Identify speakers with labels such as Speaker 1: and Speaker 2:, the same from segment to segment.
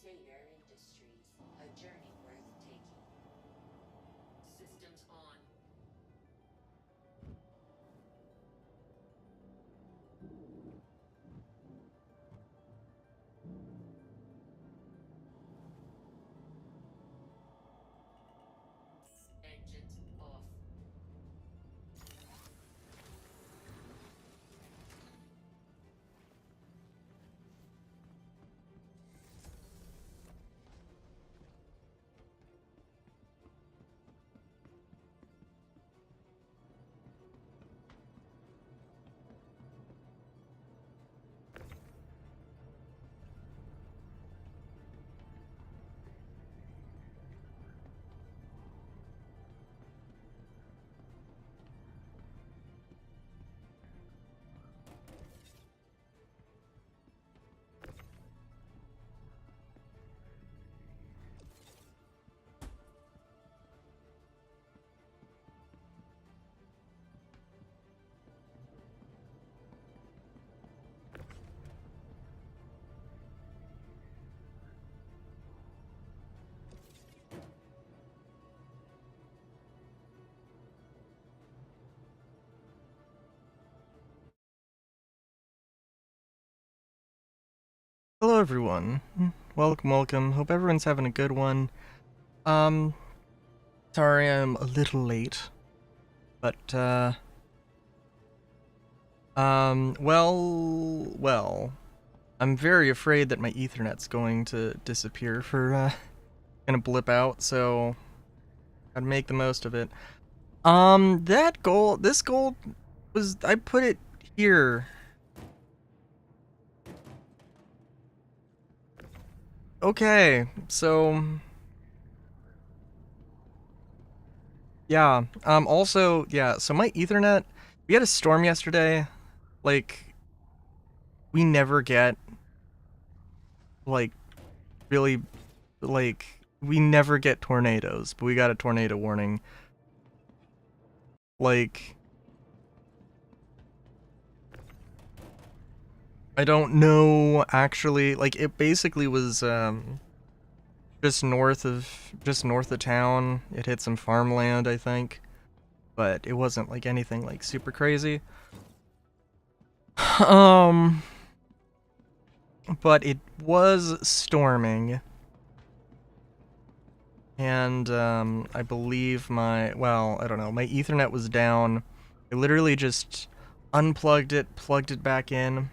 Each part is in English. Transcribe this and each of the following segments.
Speaker 1: Tater Industries, a journey worth taking. Systems on. Engines off.
Speaker 2: Hello everyone. Welcome, welcome. Hope everyone's having a good one. Um, sorry I'm a little late, but well, I'm very afraid that my Ethernet's going to disappear gonna blip out, so gotta make the most of it. This gold I put it here. Okay, so yeah. Also, yeah, so my Ethernet, we had a storm yesterday. Like, we never get, like, really, like, we never get tornadoes, but we got a tornado warning. Like, I don't know, actually, like, it basically was, just north of town. It hit some farmland, I think, but it wasn't, like, anything, like, super crazy. Um, but it was storming. And I believe I don't know, my Ethernet was down. I literally just unplugged it, plugged it back in,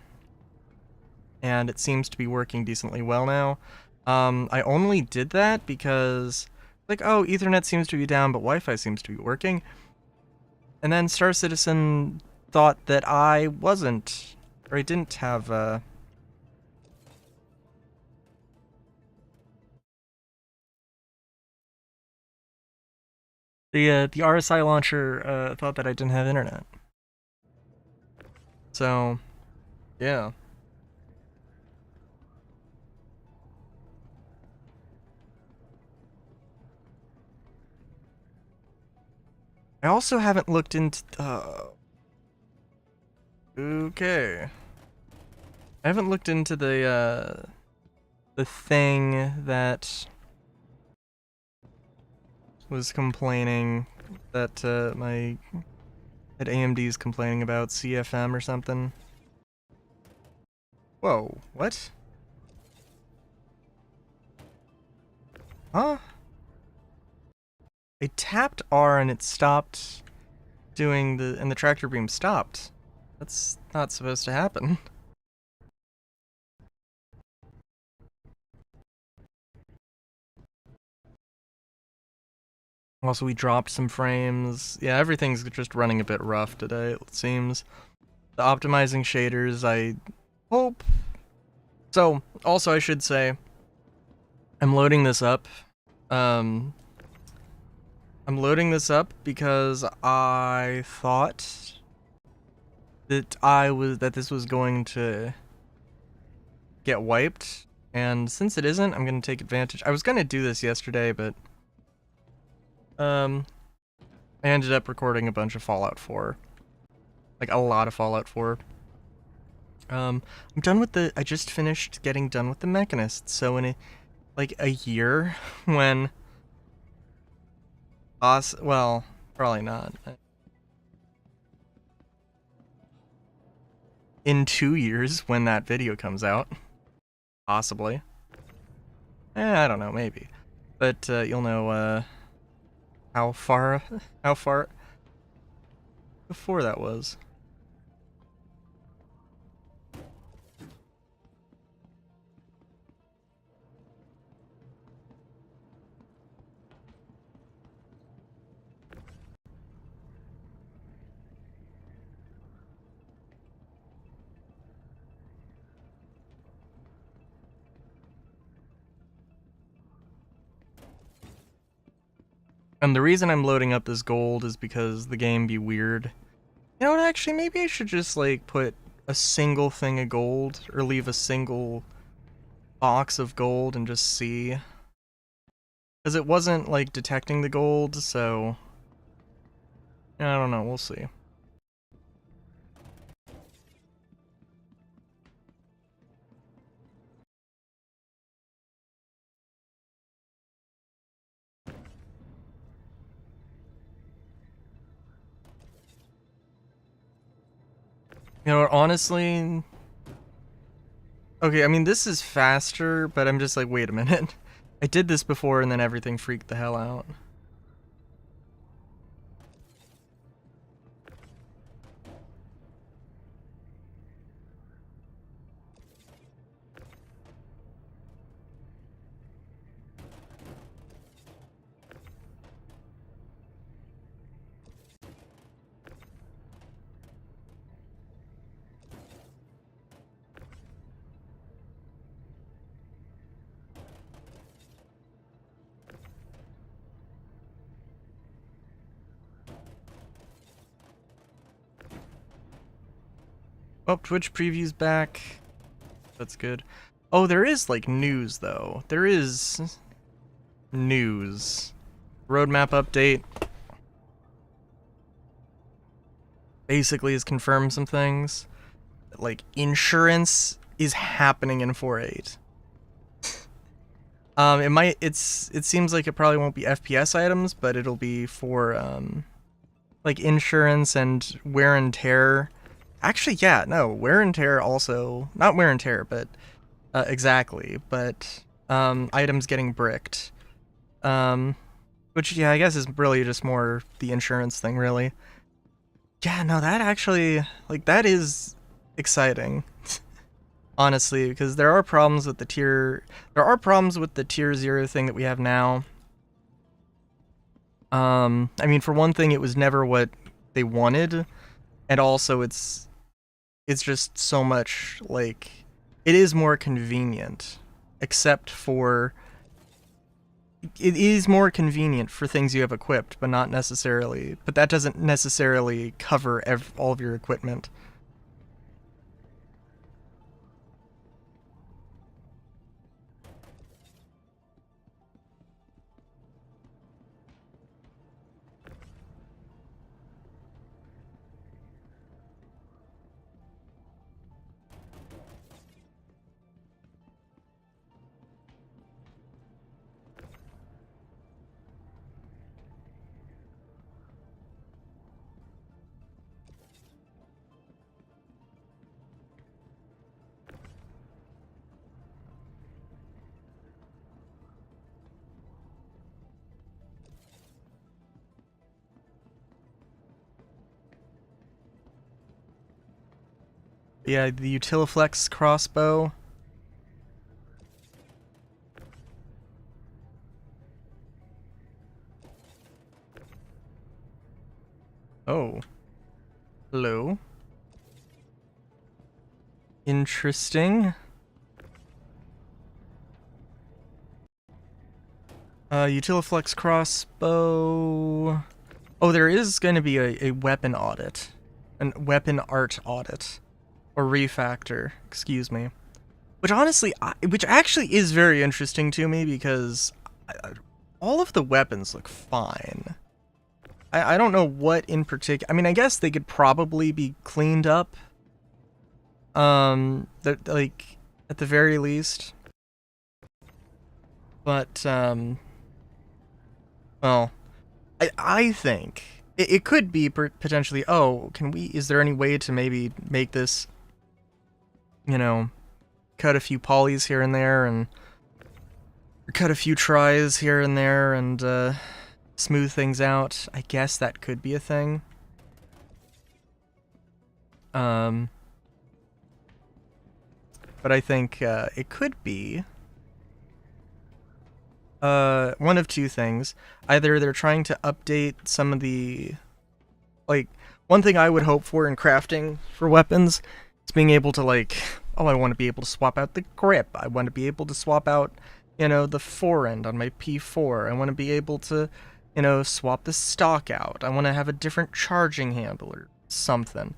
Speaker 2: and it seems to be working decently well now. I only did that because, like, oh, Ethernet seems to be down, but Wi-Fi seems to be working. And then Star Citizen thought that I wasn't, or I didn't have, the RSI launcher thought that I didn't have internet. So, yeah. I also haven't looked into. Okay. I haven't looked into the thing that was complaining that that AMD's complaining about CFM or something. Whoa, what? Huh? I tapped R and it stopped doing and the tractor beam stopped. That's not supposed to happen. Also, we dropped some frames. Yeah, everything's just running a bit rough today, it seems. The optimizing shaders, I hope. So, also, I should say, I'm loading this up. Um, I'm loading this up because I thought that this was going to get wiped, and since it isn't, I'm gonna take advantage. I was gonna do this yesterday, but I ended up recording a bunch of Fallout 4, like a lot of Fallout 4. I'm done with I just finished getting done with the Mechanist, so like a year when well, probably not. In 2 years when that video comes out, possibly. I don't know, maybe. But you'll know how far before that was. And the reason I'm loading up this gold is because the game be weird. You know what, actually, maybe I should just, like, put a single thing of gold, or leave a single box of gold and just see. Because it wasn't, like, detecting the gold, so... I don't know, we'll see. You know, honestly... Okay, I mean, this is faster, but I'm just like, wait a minute. I did this before and then everything freaked the hell out. Oh, Twitch preview's back. That's good. Oh, there is, like, news, though. There is... news. Roadmap update. Basically has confirmed some things. Like, insurance is happening in 4.8. It seems like it probably won't be FPS items, but it'll be for, like, insurance and wear and tear. Actually, yeah, no, wear and tear also, not wear and tear, but, exactly, but, items getting bricked. Which, yeah, I guess is really just more the insurance thing, really. Yeah, no, that actually, like, that is exciting. Honestly, because there are problems with the tier 0 thing that we have now. I mean, for one thing, it was never what they wanted, and also it's just so much, like, it is more convenient, except for, it is more convenient for things you have equipped, but not necessarily, but that doesn't necessarily cover all of your equipment. Yeah, the Utiliflex crossbow. Oh. Hello. Interesting. Utiliflex crossbow. Oh, there is going to be a weapon audit. A weapon art audit. Or refactor, excuse me. Which honestly, which actually is very interesting to me because all of the weapons look fine. I don't know what in particular. I mean, I guess they could probably be cleaned up. Like, at the very least. But, well, I think it could be potentially, oh, is there any way to maybe make this, you know, cut a few polys here and there, and cut a few tries here and there, and, smooth things out? I guess that could be a thing. But I think, it could be one of two things. Either they're trying to update some of the, like, one thing I would hope for in crafting for weapons is being able to, like, oh, I want to be able to swap out the grip. I want to be able to swap out, you know, the forend on my P4. I want to be able to, you know, swap the stock out. I want to have a different charging handle or something.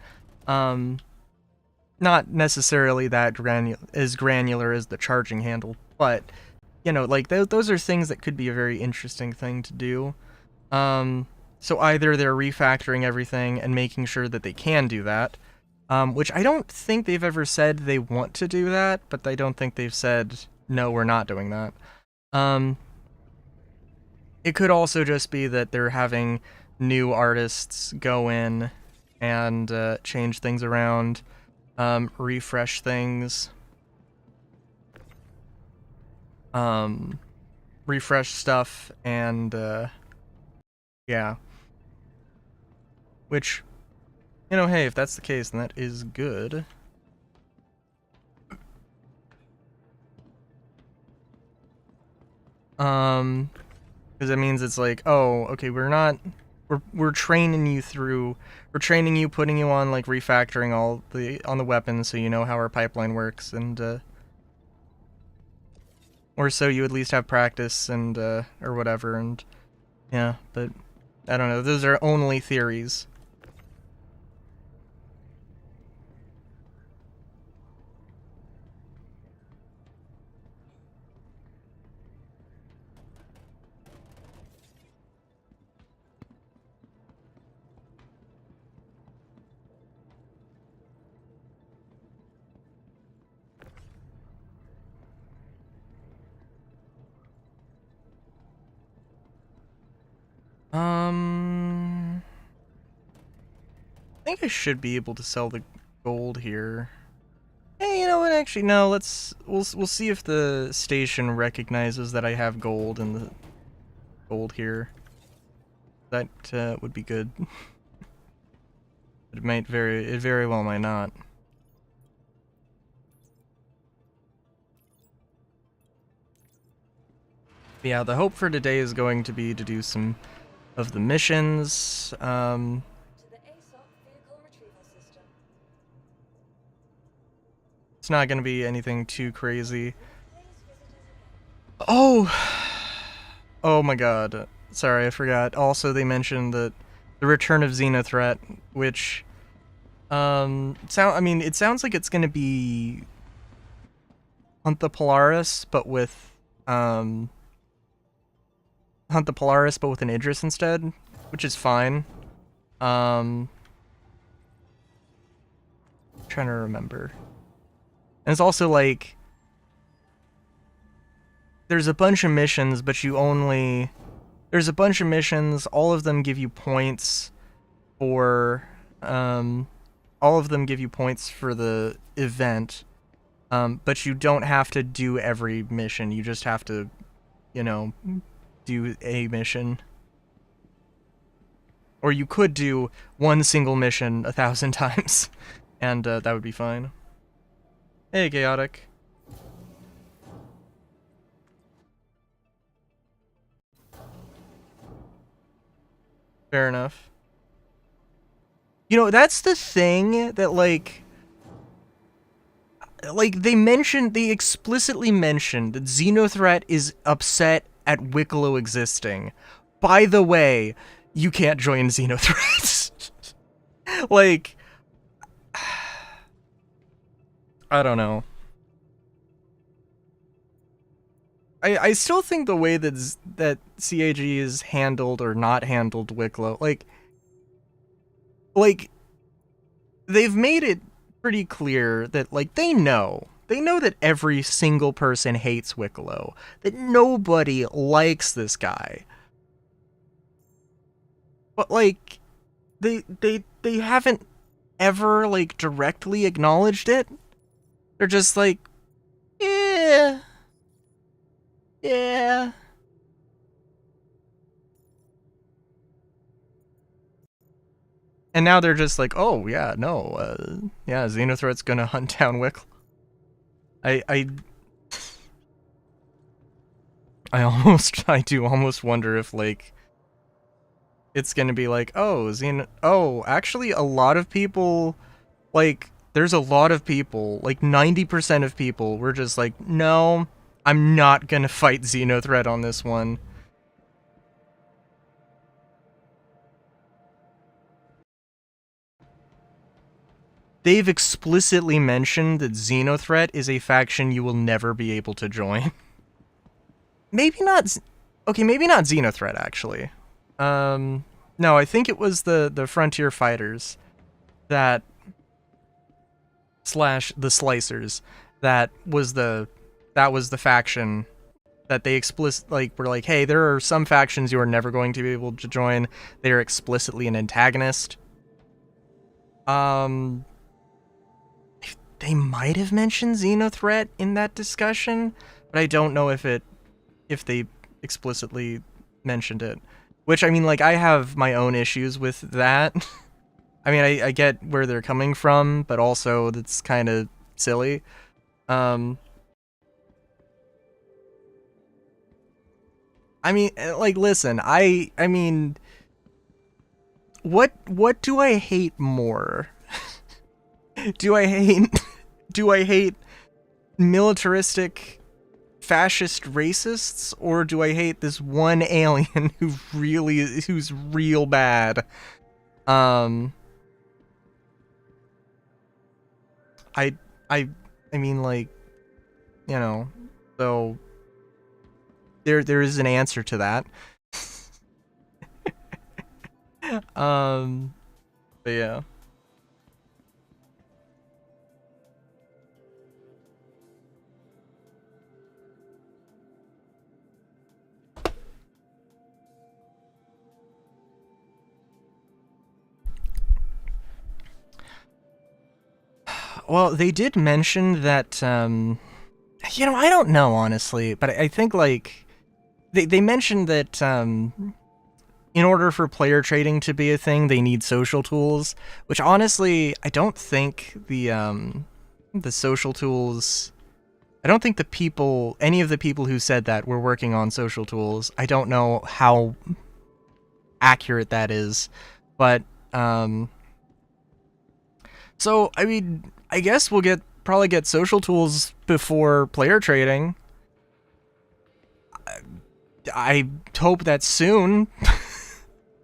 Speaker 2: Not necessarily that granular as the charging handle, but, you know, like, those are things that could be a very interesting thing to do. So either they're refactoring everything and making sure that they can do that, which I don't think they've ever said they want to do that, but I don't think they've said, no, we're not doing that. It could also just be that they're having new artists go in and change things around, refresh things, refresh stuff, and, yeah. Which, you know, hey, if that's the case, then that is good. Because it means it's like, oh, okay, we're training you through, we're training you, putting you on, like, refactoring on the weapons so you know how our pipeline works, and, or so you at least have practice and, or whatever, and, yeah, but, I don't know, those are only theories. I think I should be able to sell the gold here. Hey, you know what? Actually, no. We'll see if the station recognizes that I have gold in the gold here. That would be good. It very well might not. But yeah, the hope for today is going to be to do some of the missions. It's not going to be anything too crazy. Oh! Oh my god. Sorry, I forgot. Also, they mentioned that the return of Xenothreat, which, I mean, it sounds like it's going to be Hunt the Polaris, but with, Hunt the Polaris, but with an Idris instead, which is fine. Trying to remember. And it's also like, there's a bunch of missions, but there's a bunch of missions, all of them give you points for, all of them give you points for the event, but you don't have to do every mission, you just have to, you know, do a mission. Or you could do one single mission 1,000 times, and that would be fine. Hey, Chaotic. Fair enough. You know, that's the thing that, like, they explicitly mentioned that Xenothreat is upset at Wicklow existing. By the way, you can't join Xenothreat. Like, I don't know. I still think the way that CAG is handled or not handled Wicklow, like, they've made it pretty clear that, like, they know They know that every single person hates Wicklow. That nobody likes this guy. But like, they haven't ever like directly acknowledged it. They're just like, yeah, yeah. And now they're just like, oh yeah, no, yeah, Xenothreat's gonna hunt down Wicklow. I I do almost wonder if like it's gonna be like, oh, actually a lot of people, like, there's a lot of people, like 90% of people were just like, no, I'm not gonna fight Xenothreat on this one. They've explicitly mentioned that Xenothreat is a faction you will never be able to join. Maybe not. Okay, maybe not Xenothreat actually. No, I think it was the Frontier Fighters that slash the Slicers that was the faction that they were like, hey, there are some factions you are never going to be able to join. They are explicitly an antagonist. They might have mentioned Xenothreat in that discussion, but I don't know if they explicitly mentioned it. Which, I mean, like, I have my own issues with that. I mean, I get where they're coming from, but also that's kind of silly. I mean, like, listen, I mean, what do I hate more? do I hate militaristic fascist racists, or do I hate this one alien who's real bad? I mean, like, you know, so there is an answer to that. But yeah. Well, they did mention that, you know, I don't know, honestly, but I think, like, they mentioned that, in order for player trading to be a thing, they need social tools, which, honestly, I don't think the social tools... I don't think any of the people who said that were working on social tools. I don't know how accurate that is, but, so, I mean, I guess we'll probably get social tools before player trading. I hope that's soon,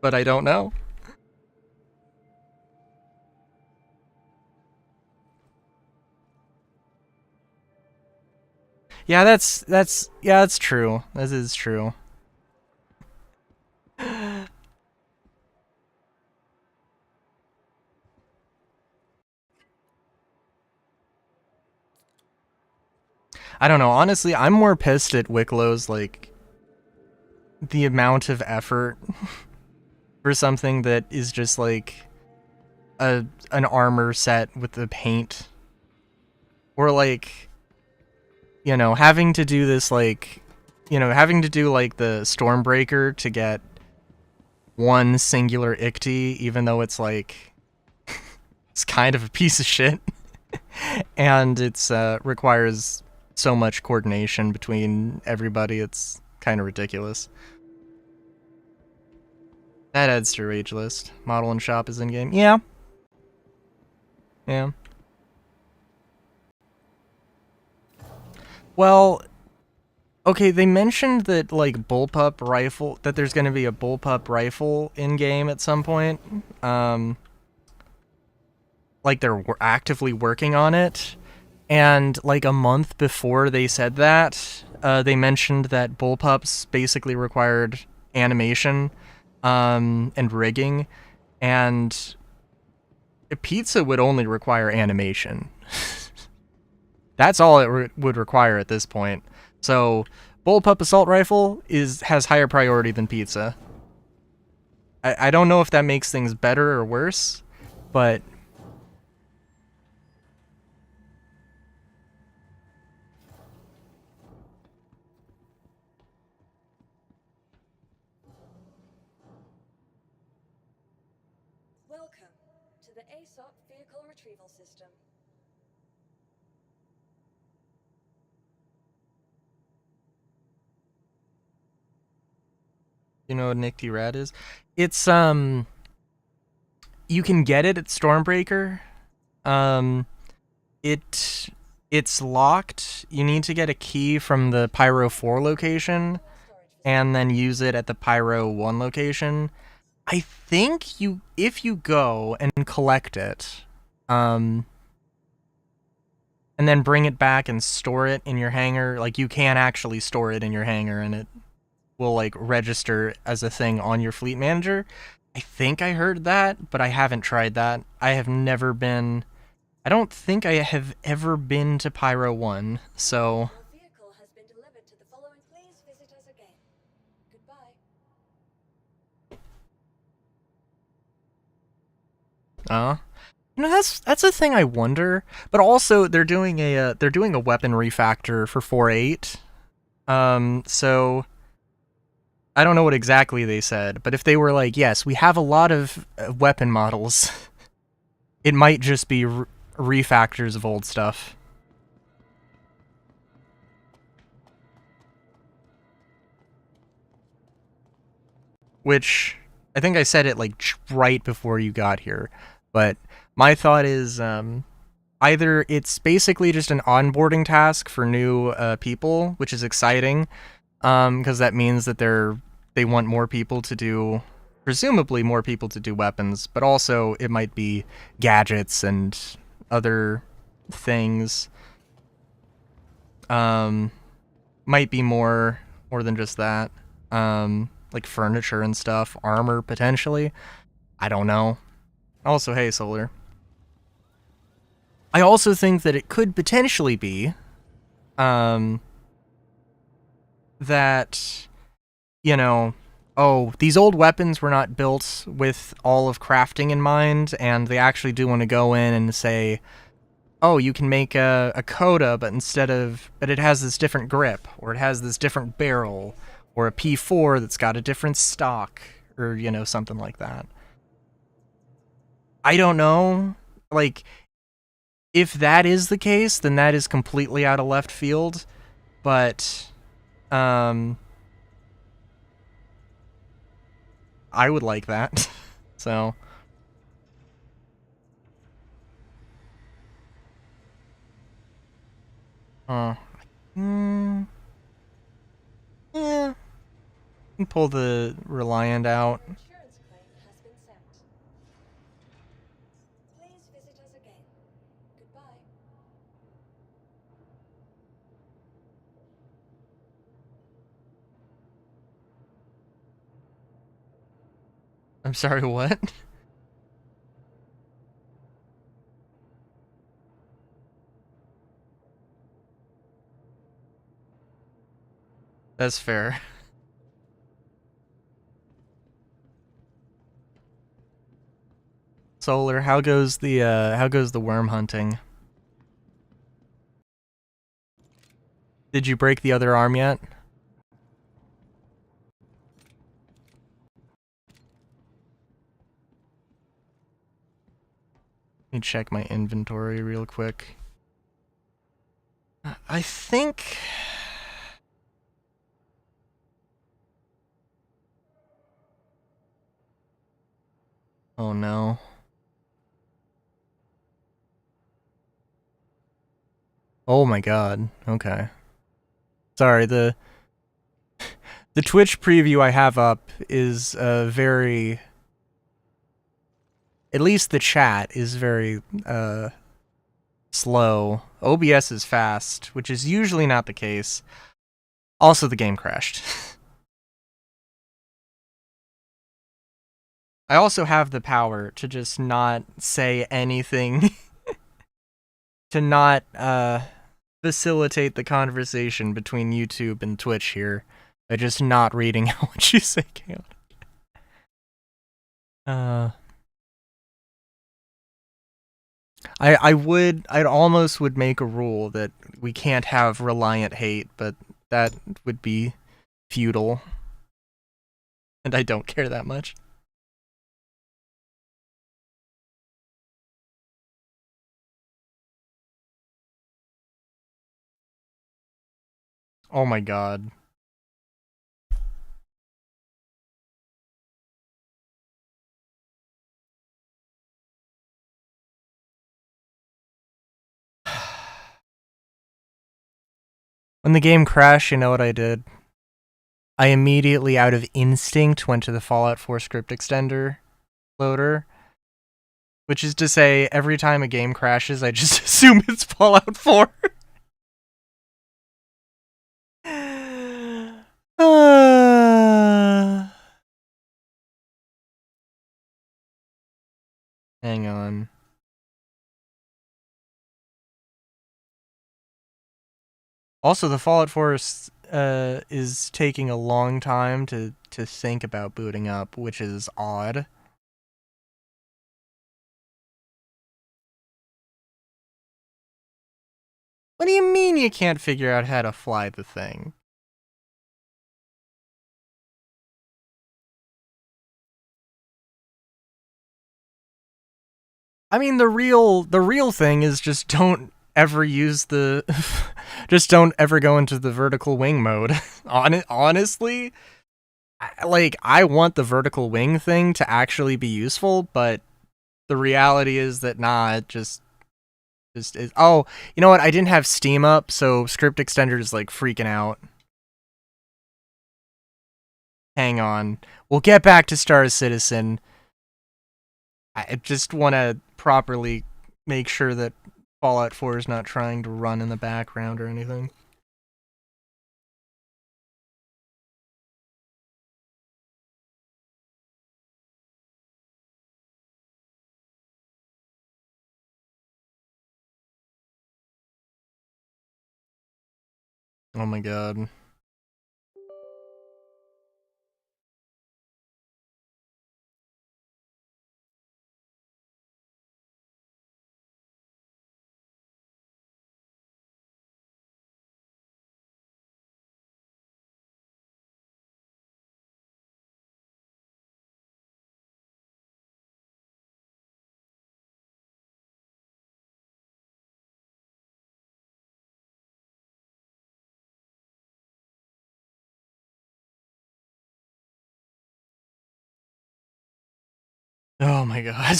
Speaker 2: but I don't know. Yeah, that's true. That is true. I don't know. Honestly, I'm more pissed at Wicklow's, like, the amount of effort for something that is just like an armor set with the paint, or like, you know, having to do this, like, you know, having to do like the Stormbreaker to get one singular Ikti, even though it's like it's kind of a piece of shit, and it's requires so much coordination between everybody. It's kind of ridiculous. That adds to Rage List. Model and shop is in game. Yeah. Yeah. Well, okay, they mentioned that, like, bullpup rifle, that there's going to be a bullpup rifle in game at some point. Like, they're actively working on it. And, like, a month before they said that, they mentioned that bullpups basically required animation, and rigging, and pizza would only require animation. That's all it would require at this point. So, Bullpup Assault Rifle has higher priority than Pizza. I don't know if that makes things better or worse, but...
Speaker 3: Welcome to the ASOP Vehicle Retrieval System.
Speaker 2: You know what Nick T. Rad is? It's, you can get it at Stormbreaker. It's locked. You need to get a key from the Pyro 4 location, and then use it at the Pyro 1 location. I think if you go and collect it, and then bring it back and store it in your hangar, like, you can actually store it in your hangar, and it will, like, register as a thing on your fleet manager. I think I heard that, but I haven't tried that. I don't think I have ever been to Pyro 1, so...
Speaker 3: Your vehicle has been delivered to the following. Please visit us again. Goodbye.
Speaker 2: You know, that's a thing I wonder. But also, they're doing a weapon refactor for 4.8. So I don't know what exactly they said, but if they were like, yes, we have a lot of weapon models, it might just be refactors of old stuff. Which, I think I said it, like, right before you got here, but my thought is, either it's basically just an onboarding task for new people, which is exciting, because that means that they want more people to do, presumably more people to do weapons, but also it might be gadgets and other things. Might be more than just that. Like furniture and stuff, armor potentially. I don't know. Also, hey, Solar. I also think that it could potentially be, that, you know, oh, these old weapons were not built with all of crafting in mind, and they actually do want to go in and say, oh, you can make a Coda, but it has this different grip, or it has this different barrel, or a P4 that's got a different stock, or, you know, something like that. I don't know. Like, if that is the case, then that is completely out of left field, but, I would like that, so... Yeah. Pull the Reliant out.
Speaker 3: Your insurance claim has been sent. Please visit us again. Goodbye.
Speaker 2: I'm sorry, what? That's fair. Solar, how goes the worm hunting? Did you break the other arm yet? Let me check my inventory real quick. I think... Oh no. Oh my god. Okay. Sorry, the Twitch preview I have up is very... At least the chat is very slow. OBS is fast, which is usually not the case. Also, the game crashed. I also have the power to just not say anything. To not facilitate the conversation between YouTube and Twitch here by just not reading out what you say, Chaotic. I'd almost would make a rule that we can't have Reliant hate, but that would be futile. And I don't care that much. Oh my god. When the game crashed, you know what I did? I immediately, out of instinct, went to the Fallout 4 script extender loader. Which is to say, every time a game crashes, I just assume it's Fallout 4. Hang on. Also, the Fallout 4 is taking a long time to think about booting up, which is odd. What do you mean you can't figure out how to fly the thing? I mean, the real thing is just don't ever use the just don't ever go into the vertical wing mode. Honestly, like, I want the vertical wing thing to actually be useful, but the reality is that it just is. Oh, you know what? I didn't have Steam up, so script extender is like freaking out. Hang on. We'll get back to Star Citizen. I just want to properly make sure that Fallout 4 is not trying to run in the background or anything. Oh my god. Oh my god.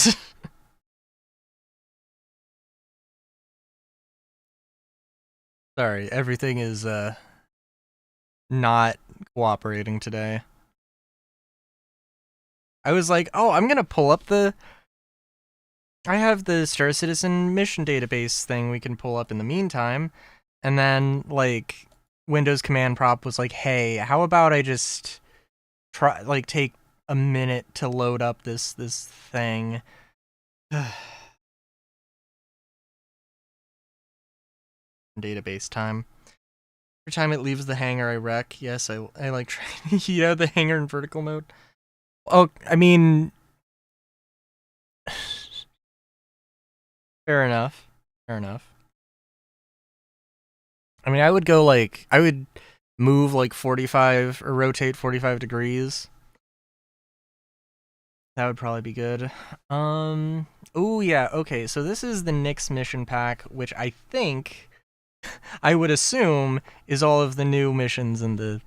Speaker 2: Sorry, everything is not cooperating today. I was like, oh, I'm gonna pull up I have the Star Citizen mission database thing we can pull up in the meantime, and then, like, Windows command prompt was like, hey, how about I just take a minute to load up this thing. Database time. Every time it leaves the hangar, I wreck. Yes, I like trying to heat out the hangar in vertical mode. Oh, I mean, fair enough. Fair enough. I mean, I would move like 45 or rotate 45 degrees. That would probably be good. Oh yeah, okay, so this is the Nyx mission pack, which I think, I would assume, is all of the new missions in the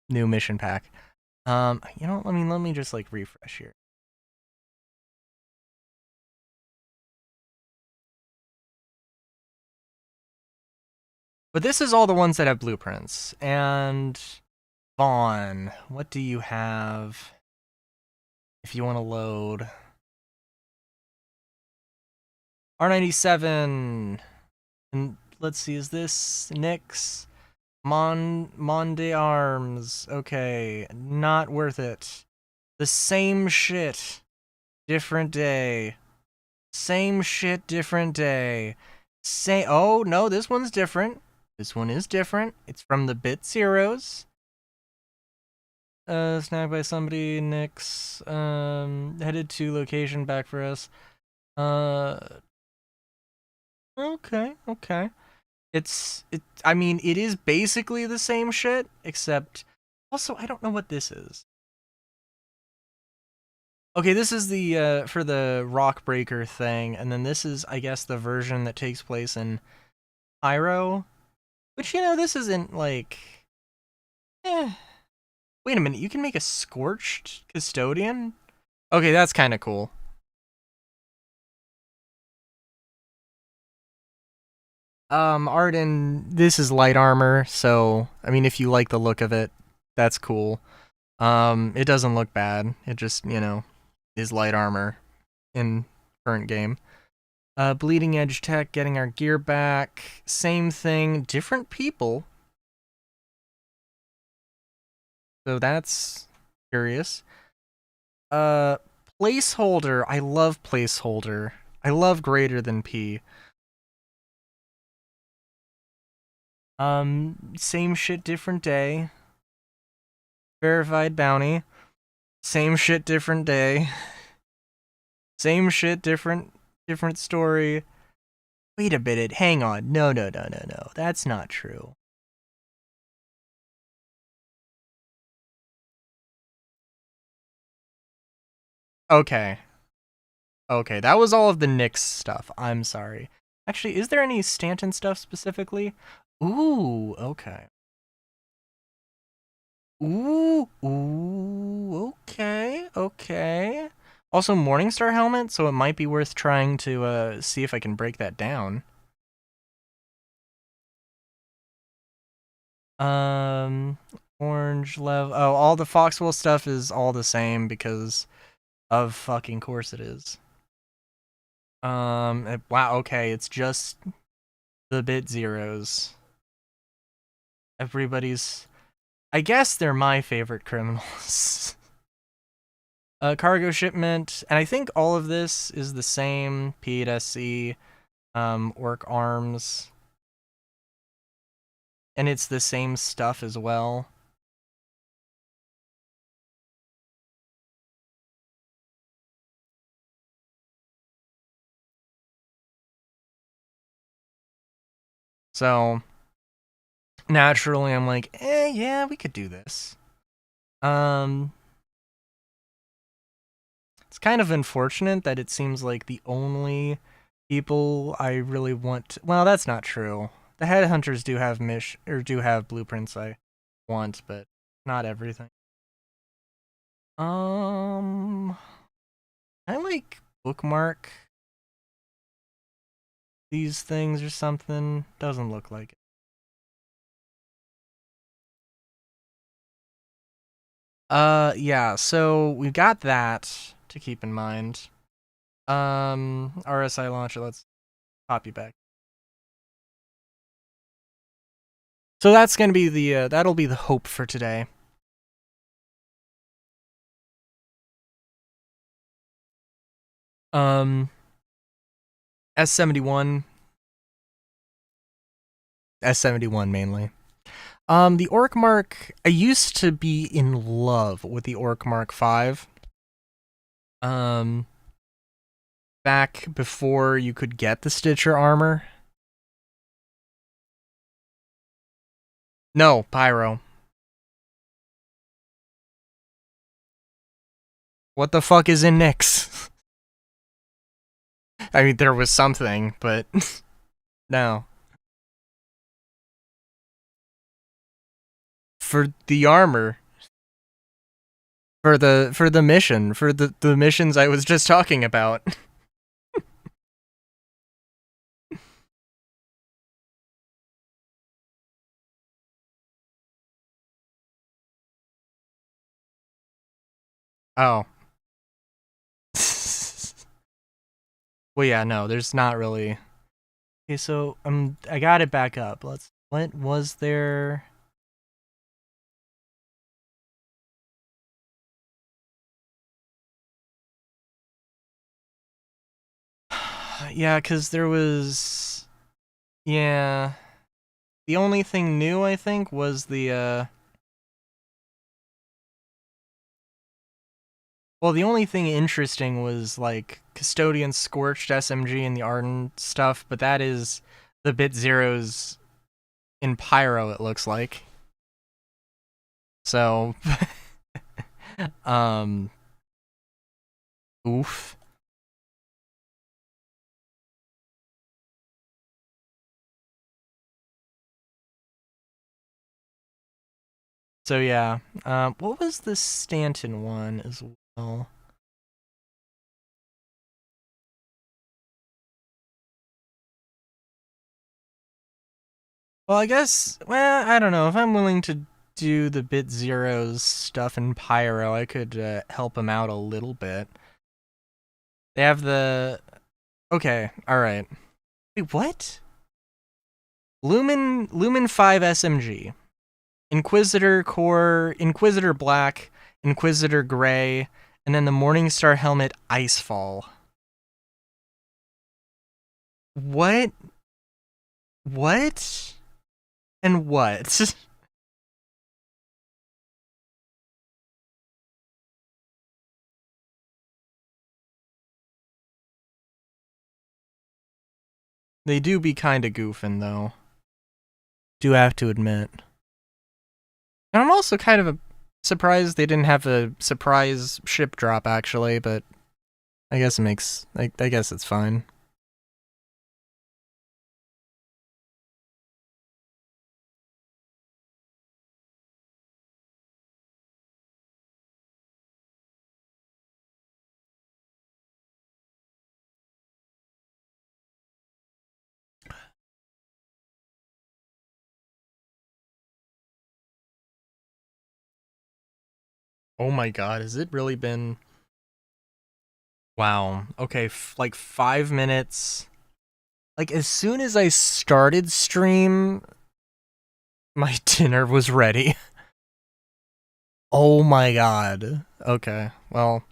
Speaker 2: new mission pack. You know, let me just like refresh here. But this is all the ones that have blueprints. And Vaughn, what do you have if you want to load? R97. And let's see, is this Nyx? Monde Arms. Okay, not worth it. The same shit, different day. Same shit, different day. Oh, no, this one's different. This one is different. It's from the Bit Zeros. Snagged by somebody, Nix. Headed to location back for us. Okay. I mean, it is basically the same shit, except also I don't know what this is. Okay, this is the for the Rock Breaker thing, and then this is, I guess, the version that takes place in Pyro. Which, you know, this isn't like wait a minute, you can make a Scorched Custodian? Okay, that's kinda cool. Arden, this is light armor, so I mean, if you like the look of it, that's cool. It doesn't look bad. It just, you know, is light armor in current game. Bleeding Edge Tech, getting our gear back. Same thing, different people. So that's curious. Placeholder. I love placeholder. I love greater than P. Same shit, different day. Verified bounty. Same shit, different day. Same shit, different story. Wait a minute, hang on. No. That's not true. Okay, that was all of the Nyx stuff. I'm sorry. Actually, is there any Stanton stuff specifically? Ooh, okay. Ooh, okay. Also, Morningstar helmet, so it might be worth trying to see if I can break that down. Orange level. Oh, all the Foxwell stuff is all the same because of fucking course it is. Wow, okay, it's just the Bit Zeros. Everybody's... I guess they're my favorite criminals. Cargo shipment, and I think all of this is the same. PSC, Orc Arms. And it's the same stuff as well. So, naturally, I'm like, yeah, we could do this. It's kind of unfortunate that it seems like the only people I really want to... Well, that's not true. The headhunters do have blueprints I want, but not everything. I like bookmark these things or something. Doesn't look like it. Yeah, so we got that to keep in mind. RSI launcher, let's copy back. So that's gonna be the, that'll be the hope for today. S71 mainly. The Orc-Mark, I used to be in love with the Orc-Mark 5. Back before you could get the Stitcher armor. No, Pyro. What the fuck is in Nyx? I mean, there was something, but no. For the armor. For the mission. For the missions I was just talking about. Oh. Well, yeah, no, there's not really. Okay, so I got it back up. What was there? Yeah, because there was... Yeah. The only thing new, I think, was the, well, the only thing interesting was, like, Custodian Scorched SMG and the Ardent stuff, but that is the Bit Zeros in Pyro, it looks like. So, oof. So yeah, what was the Stanton one as well? Well, I guess, well, I don't know. If I'm willing to do the Bit Zeros stuff in Pyro, I could help him out a little bit. They have the... Okay, alright. Wait, what? Lumen 5 SMG. Inquisitor Core, Inquisitor Black, Inquisitor Gray, and then the Morningstar Helmet Icefall. What? What? And what? They do be kinda goofing, though. Do have to admit. And I'm also kind of surprised they didn't have a surprise ship drop, actually, but I guess it makes... I guess it's fine. Oh my god, has it really been... Wow. Okay, like 5 minutes. Like, as soon as I started stream, my dinner was ready. Oh my god. Okay, well...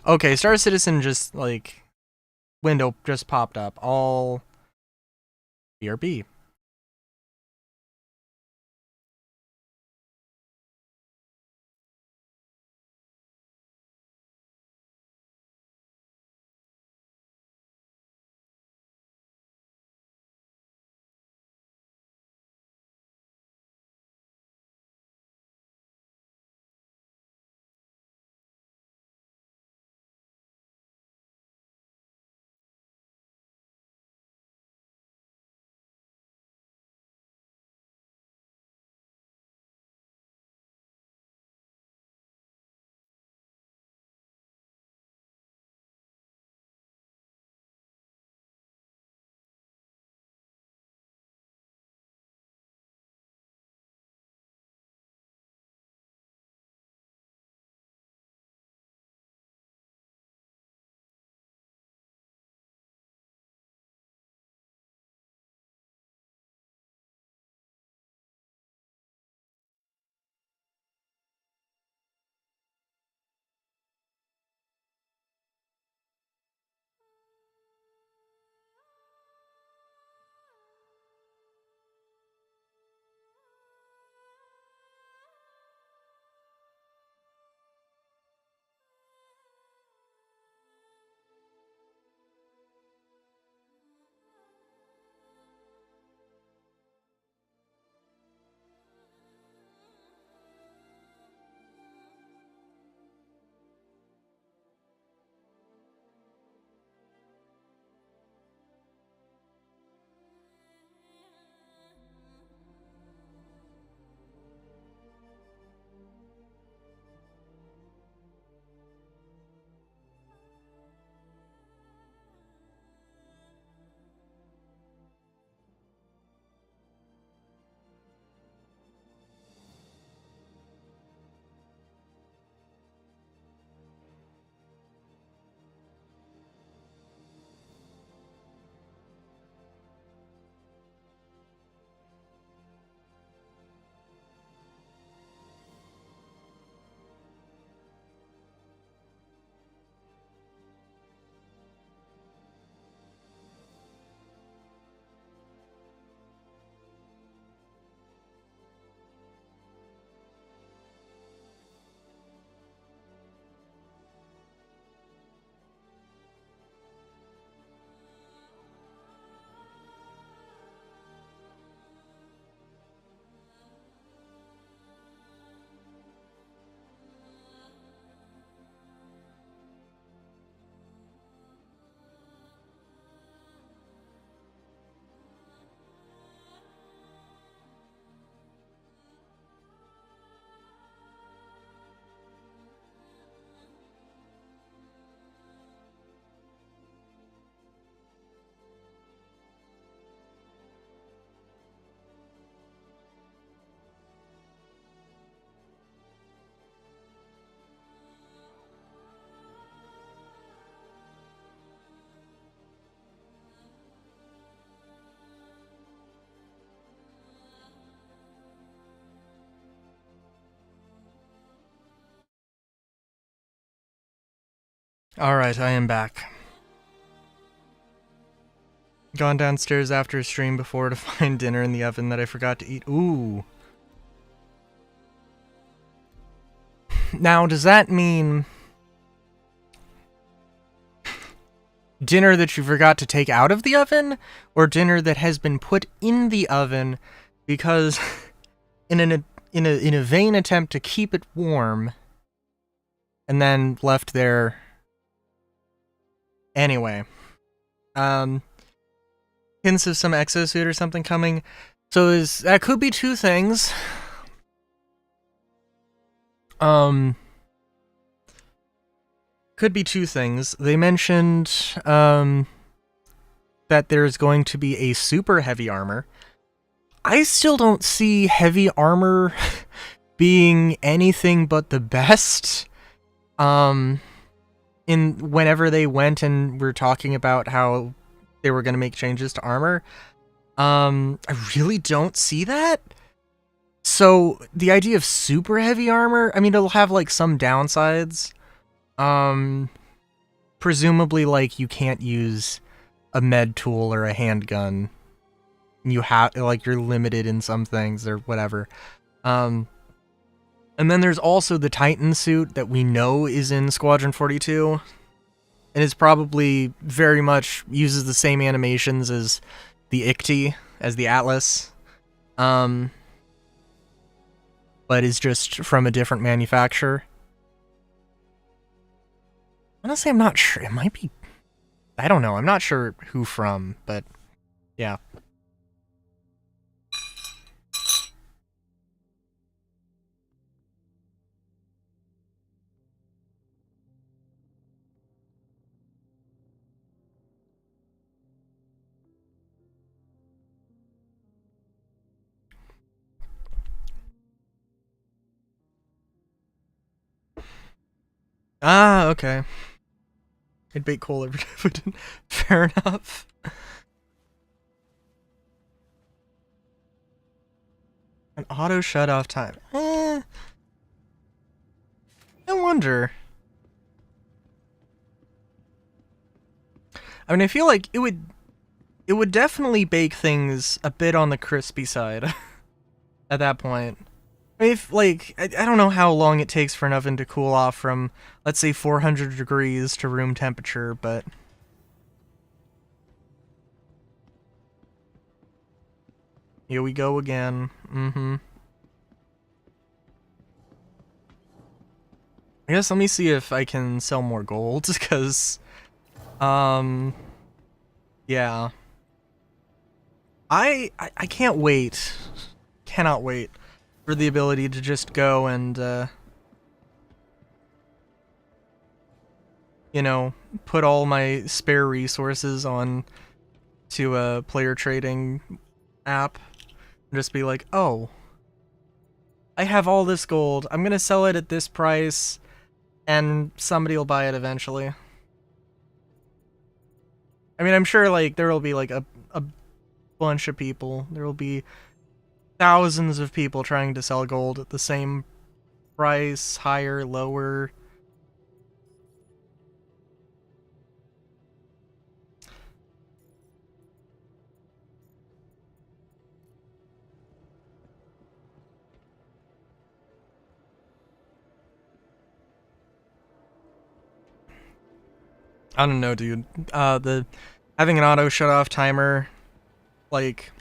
Speaker 2: Okay, Star Citizen just, like... Window just popped up. All... BRB. Alright, I am back. Gone downstairs after a stream before to find dinner in the oven that I forgot to eat. Ooh. Now, does that mean dinner that you forgot to take out of the oven, or dinner that has been put in the oven because in a vain attempt to keep it warm and then left there anyway? Hints of some exosuit or something coming. So that could be two things. Could be two things. They mentioned that there's going to be a super heavy armor. I still don't see heavy armor being anything but the best. In whenever they went and were talking about how they were going to make changes to armor, I really don't see that. So the idea of super heavy armor, I mean, it'll have like some downsides. Presumably, like, you can't use a med tool or a handgun. You have, like, you're limited in some things or whatever. And then there's also the Titan suit that we know is in Squadron 42. And it's probably very much uses the same animations as the ICTY, as the Atlas. But is just from a different manufacturer. Honestly, I'm not sure. It might be... I don't know. I'm not sure who from, but yeah. Ah, okay. It'd be cool if it didn't. Fair enough. An auto shut-off time. I wonder. I mean, I feel like it would definitely bake things a bit on the crispy side at that point. I mean, if, like, I don't know how long it takes for an oven to cool off from, let's say, 400 degrees to room temperature, but... Here we go again. I guess let me see if I can sell more gold, because... yeah. I can't wait. Cannot wait for the ability to just go and, you know, put all my spare resources on to a player trading app and just be like, oh, I have all this gold. I'm gonna sell it at this price, and somebody will buy it eventually. I mean, I'm sure, like, there will be, like, a bunch of people. There will be thousands of people trying to sell gold at the same price, higher, lower. I don't know, dude. Having an auto shut-off timer, like...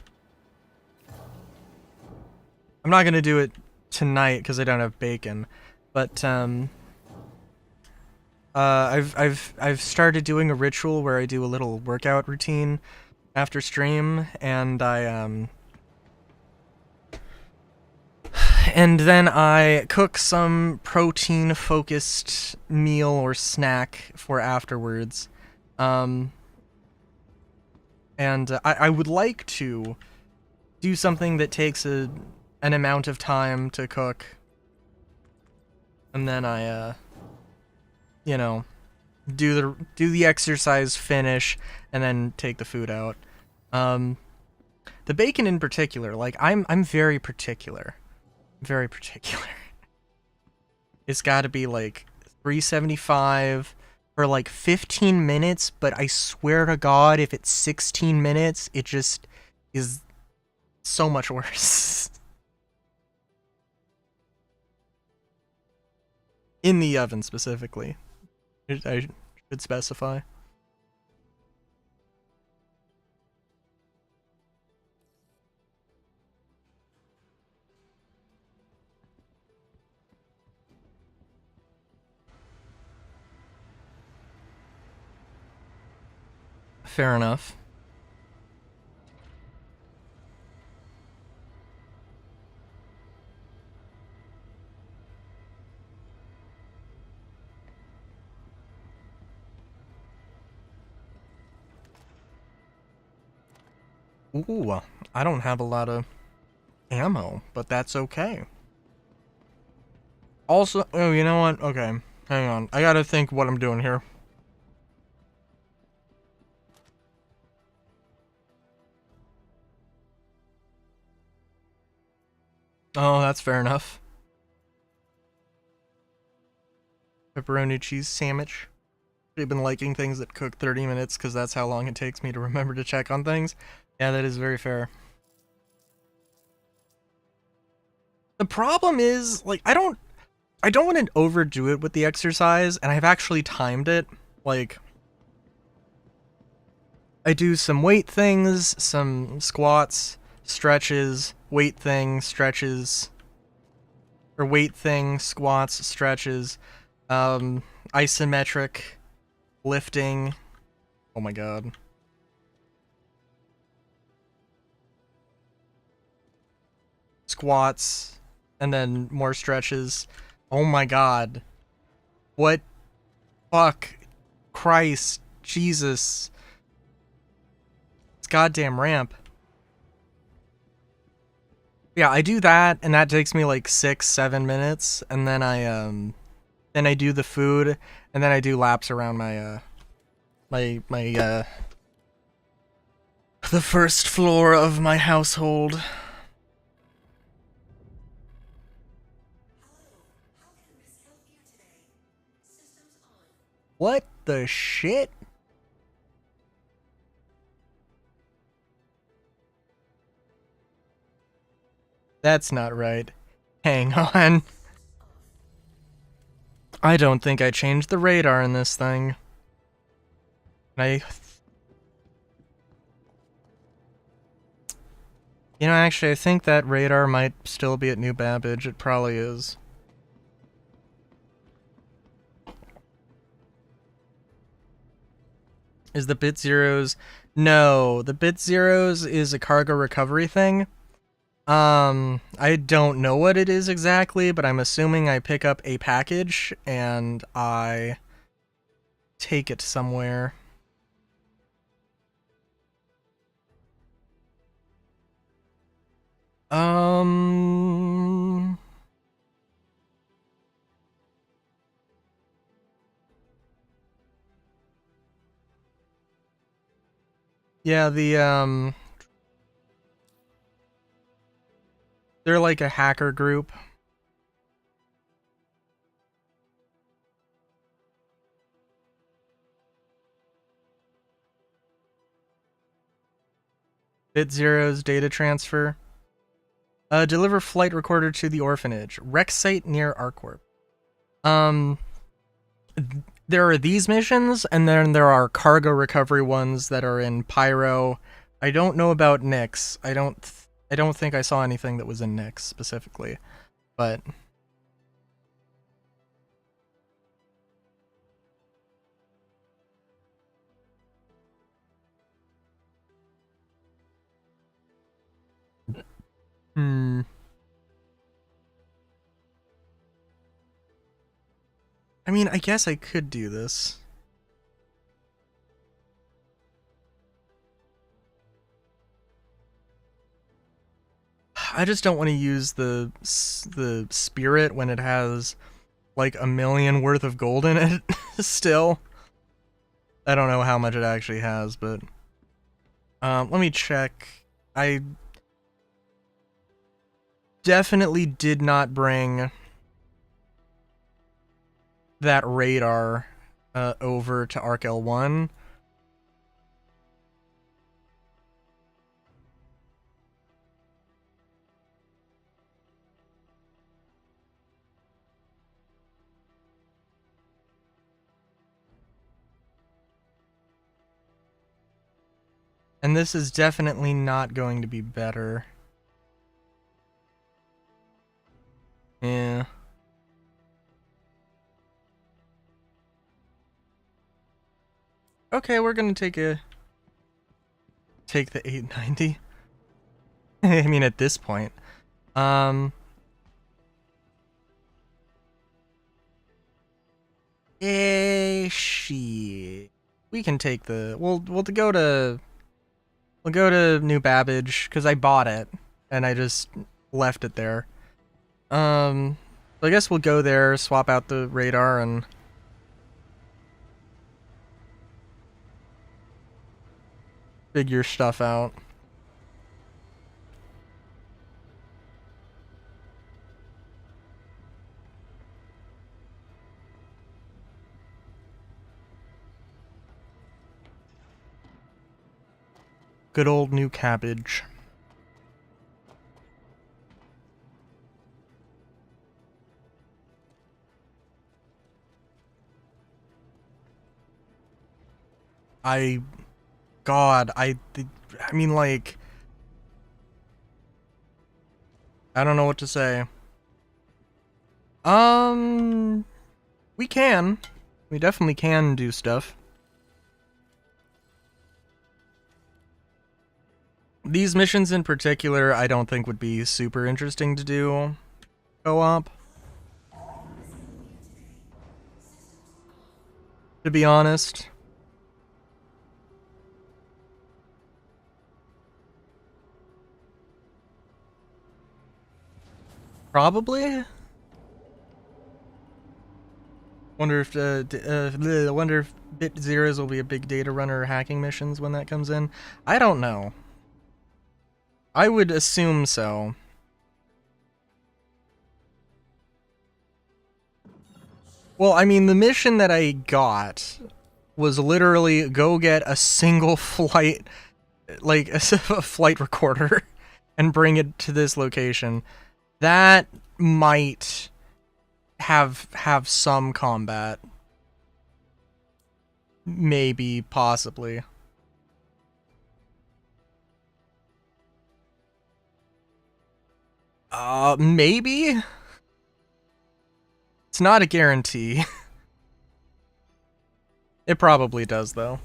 Speaker 2: I'm not gonna do it tonight because I don't have bacon, but I've started doing a ritual where I do a little workout routine after stream, and and then I cook some protein-focused meal or snack for afterwards. And I would like to do something that takes an amount of time to cook. And then I, you know, do the exercise, finish, and then take the food out. The bacon in particular, like, I'm very particular. Very particular. It's gotta be, like, $3.75, for like 15 minutes, but I swear to God, if it's 16 minutes, it just is so much worse. In the oven, specifically. I should specify. Fair enough. Ooh, I don't have a lot of ammo, but that's okay. Also, oh, you know what? Okay, hang on. I gotta think what I'm doing here. Oh, that's fair enough. Pepperoni cheese sandwich. I've been liking things that cook 30 minutes because that's how long it takes me to remember to check on things. Yeah, that is very fair. The problem is, like, I don't want to overdo it with the exercise, and I've actually timed it. Like, I do some weight things, some squats, stretches, weight thing, stretches, or weight thing, squats, stretches, isometric, lifting. Oh my god. Squats, and then more stretches. Oh my god. What? Fuck. Christ. Jesus. It's goddamn ramp. Yeah, I do that, and that takes me like 6-7 minutes, and then I do the food, and then I do laps around my the first floor of my household. What the shit? That's not right. Hang on. I don't think I changed the radar in this thing. You know, actually, I think that radar might still be at New Babbage. It probably is. Is the Bit Zeros? No, the Bit Zeros is a cargo recovery thing. I don't know what it is exactly, but I'm assuming I pick up a package and I take it somewhere. Yeah, they're like a hacker group. Bit Zero's data transfer. Deliver flight recorder to the orphanage. Wreck site near Arcorp. There are these missions, and then there are cargo recovery ones that are in Pyro. I don't know about Nyx. I don't think I saw anything that was in Nyx specifically, but I mean, I guess I could do this. I just don't want to use the spirit when it has like 1 million worth of gold in it still. I don't know how much it actually has, but let me check. I definitely did not bring that radar over to Arc L1. And this is definitely not going to be better. Yeah. Okay, we're gonna take the 890. I mean, at this point. Shit. We can take the. We'll go to New Babbage because I bought it and I just left it there. So I guess we'll go there, swap out the radar, and figure stuff out. Good old New Cabbage. God, I mean, like, I don't know what to say. We can. We definitely can do stuff. These missions in particular, I don't think would be super interesting to do co-op. To be honest. Probably. Wonder if wonder if Bit Zeros will be a big data runner or hacking missions when that comes in. I don't know. I would assume so. Well, I mean, the mission that I got was literally go get a single flight, like a flight recorder, and bring it to this location. That might have some combat. Maybe, possibly. Maybe? It's not a guarantee. It probably does, though.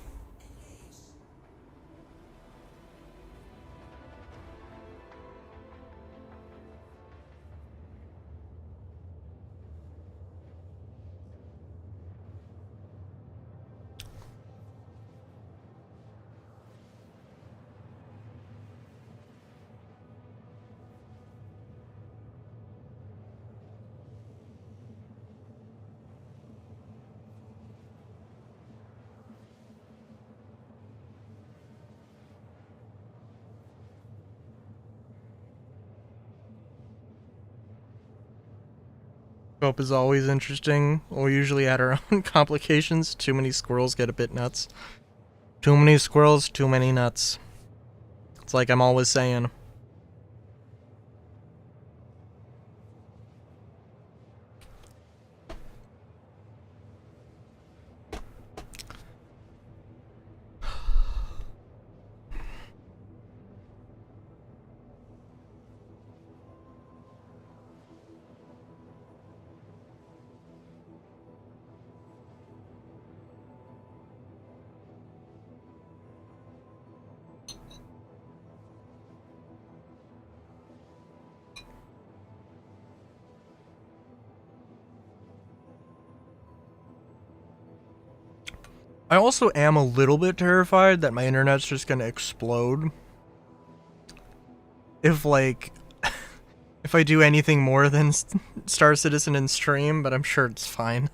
Speaker 2: Scope is always interesting. We'll usually add our own complications. Too many squirrels get a bit nuts. Too many squirrels, too many nuts. It's like I'm always saying. I also am a little bit terrified that my internet's just gonna explode. If, like, if I do anything more than Star Citizen and stream, but I'm sure it's fine.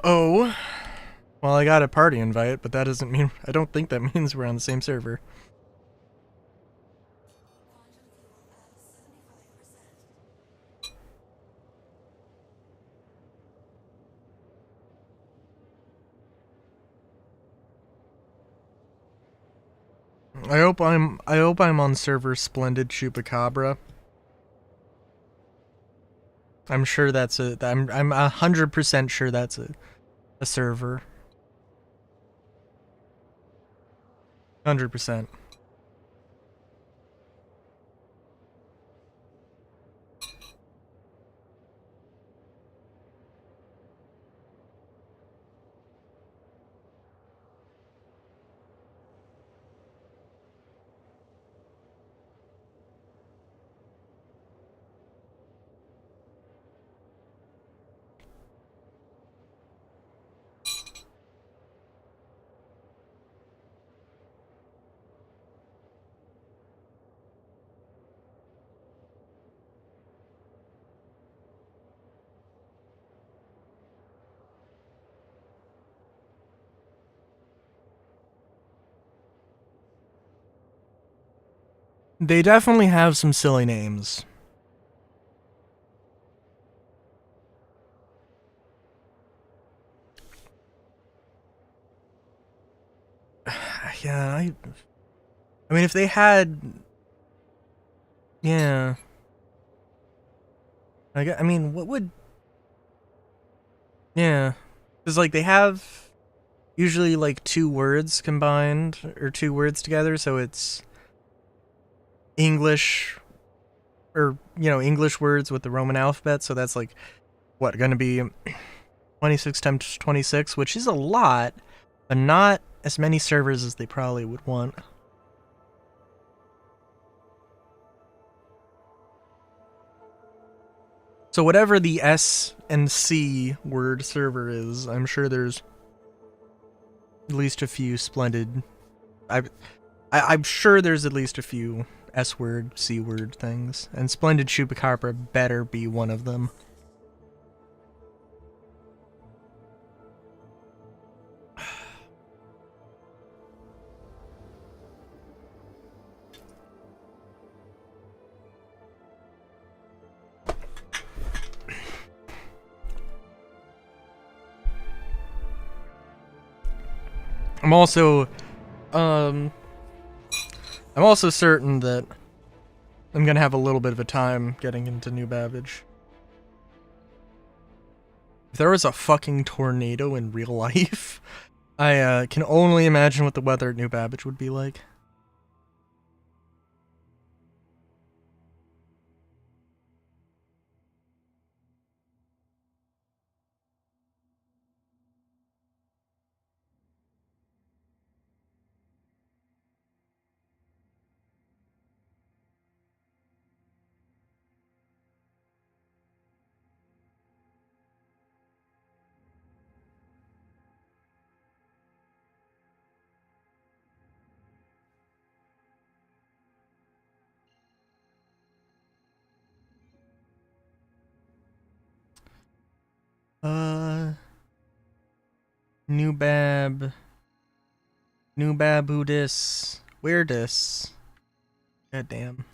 Speaker 2: Uh-oh. Well, I got a party invite, but that doesn't mean... I don't think that means we're on the same server. I hope I'm on server Splendid Chupacabra. I'm sure that's I'm 100% sure that's a server. 100%. They definitely have some silly names. Yeah, I mean, if they had... Yeah. I mean, what would... Yeah. Because, like, they have usually, like, 2 words combined, or 2 words together, so it's English, or, you know, English words with the Roman alphabet, so that's, like, what, gonna be 26 times 26, which is a lot, but not as many servers as they probably would want. So whatever the S and C word server is, I'm sure there's at least a few splendid... I'm sure there's at least a few S word, C word things, and Splendid Chupacabra better be one of them. I'm also certain that I'm gonna have a little bit of a time getting into New Babbage. If there was a fucking tornado in real life, I can only imagine what the weather at New Babbage would be like. New Bab who dis? Where dis? God damn.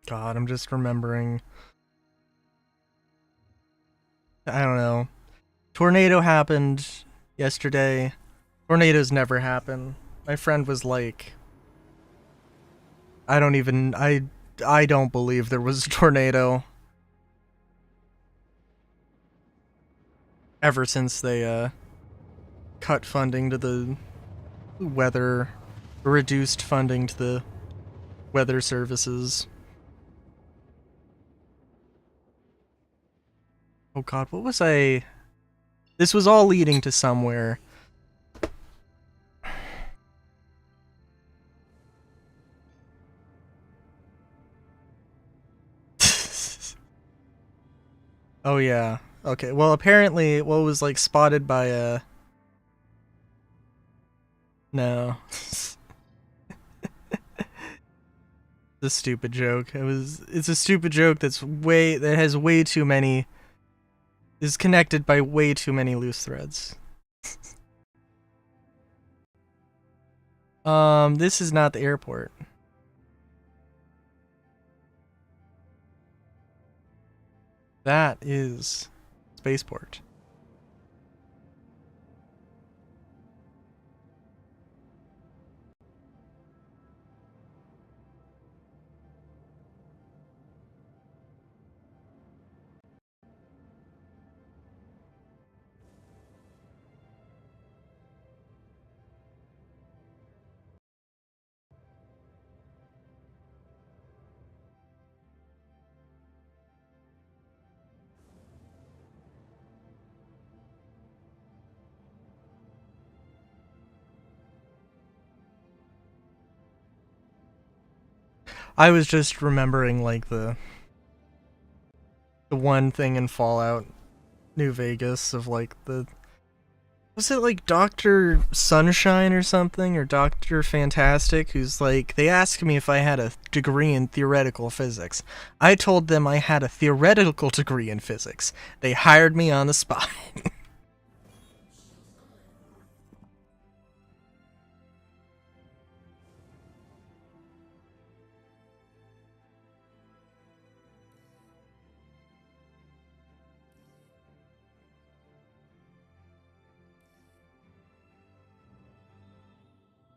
Speaker 2: God, I'm just remembering. I don't know. Tornado happened yesterday. Tornadoes never happen. My friend was like, I don't believe there was a tornado. Ever since they cut funding to the weather, reduced funding to the weather services. Oh god, what was I... This was all leading to somewhere. Oh yeah. Okay. Well, apparently, what was like spotted by a. No. It's a stupid joke. It's a stupid joke that has way too many. Is connected by way too many loose threads. This is not the airport. That is spaceport. I was just remembering like the one thing in Fallout New Vegas of like the. Was it like Dr. Sunshine or something, or Dr. Fantastic, who's like, they asked me if I had a degree in theoretical physics. I told them I had a theoretical degree in physics. They hired me on the spot.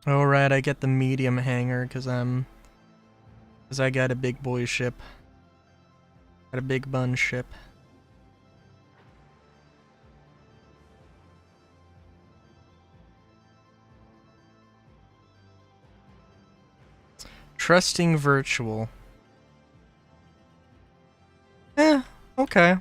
Speaker 2: Alright, I get the medium hangar because I got a big boy ship. Got a big bun ship. Trusting virtual. Okay.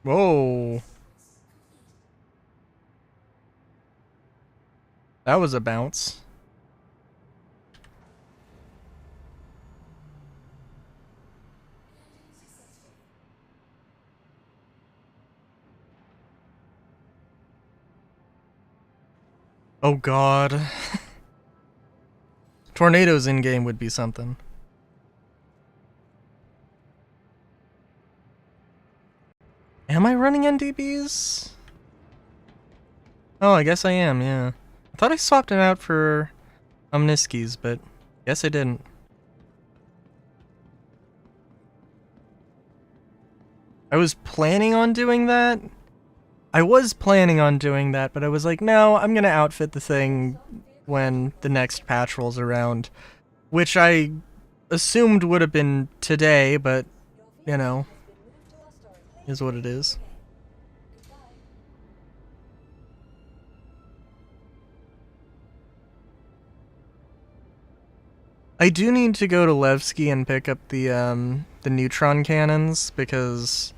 Speaker 2: Whoa. That was a bounce. Oh god. Tornadoes in game would be something. Am I running NDBs? Oh, I guess I am, yeah. I thought I swapped him out for Omniskis, but guess I didn't. I was planning on doing that. But I was like, no, I'm gonna outfit the thing when the next patch rolls around. Which I assumed would have been today, but, you know, is what it is. I do need to go to Levski and pick up the neutron cannons, because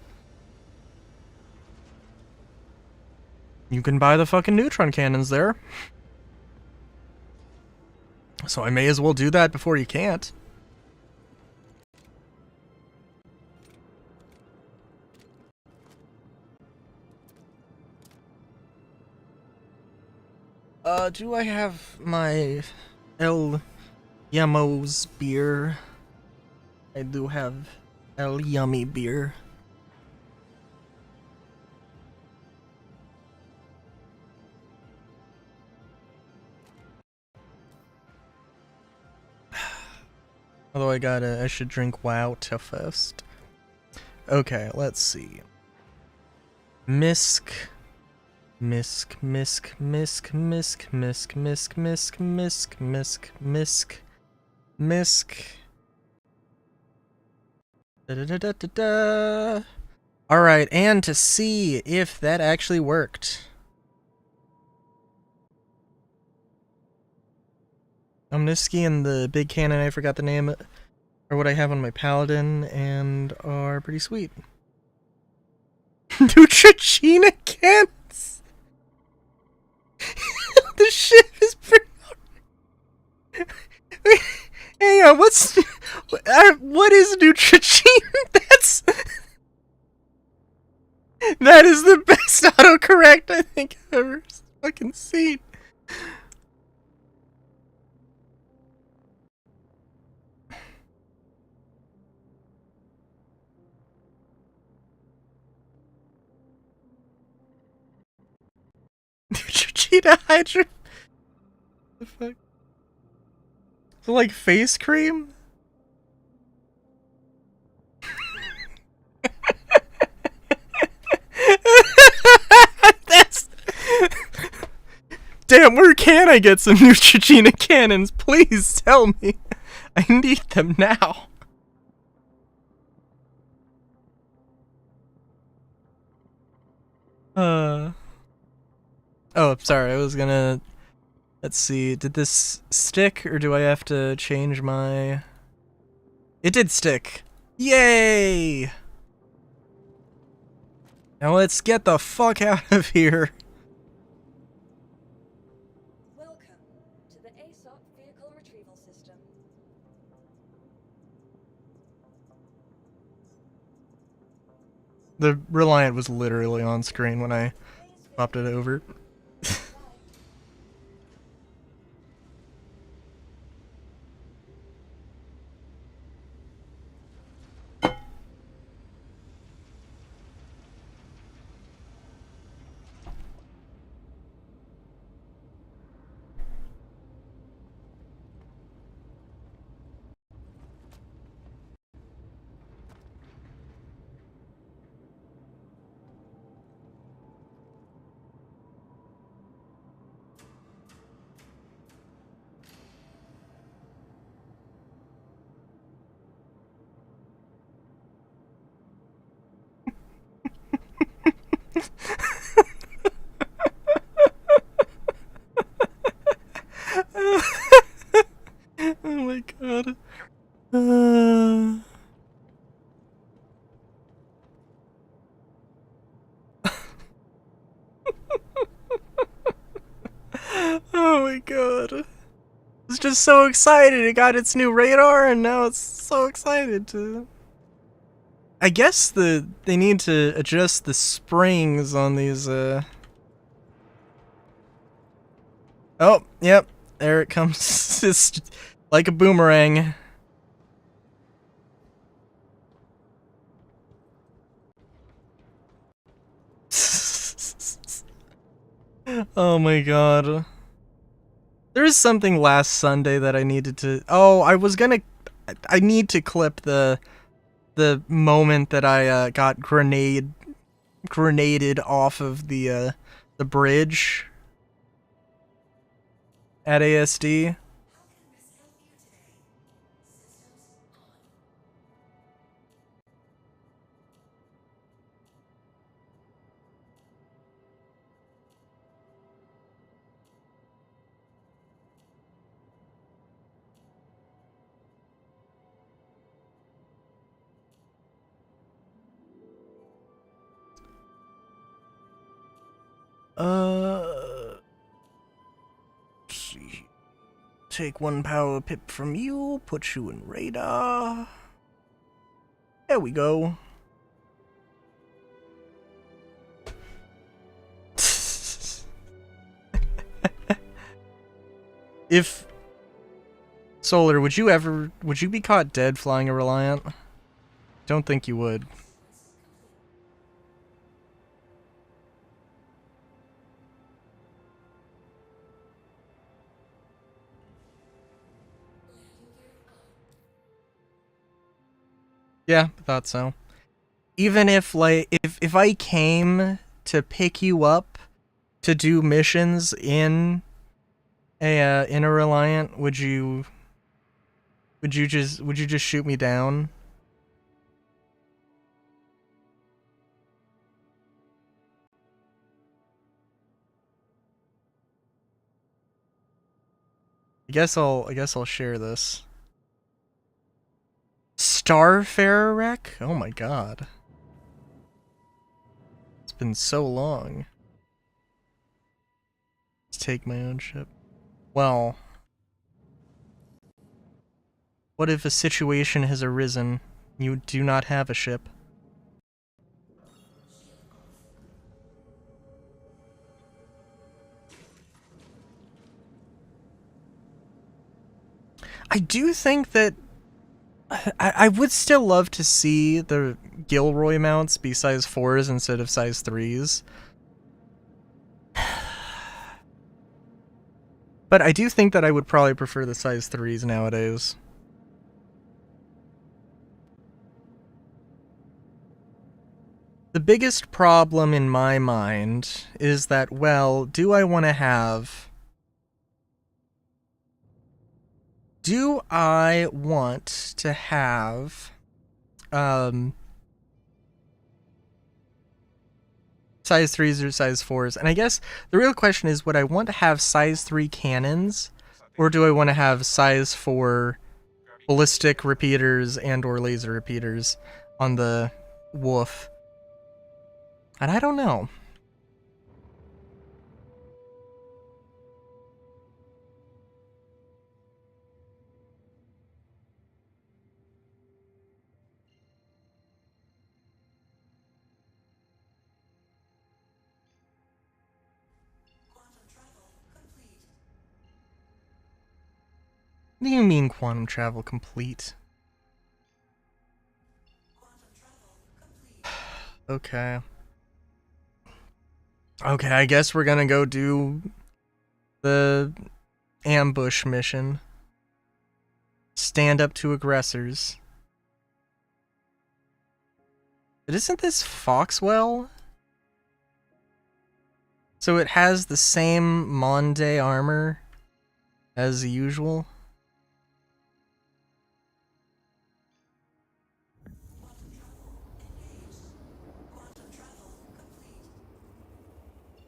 Speaker 2: you can buy the fucking neutron cannons there. So I may as well do that before you can't. Do I have my El Yummo's beer? I do have El Yummy beer. Although I should drink WoW to first. Okay, let's see. Misk. Misk. Da-da-da-da-da-da. Alright, and to see if that actually worked. Omniski and the big cannon, I forgot the name, are what I have on my paladin, and are pretty sweet. Neutrogena cans! The ship is hang on, what is Neutrogena? That is the best autocorrect I think I've ever fucking seen. Neutrogena Hydra. The fuck? So like face cream? That's... Damn, where can I get some Neutrogena cannons? Please tell me. I need them now. Oh, sorry, I was gonna... Let's see, did this stick, or do I have to change my... It did stick. Yay! Now let's get the fuck out of here.
Speaker 3: Welcome to the ASOP vehicle retrieval system.
Speaker 2: The Reliant was literally on screen when I popped it over. Oh my god. Oh my god. I was just so excited. It got its new radar and now it's so excited to... I guess they need to adjust the springs on these, Oh, yep. There it comes. It's like a boomerang. Oh my god. There's something last Sunday that I needed to... Oh, I need to clip the moment that I got grenaded off of the bridge at ASD. Let's see. Take one power pip from you, put you in radar. There we go. If Solar, would you be caught dead flying a Reliant? Don't think you would. Yeah, I thought so. Even if, like, if I came to pick you up to do missions in a Reliant, would you just shoot me down? I guess I'll share this. Starfarer wreck? Oh my god. It's been so long. to take my own ship. Well, what if a situation has arisen? You do not have a ship. I do think that I would still love to see the Gilroy mounts be size 4s instead of size 3s. But I do think that I would probably prefer the size 3s nowadays. The biggest problem in my mind is that, well, do I want to have... Do I want to have... size 3s or size 4s? And I guess the real question is, would I want to have size 3 cannons? Or do I want to have size 4 ballistic repeaters and or laser repeaters on the Wolf? And I don't know. What do you mean quantum travel complete? Okay. Okay, I guess we're gonna go do the ambush mission. Stand up to aggressors. But isn't this Foxwell? So it has the same Monday armor as usual?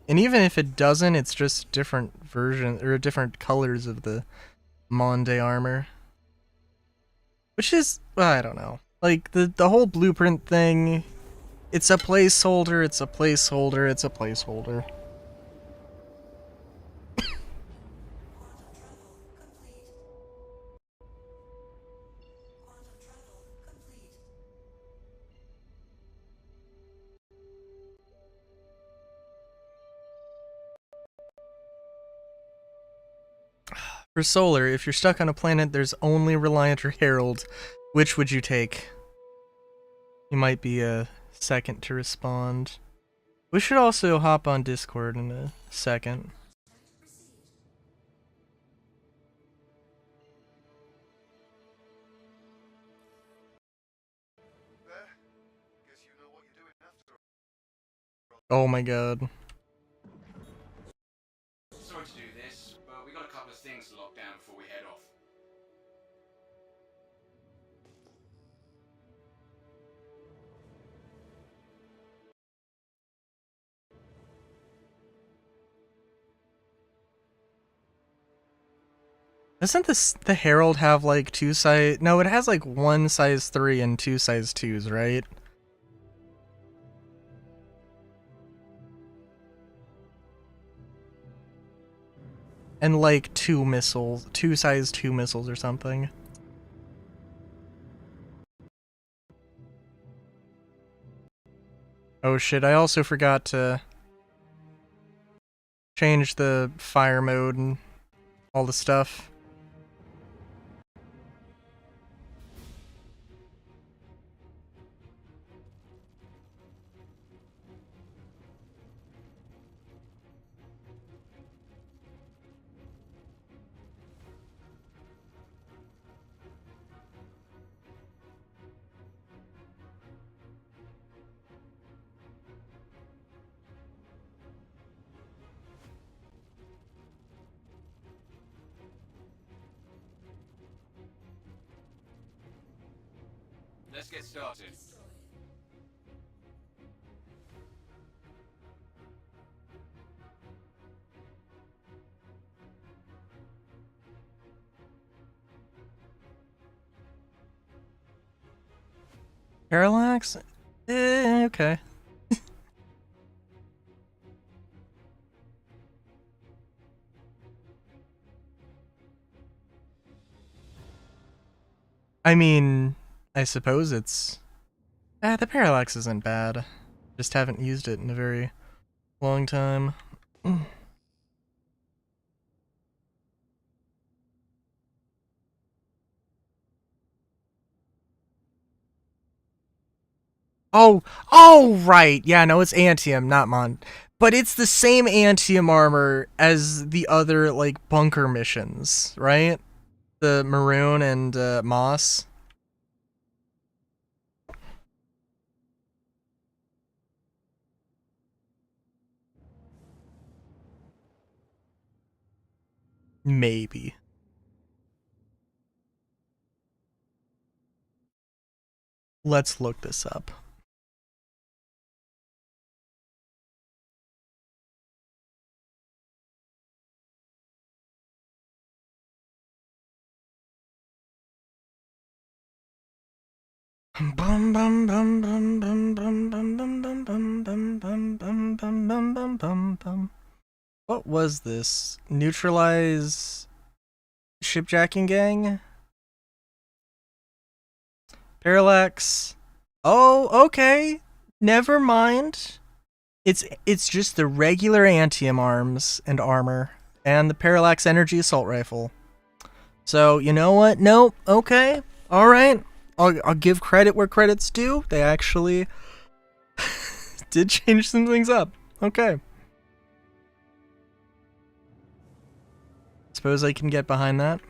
Speaker 2: And even if it doesn't, it's just different version or different colors of the Monday armor. Which is, well, I don't know. Like the whole blueprint thing, it's a placeholder, it's a placeholder, it's a placeholder. For Solar, if you're stuck on a planet, there's only Reliant or Herald. Which would you take? You might be a second to respond. We should also hop on Discord in a second. Oh my god.
Speaker 4: Sorry to do this, but we got a couple of things to lock down before we head off.
Speaker 2: Doesn't the Herald have like two size... No, it has like one size 3 and two size 2s, right? And like two missiles, two size 2 missiles or something. Oh shit, I also forgot to change the fire mode and all the stuff.
Speaker 4: Let's get started.
Speaker 2: Parallax? Okay. I I mean, I suppose it's... the parallax isn't bad. Just haven't used it in a very long time. Oh, right. Yeah, no, it's Antium, not Mon. But it's the same Antium armor as the other, like, bunker missions, right? The Maroon and Moss. Maybe. Let's look this up. Bum bum bum bum bum bum bum bum bum bum bum bum bum bum bum bum bum. What was this? Neutralize shipjacking gang? Parallax. Oh, okay. Never mind. It's just the regular Antium arms and armor and the Parallax Energy Assault Rifle. So, you know what? Nope. Okay. All right. I'll give credit where credit's due. They actually did change some things up. Okay. Suppose I can get behind that.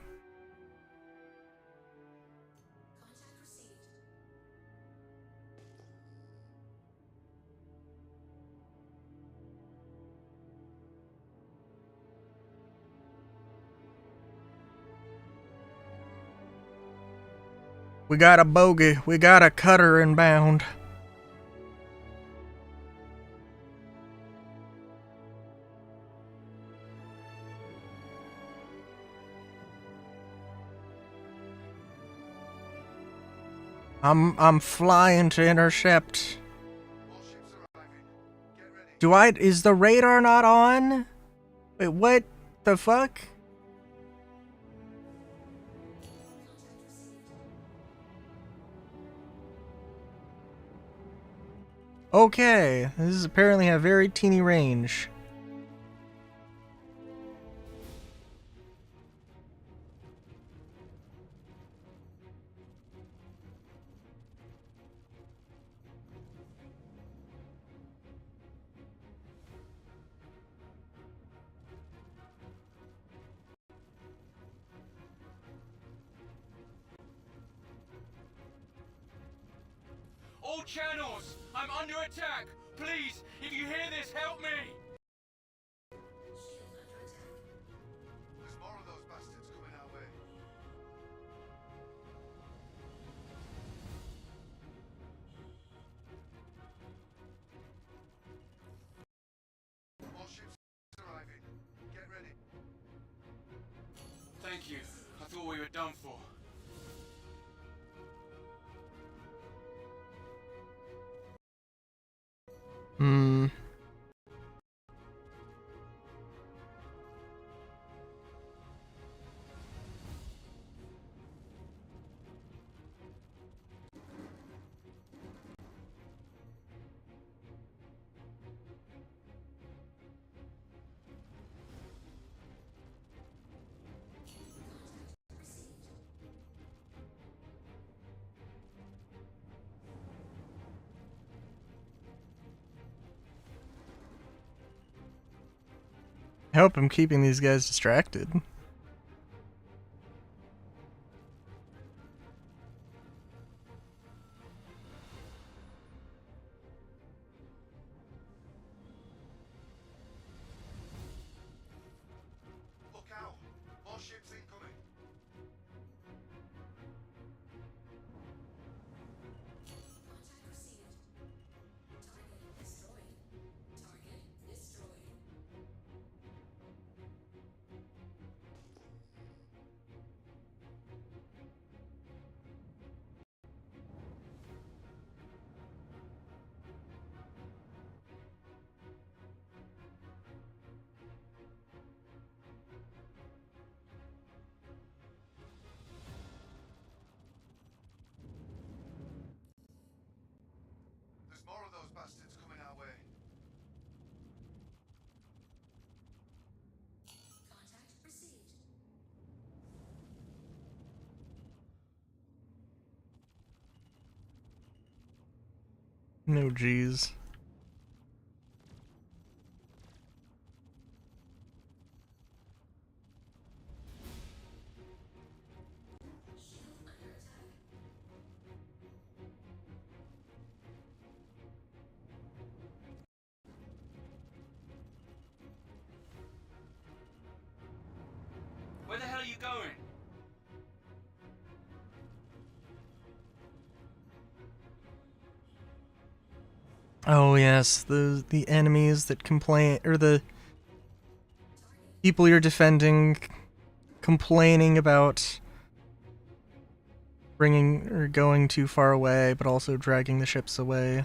Speaker 2: We got a bogey. We got a cutter inbound. I'm flying to intercept. Is the radar not on? Wait, what the fuck? Okay, this is apparently a very teeny range.
Speaker 4: All channels! I'm under attack! Please, if you hear this, help me!
Speaker 5: There's more of those bastards coming our way. More ships arriving. Get ready.
Speaker 4: Thank you. I thought we were done for.
Speaker 2: Hmm. I hope I'm keeping these guys distracted.
Speaker 5: Look out! More ships incoming.
Speaker 2: No G's.
Speaker 4: Where the hell are you going?
Speaker 2: Oh yes, the enemies that complain, or the people you're defending complaining about bringing or going too far away, but also dragging the ships away.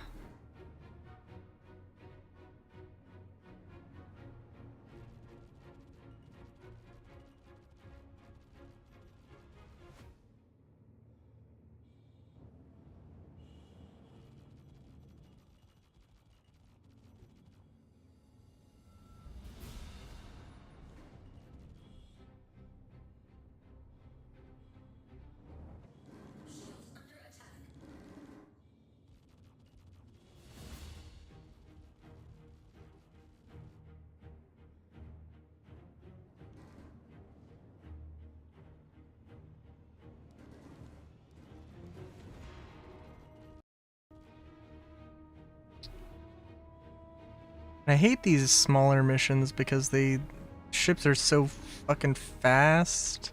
Speaker 2: I hate these smaller missions because ships are so fucking fast.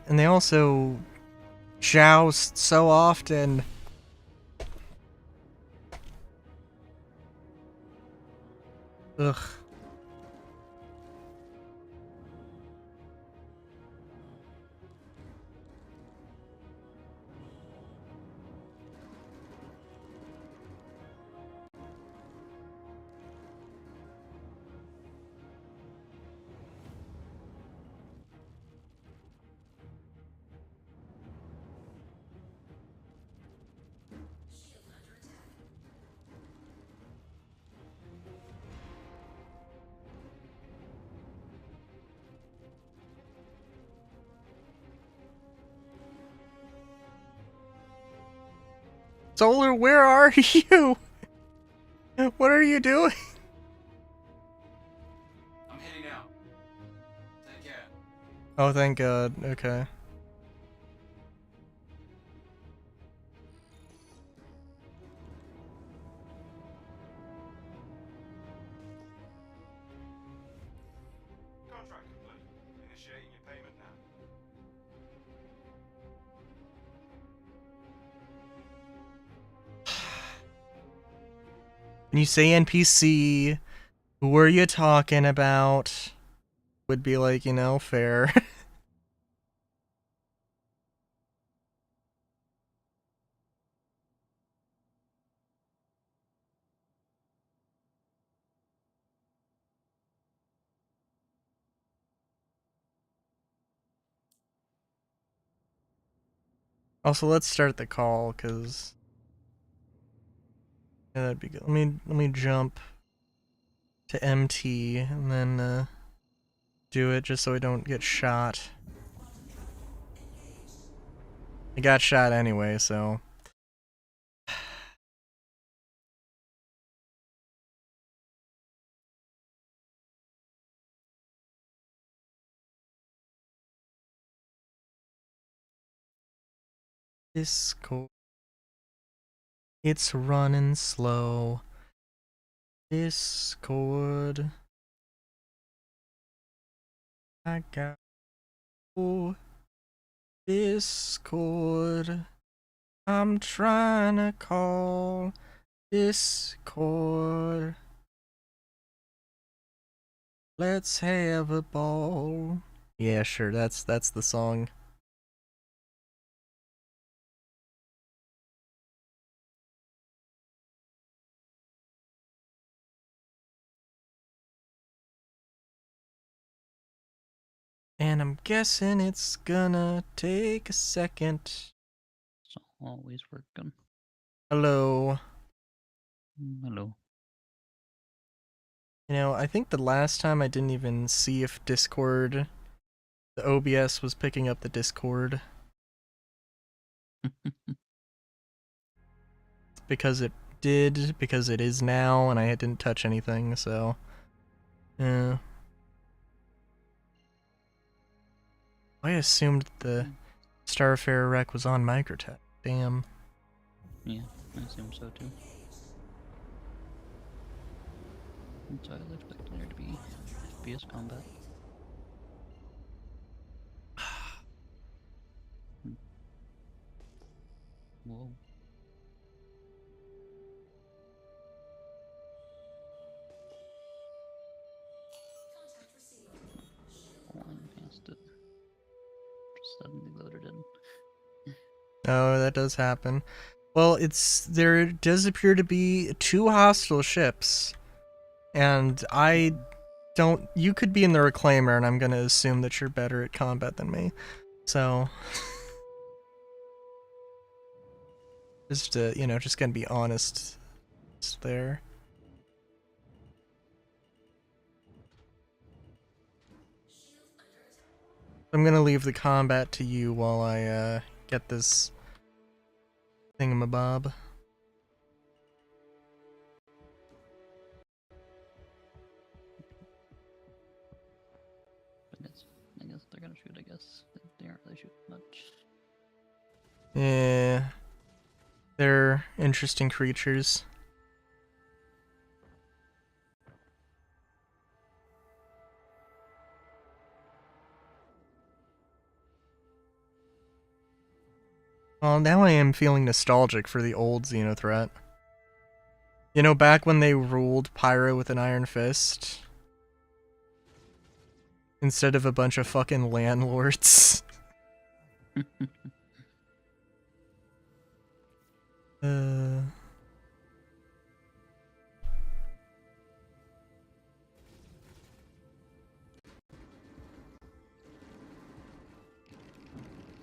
Speaker 2: And they also joust so often. Ugh. Solar, where are you? What are you doing?
Speaker 4: I'm heading out. Take care.
Speaker 2: Oh, thank God. Okay.
Speaker 5: Contract complete. Initiating your payment now.
Speaker 2: When you say NPC, who are you talking about? Would be like, fair. Also, let's start the call, cause yeah, that'd be good. Let me jump to MT and then do it just so I don't get shot. I got shot anyway, so. Discord. It's running slow. Discord. I got Discord. I'm trying to call Discord. Let's have a ball. Yeah, sure. That's the song. And I'm guessing it's gonna take a second.
Speaker 6: It's always working.
Speaker 2: Hello.
Speaker 6: Hello.
Speaker 2: I think the last time I didn't even see if Discord, the OBS was picking up the Discord. Because it did, because it is now, and I didn't touch anything, so... Yeah. I assumed the Starfarer wreck was on Microtech. Damn.
Speaker 6: Yeah, I assume so too. So I was expecting there to be FPS combat. Whoa. Flying past it. Just suddenly loaded in.
Speaker 2: Oh, that does happen. Well, there does appear to be 2 hostile ships. And I don't... You could be in the Reclaimer, and I'm gonna assume that you're better at combat than me. So... just, just gonna be honest there. I'm gonna leave the combat to you while I, get this thingamabob.
Speaker 6: I guess they're gonna shoot, I guess. They aren't really shooting much.
Speaker 2: Yeah. They're interesting creatures. Well, now I am feeling nostalgic for the old Xenothreat. You know, back when they ruled Pyro with an iron fist? Instead of a bunch of fucking landlords.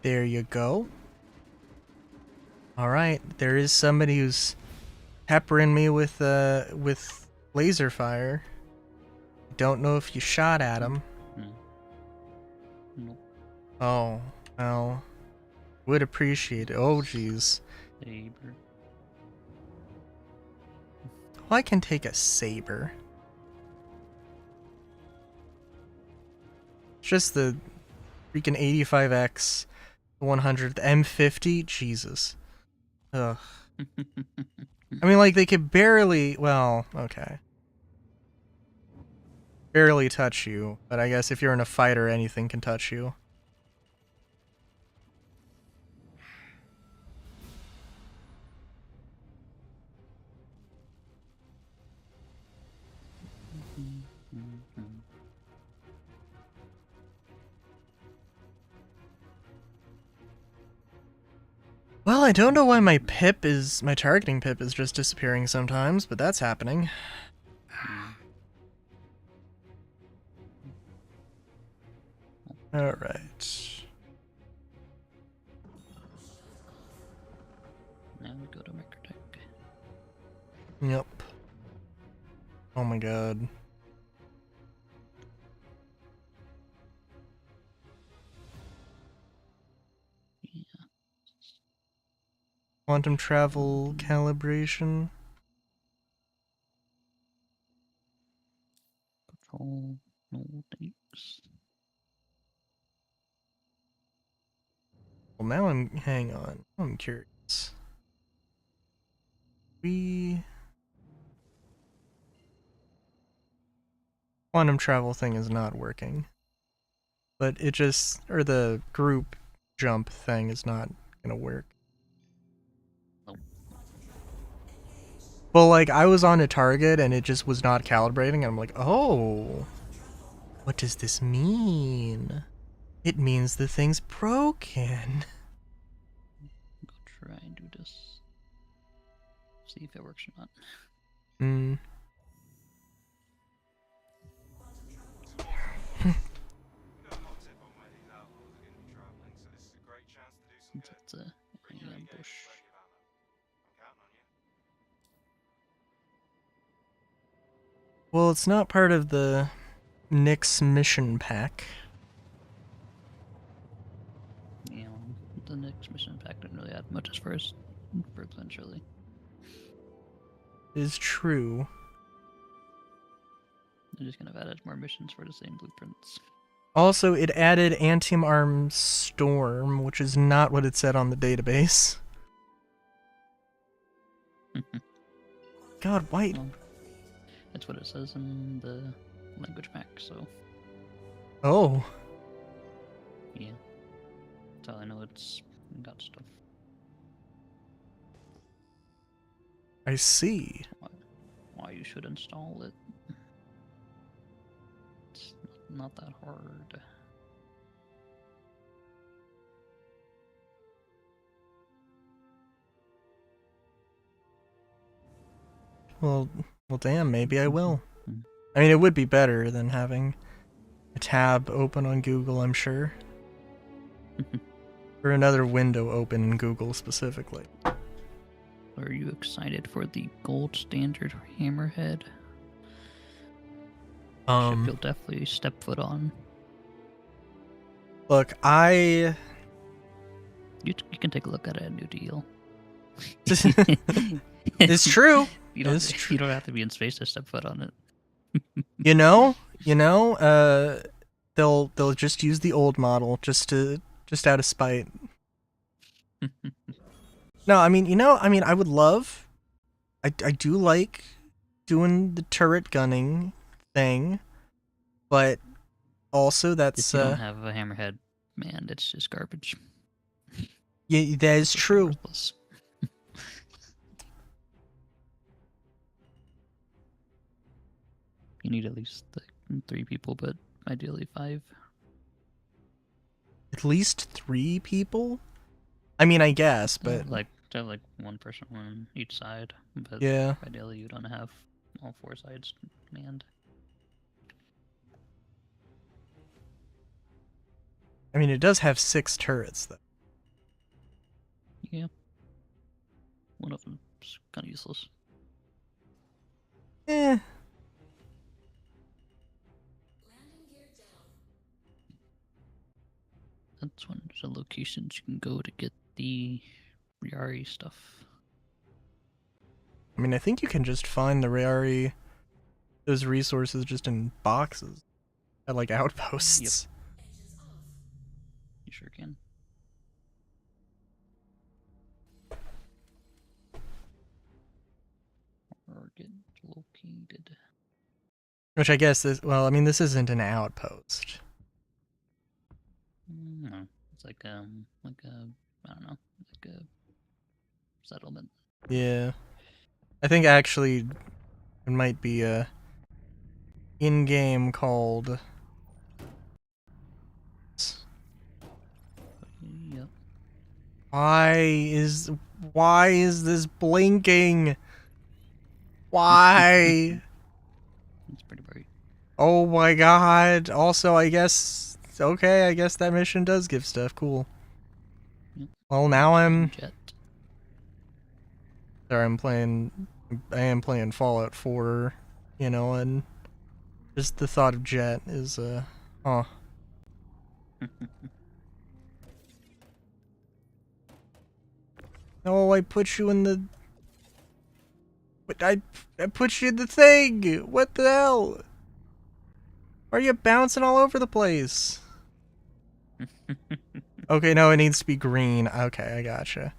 Speaker 2: There you go. Alright, there is somebody who's peppering me with laser fire. Don't know if you shot at him.
Speaker 6: Nope.
Speaker 2: Oh, well. Would appreciate it. Oh, jeez.
Speaker 6: Saber.
Speaker 2: Well, I can take a saber. It's just the freaking 85X 100, the M50. Jesus. Ugh. I mean, like, they could barely... Well, okay. Barely touch you, but I guess if you're in a fighter, anything can touch you. Well, I don't know why my targeting pip is just disappearing sometimes, but that's happening. Alright.
Speaker 6: Now we go to Microtech.
Speaker 2: Yep. Oh my god.
Speaker 6: Yeah.
Speaker 2: Quantum travel calibration.
Speaker 6: Control. No thanks.
Speaker 2: Well, now hang on. I'm curious. Quantum travel thing is not working. But the group jump thing is not gonna work.
Speaker 6: Nope.
Speaker 2: Well, like, I was on a target and it just was not calibrating, and I'm like, oh, what does this mean? It means the thing's broken.
Speaker 6: Go try and do this. See if it works or not.
Speaker 2: Hmm.
Speaker 6: Since it's an ambush.
Speaker 2: Well, it's not part of the Nyx mission pack.
Speaker 6: Yeah, the next mission pack didn't really add much as first for potentially.
Speaker 2: Is true.
Speaker 6: They're just gonna have added more missions for the same blueprints.
Speaker 2: Also, it added Anti-Arm Storm, which is not what it said on the database. God, why?
Speaker 6: Well, that's what it says in the language pack, so
Speaker 2: Oh,
Speaker 6: yeah. That's all I know, it's got stuff.
Speaker 2: I see.
Speaker 6: Why you should install it. It's not that hard.
Speaker 2: Well, damn, maybe I will. I mean, it would be better than having a tab open on Google, I'm sure. Or another window open in Google specifically.
Speaker 6: Are you excited for the gold standard hammerhead? Ship you'll definitely step foot on.
Speaker 2: Look,
Speaker 6: You can take a look at it at New Deal.
Speaker 2: It's true.
Speaker 6: You
Speaker 2: It's
Speaker 6: don't,
Speaker 2: true.
Speaker 6: you don't have to be in space to step foot on it.
Speaker 2: You know, they'll just use the old model just out of spite. No, I mean, I would love, I do like doing the turret gunning thing, but also
Speaker 6: If
Speaker 2: that's
Speaker 6: you don't have a hammerhead, man, it's just garbage.
Speaker 2: yeah, that is true.
Speaker 6: Worthless. You need at least 3 people, but ideally 5.
Speaker 2: At least 3 people. I mean, I guess, but
Speaker 6: like to have like 1 person on each side, but
Speaker 2: yeah.
Speaker 6: ideally you don't have all 4 sides manned.
Speaker 2: I mean, it does have 6 turrets though.
Speaker 6: Yeah. One of them's kind of useless.
Speaker 2: Eh.
Speaker 6: That's one of the locations you can go to get the Riari stuff.
Speaker 2: I mean, I think you can just find the Rari, those resources just in boxes at like outposts.
Speaker 6: You sure can. Target located.
Speaker 2: Which I guess is, well, I mean, this isn't an outpost.
Speaker 6: No, it's like a, I don't know, like a settlement.
Speaker 2: Yeah. I think actually it might be a in-game called.
Speaker 6: Yep.
Speaker 2: Why is this blinking? Why?
Speaker 6: It's pretty bright.
Speaker 2: Oh my god. Also, I guess okay, I guess that mission does give stuff. Cool.
Speaker 6: Yep.
Speaker 2: Well, now I am playing Fallout 4, and just the thought of Jet is huh. No, I put you in the. But I put you in the thing. What the hell? Why are you bouncing all over the place? Okay, no, it needs to be green. Okay, I gotcha.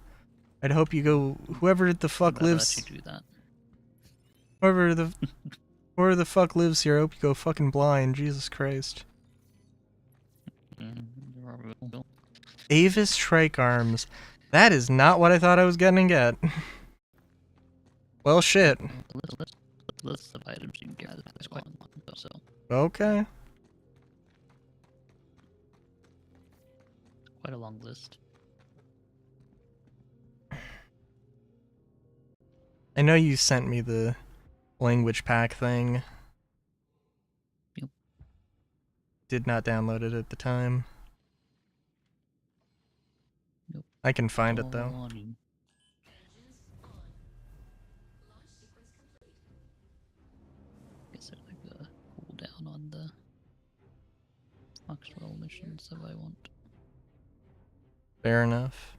Speaker 2: I'd hope you go. Whoever the fuck lives.
Speaker 6: Let you do that.
Speaker 2: Whoever the fuck lives here, I hope you go fucking blind. Jesus Christ. Avis Trike Arms. That is not what I thought I was gonna get. Well, shit.
Speaker 6: List of items you can get is quite long, so
Speaker 2: Okay.
Speaker 6: quite a long list.
Speaker 2: I know you sent me the language pack thing.
Speaker 6: Yep.
Speaker 2: Did not download it at the time.
Speaker 6: Nope.
Speaker 2: I can find it though.
Speaker 6: On you. Guess there's like a cooldown on the Foxwell missions if I want.
Speaker 2: Fair enough.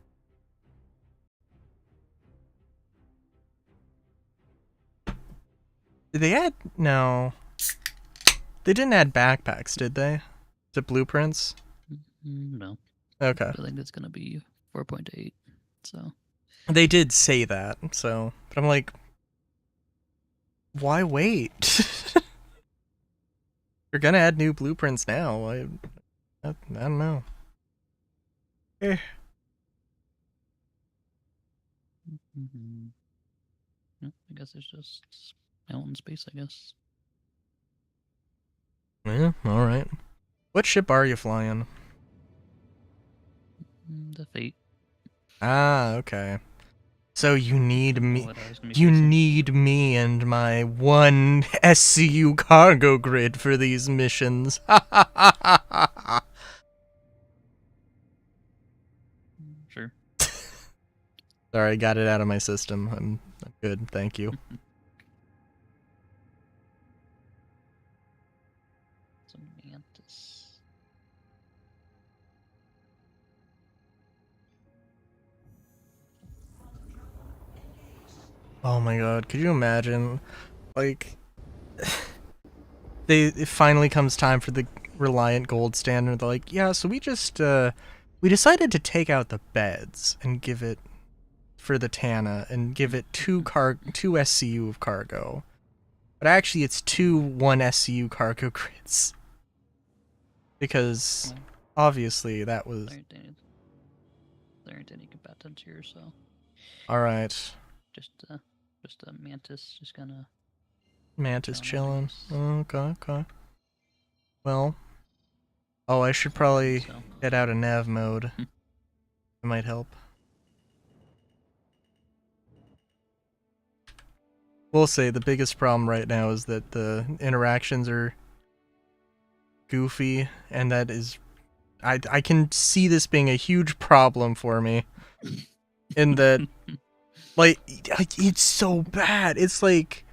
Speaker 2: Did they add? No. They didn't add backpacks, did they? To blueprints?
Speaker 6: No.
Speaker 2: Okay.
Speaker 6: I think it's gonna be 4.8. So
Speaker 2: They did say that, so. But I'm like, why wait? You're gonna add new blueprints now. I don't know. Eh.
Speaker 6: yeah, I guess it's just out in space. I guess.
Speaker 2: Yeah, alright. What ship are you flying?
Speaker 6: The Fate.
Speaker 2: Ah, okay. So you need me.
Speaker 6: What I was gonna be
Speaker 2: You
Speaker 6: chasing.
Speaker 2: need me and my one SCU cargo grid for these missions.
Speaker 6: Sure.
Speaker 2: Sorry, I got it out of my system. I'm good, thank you.
Speaker 6: Some Mantis.
Speaker 2: Oh my god, could you imagine? Like, it finally comes time for the Reliant Gold standard. They're like, yeah, so we decided to take out the beds and give it for the Tana and give it two SCU of cargo. But actually it's 1 SCU cargo grids. Because
Speaker 6: Well,
Speaker 2: obviously that was
Speaker 6: there aren't any combatants here, so
Speaker 2: alright.
Speaker 6: just a Mantis, just gonna.
Speaker 2: Mantis
Speaker 6: Chilling,
Speaker 2: chilling.
Speaker 6: I guess.
Speaker 2: Okay. Well. Oh, I should probably
Speaker 6: So
Speaker 2: get out of nav mode. It might help. We'll say the biggest problem right now is that the interactions are goofy, and that is... I can see this being a huge problem for me. In that... like, it's so bad. It's like...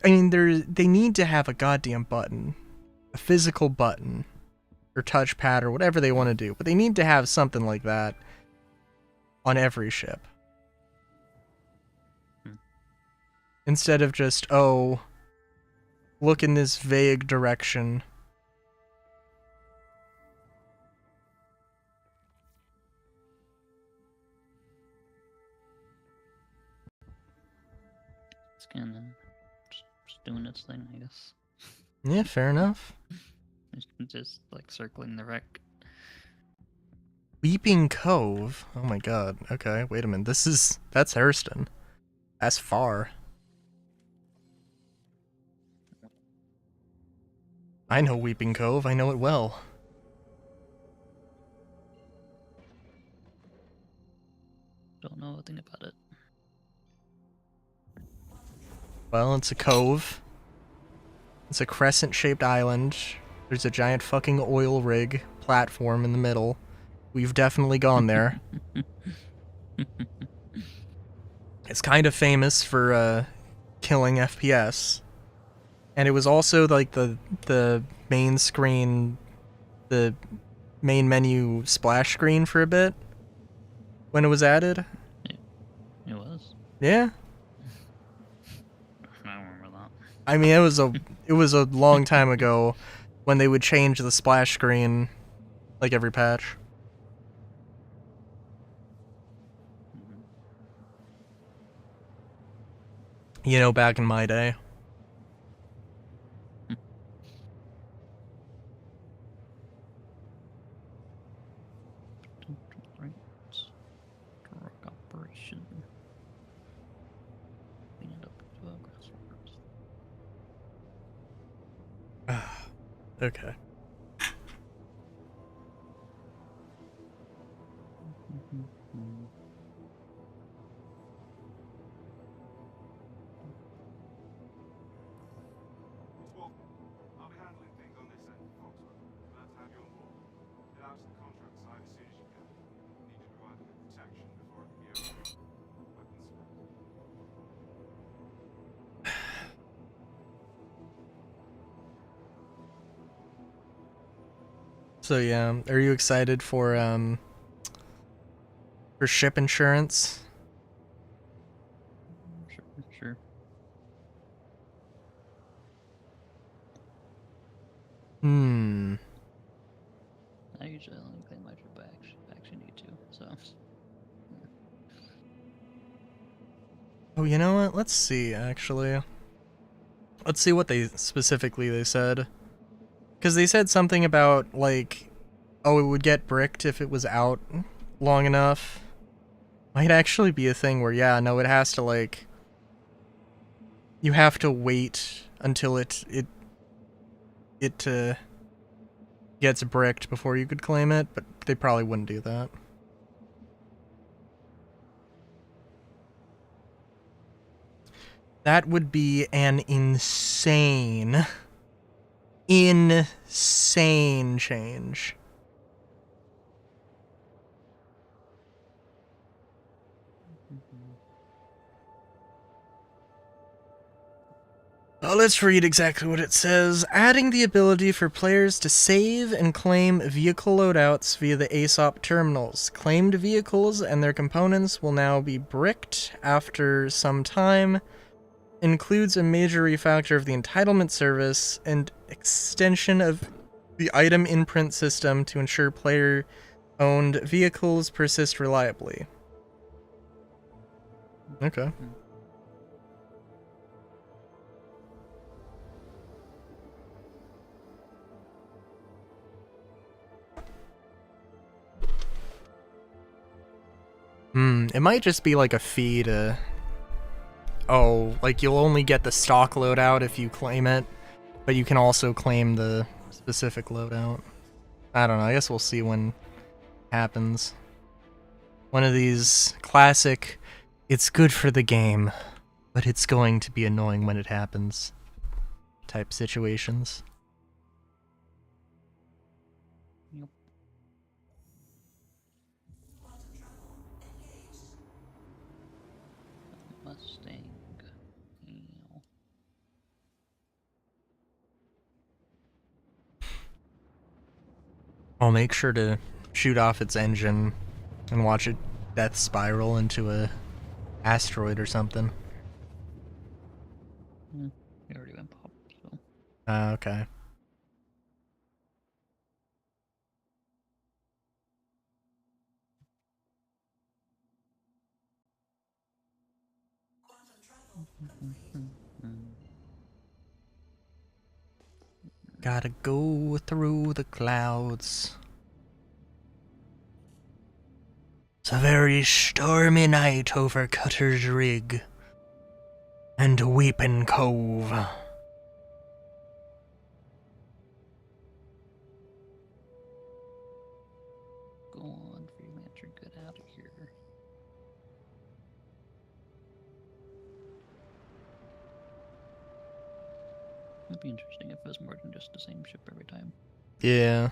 Speaker 2: I mean, they need to have a goddamn button. A physical button. Or touchpad, or whatever they want to do. But they need to have something like that on every ship. Instead of just, oh, look in this vague direction.
Speaker 6: it's kind of just doing its thing, I guess.
Speaker 2: Yeah, fair enough.
Speaker 6: It's just like circling the wreck.
Speaker 2: Weeping Cove? Oh my god. Okay, wait a minute. That's Hurston. That's far. I know Weeping Cove. I know it well.
Speaker 6: Don't know a thing about it.
Speaker 2: Well, it's a cove. It's a crescent-shaped island. There's a giant fucking oil rig platform in the middle. We've definitely gone there. It's kind of famous for killing FPS. And it was also like the main screen, the main menu splash screen for a bit when it was added.
Speaker 6: It was.
Speaker 2: Yeah.
Speaker 6: I don't remember that.
Speaker 2: I mean, it was a long time ago when they would change the splash screen like every patch. You know, back in my day.
Speaker 6: Right. Drug operation. Clean it up to grasshoppers.
Speaker 2: Okay.
Speaker 5: Well, I'll be handling things on this end, Foxworth. Glad to have you on board. Get out to the contract side as soon as you can. Need to provide them with protection before it can be overrun. Weapons spec.
Speaker 2: So yeah, are you excited for for ship insurance.
Speaker 6: Sure.
Speaker 2: Hmm.
Speaker 6: I usually only claim my trip back. I actually need to, so.
Speaker 2: Oh, you know what? Let's see, actually. Let's see what they specifically said. Because they said something about, like, oh, it would get bricked if it was out long enough. Might actually be a thing where, yeah, no, it has to, like... You have to wait until it gets bricked before you could claim it, but they probably wouldn't do that. That would be an insane change. Let's read exactly what it says. Adding the ability for players to save and claim vehicle loadouts via the ASOP terminals. Claimed vehicles and their components will now be bricked after some time. Includes a major refactor of the entitlement service and extension of the item imprint system to ensure player-owned vehicles persist reliably. Okay. It might just be like a fee to... Oh, like you'll only get the stock loadout if you claim it, but you can also claim the specific loadout. I don't know, I guess we'll see when it happens. One of these classic, it's good for the game, but it's going to be annoying when it happens type situations.
Speaker 6: Yep. Mustang. Ew.
Speaker 2: I'll make sure to shoot off its engine and watch it death spiral into a asteroid or something.
Speaker 6: It already went pop, so.
Speaker 2: Okay. Gotta go through the clouds. It's a very stormy night over Cutter's Rig and Weeping Cove.
Speaker 6: Go on, Freelancer, get out of here. It'd be interesting if it was more than just the same ship every time.
Speaker 2: Yeah.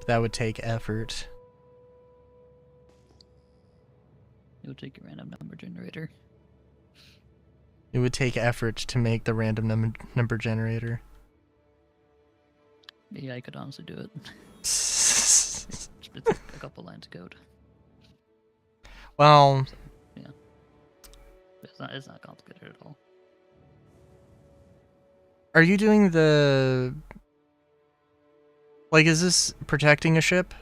Speaker 2: That would take effort.
Speaker 6: It would take a random number generator.
Speaker 2: It would take effort to make the random number generator.
Speaker 6: Yeah, I could honestly do it. It's a couple lines of code.
Speaker 2: Well,
Speaker 6: It's not complicated at all.
Speaker 2: are you doing the... Like, is this protecting a ship?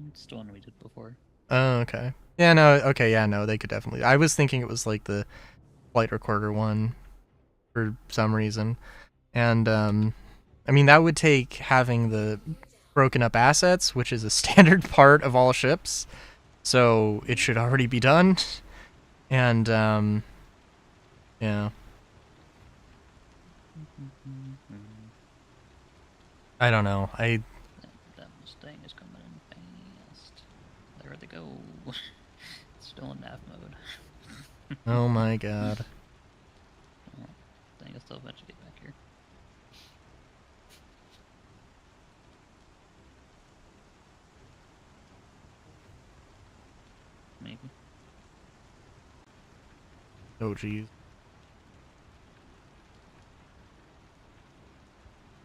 Speaker 6: It's the one we did before.
Speaker 2: Oh, okay. Yeah, no, okay, yeah, no, they could definitely... I was thinking it was like the flight recorder one for some reason. And, I mean, that would take having the broken up assets, which is a standard part of all ships. So it should already be done. And, yeah. I don't know.
Speaker 6: That Mustang is coming in fast. There they go. Still in nav mode.
Speaker 2: Oh my god.
Speaker 6: Oh, I think I'll still eventually get back here. Maybe.
Speaker 2: Oh jeez.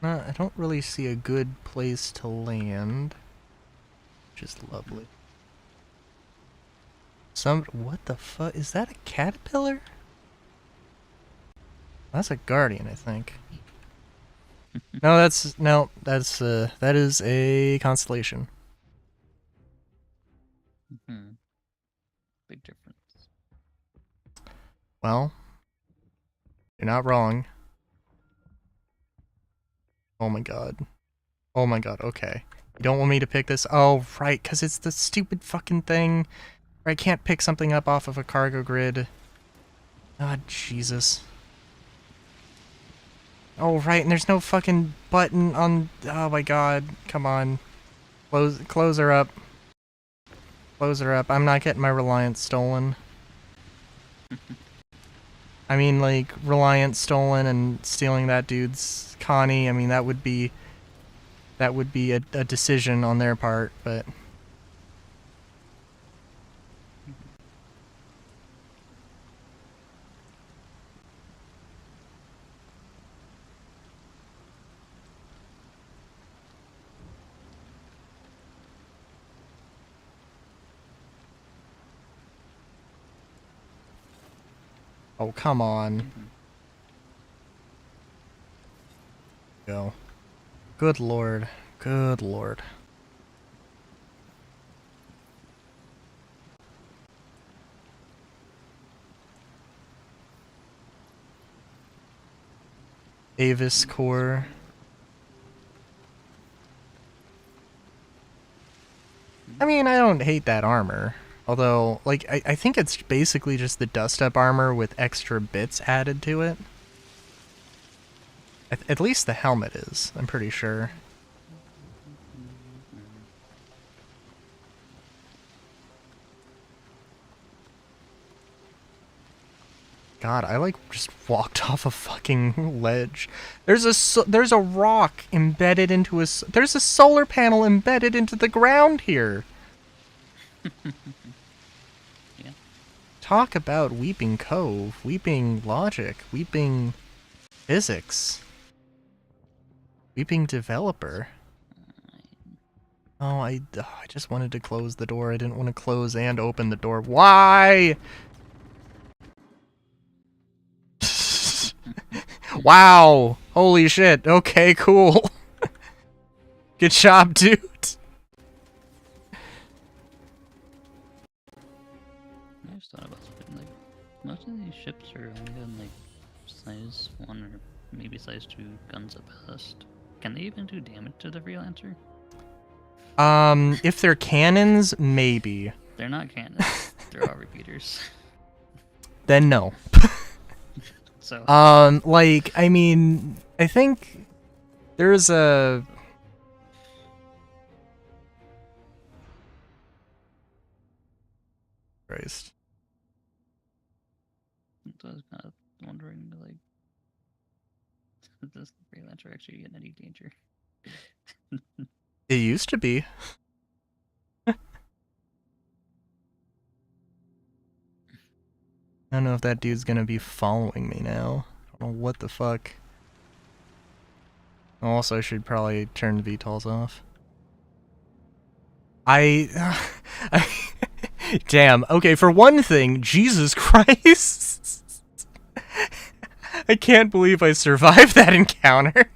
Speaker 2: I don't really see a good place to land. which is lovely. What the fuck? Is that a caterpillar? That's a guardian, I think. No, that is a constellation.
Speaker 6: Big difference.
Speaker 2: Well, you're not wrong. Oh my god. Oh my god, okay. You don't want me to pick this? Oh, right, because it's the stupid fucking thing where I can't pick something up off of a cargo grid. God, Jesus. Oh, right, and there's no fucking button on... Oh my god, come on. Close her up. Close her up. I'm not getting my Reliance stolen. I mean, like, Reliance stolen and stealing that dude's Connie, I mean, that would be a decision on their part, but... Oh, come on. Go. Good lord. Good lord. Avis Core. I mean, I don't hate that armor. Although, like, I think it's basically just the dust-up armor with extra bits added to it. At least the helmet is, I'm pretty sure. God, I like just walked off a fucking ledge. There's a rock embedded into there's a solar panel embedded into the ground here.
Speaker 6: Yeah.
Speaker 2: Talk about Weeping Cove, weeping logic, weeping physics, weeping developer. Oh, I just wanted to close the door. I didn't want to close and open the door. Why? Wow. Holy shit. Okay, cool. Good job, dude.
Speaker 6: I just thought about something, like, most of these ships are only on, like, size 1 or maybe size 2 guns at best. Can they even do damage to the Freelancer?
Speaker 2: If they're cannons, maybe.
Speaker 6: They're not cannons. They're all repeaters.
Speaker 2: Then no.
Speaker 6: So.
Speaker 2: Like, I mean, I think there's a... Christ.
Speaker 6: So I was kind of wondering, like, does the Freelancer actually in any danger?
Speaker 2: It used to be. I don't know if that dude's gonna be following me now. I don't know what the fuck. Also, I should probably turn the VTOLs off. Damn. Okay, for one thing, Jesus Christ. I can't believe I survived that encounter.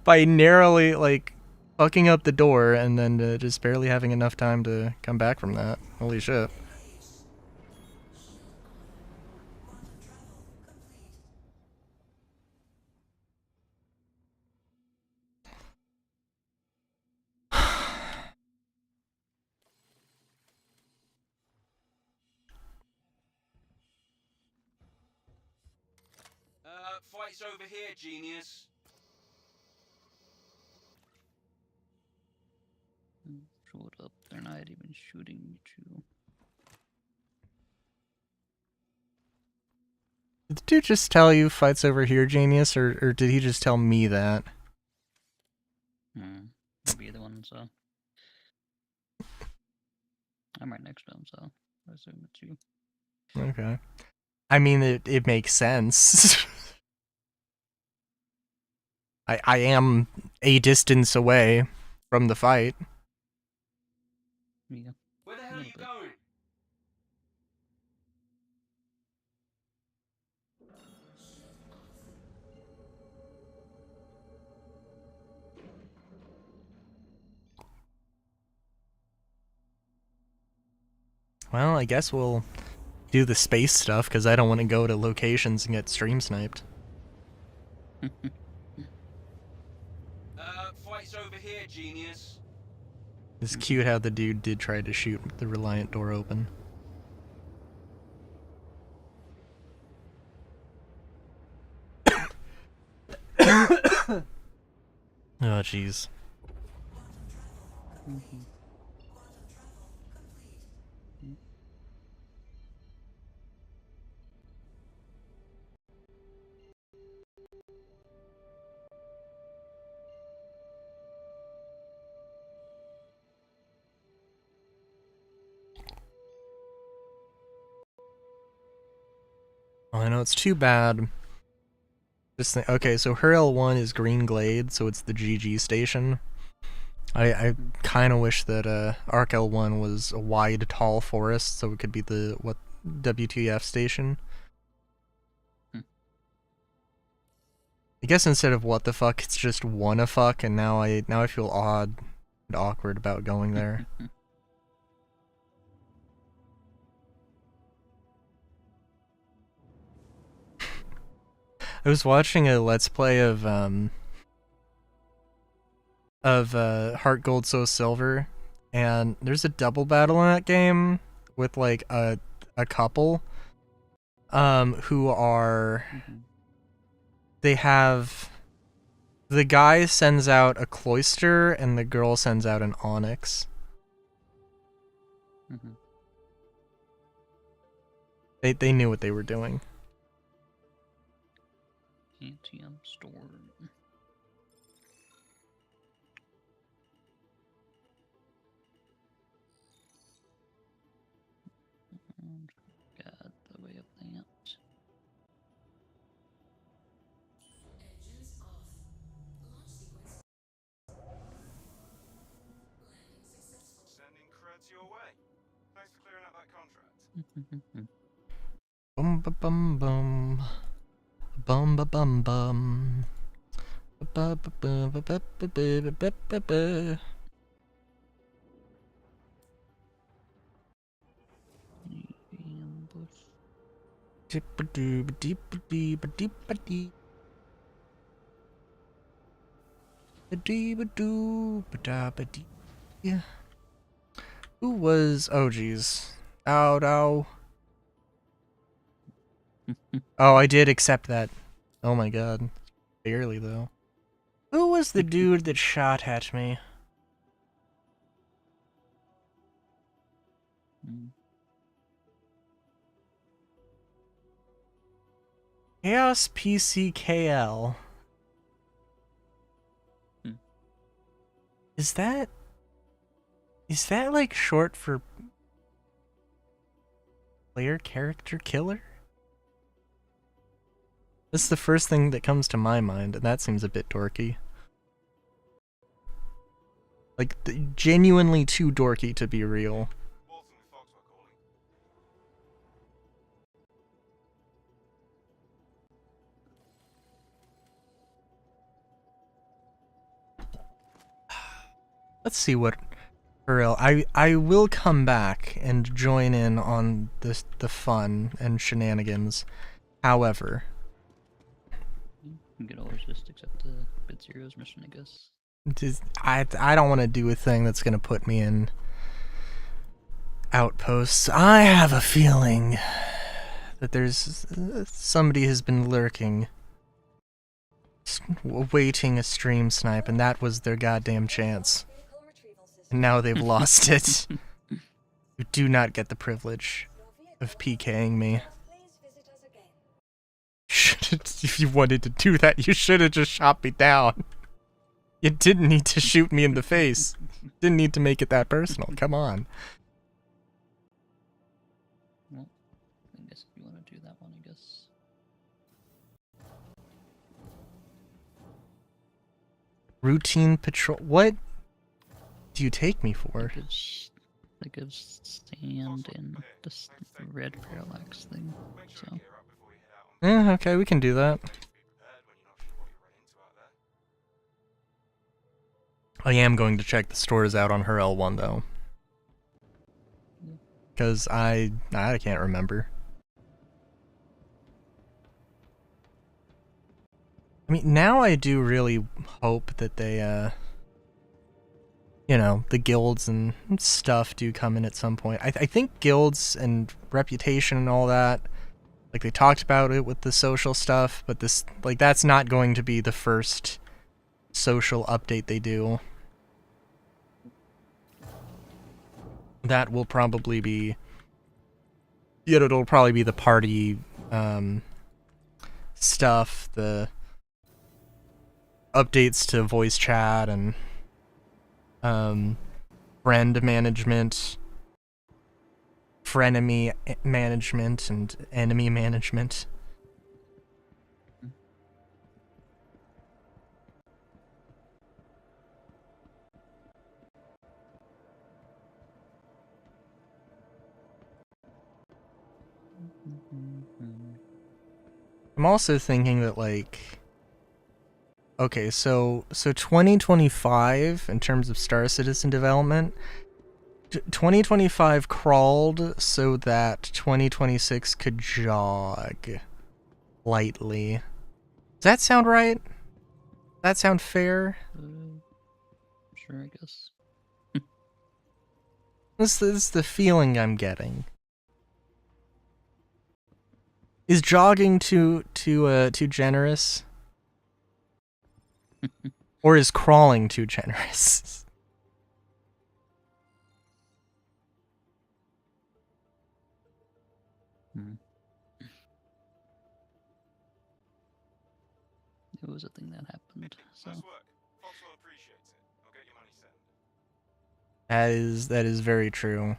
Speaker 2: By narrowly, like, fucking up the door and then just barely having enough time to come back from that. Holy shit.
Speaker 4: Fight's over here, genius.
Speaker 6: Shut up, they're not even shooting you.
Speaker 2: Did the dude just tell you fight's over here, genius, or did he just tell me that?
Speaker 6: Maybe either one, so. I'm right next to him, so I assume it's you.
Speaker 2: Okay. I mean, it makes sense. I am a distance away from the fight.
Speaker 6: Yeah.
Speaker 4: Where the hell are
Speaker 6: little
Speaker 4: you
Speaker 6: bit.
Speaker 4: going?
Speaker 2: Well, I guess we'll do the space stuff because I don't want to go to locations and get stream sniped.
Speaker 4: Fight's over here, genius.
Speaker 2: It's cute how the dude did try to shoot the Reliant door open. Oh, jeez.
Speaker 6: Mhm.
Speaker 2: Oh, I know, it's too bad. Okay, so her L1 is Green Glade, so it's the GG station. I kind of wish that Arc L1 was a wide, tall forest, so it could be the WTF station.
Speaker 6: Hmm.
Speaker 2: I guess instead of what the fuck, it's just wanna fuck, and now I feel odd and awkward about going there. I was watching a Let's Play of Heart Gold Soul Silver, and there's a double battle in that game with like a couple who are
Speaker 6: Mhm.
Speaker 2: they have the guy sends out a cloister and the girl sends out an onyx.
Speaker 6: Mhm.
Speaker 2: They knew what they were doing.
Speaker 6: ATM store. Got the way of that.
Speaker 5: Sending creds your way. Thanks for clearing out that contract.
Speaker 2: Bum ba bum bum. Bum ba bum bum. Ba ba ba ba ba ba ba ba ba ba.
Speaker 6: Ambush.
Speaker 2: Dip-a-doo, ba-deep-a-dee, ba-deep-a-dee. Ba-dee-ba-doo, ba-da-ba-dee. Yeah. Who was... Oh, jeez. Ow, ow. Oh, I did accept that. Oh my god. Barely, though. Who was the dude that shot at me?
Speaker 6: Mm.
Speaker 2: Chaos PCKL.
Speaker 6: Hmm.
Speaker 2: Is that like short for player character killer? That's the first thing that comes to my mind, and that seems a bit dorky. Like, genuinely too dorky to be real.
Speaker 5: Walton with Foxwell calling.
Speaker 2: Let's see what I will come back and join in on the fun and shenanigans. However,
Speaker 6: You could always just accept the Bit Zero's mission, I guess.
Speaker 2: I don't want to do a thing that's gonna put me in outposts. I have a feeling that there's somebody has been lurking, waiting a stream snipe, and that was their goddamn chance.
Speaker 3: Vehicle retrieval system.
Speaker 2: And now they've lost it. You do not get the privilege
Speaker 3: Your
Speaker 2: of
Speaker 3: vehicle.
Speaker 2: PKing me.
Speaker 3: Please visit us again.
Speaker 2: If you wanted to do that, you should have just shot me down. You didn't need to shoot me in the face. Didn't need to make it that personal. Come on.
Speaker 6: Well, I guess if you want to do that one, I guess.
Speaker 2: Routine patrol. What do you take me for?
Speaker 6: You could that gives sand and this red parallax thing.
Speaker 5: Make sure
Speaker 6: So
Speaker 5: you gear up before you head out on
Speaker 2: Okay, we can do that.
Speaker 5: be prepared when you're not sure what you'll run into out there.
Speaker 2: I am going to check the stores out on her L1 though. Because I can't remember. I mean, now I do really hope that they, you know, the guilds and stuff do come in at some point. I think guilds and reputation and all that, like they talked about it with the social stuff, but this, like, that's not going to be the first social update they do. That will probably be, you know, it'll probably be the party, stuff, the updates to voice chat and friend management, frenemy management, and enemy management. I'm also thinking that, like, okay, so 2025 in terms of Star Citizen development, 2025 crawled so that 2026 could jog lightly. Does that sound right? Does that sound fair?
Speaker 6: sure, I guess.
Speaker 2: This is the feeling I'm getting. Is jogging too generous? Or is crawling too generous?
Speaker 6: It was a thing that happened. So
Speaker 5: Nice work. Foxwell appreciates it. I'll get your money sent.
Speaker 2: That is very true.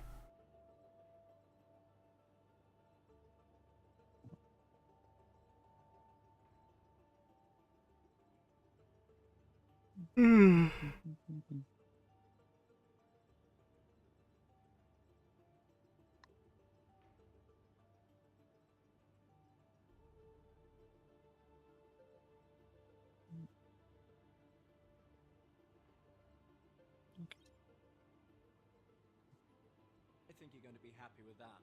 Speaker 7: I think you're going to be happy with that.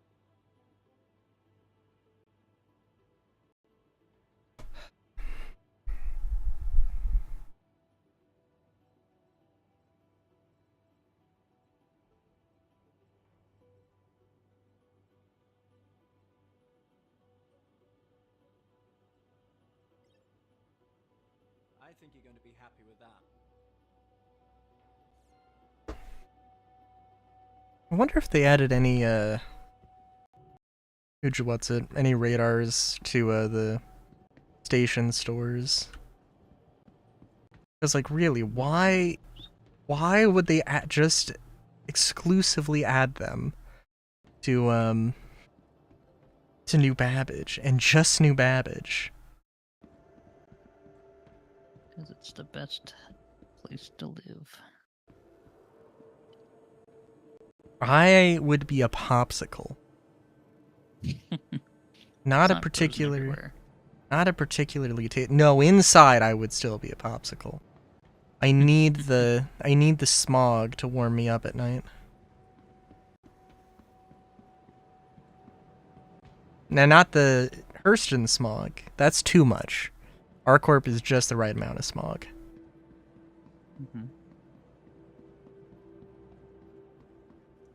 Speaker 7: I think you're going to be happy with that.
Speaker 2: I wonder if they added any any radars to the station stores. Because, like, really, why would they just exclusively add them to New Babbage and just New Babbage?
Speaker 6: because it's the best place to live.
Speaker 2: I would be a popsicle. Not
Speaker 6: It's
Speaker 2: a
Speaker 6: frozen
Speaker 2: particular,
Speaker 6: everywhere.
Speaker 2: not a particularly no, inside I would still be a popsicle. I need the smog to warm me up at night. Now, not the Hurston smog. That's too much. ArcCorp is just the right amount of smog.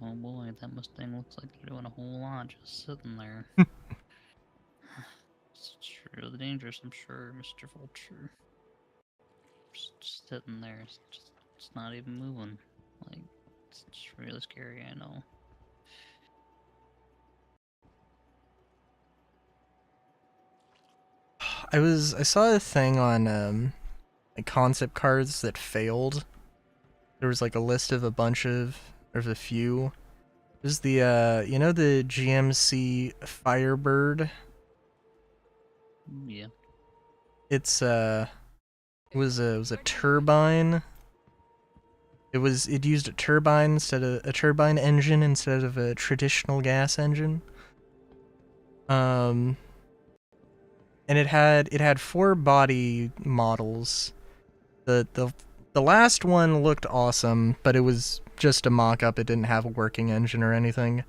Speaker 6: Oh boy, that Mustang looks like they're doing a whole lot just sitting there. It's really dangerous, I'm sure, Mr. Vulture. Just sitting there, it's not even moving. Like, it's really scary, I know.
Speaker 2: I saw a thing on like concept cards that failed. There was like a list of there's a few. There's the you know, the GMC Firebird?
Speaker 6: Yeah.
Speaker 2: It was a turbine It used a turbine engine instead of a traditional gas engine. And it had 4 body models. The last one looked awesome, but it was just a mock-up. It didn't have a working engine or anything.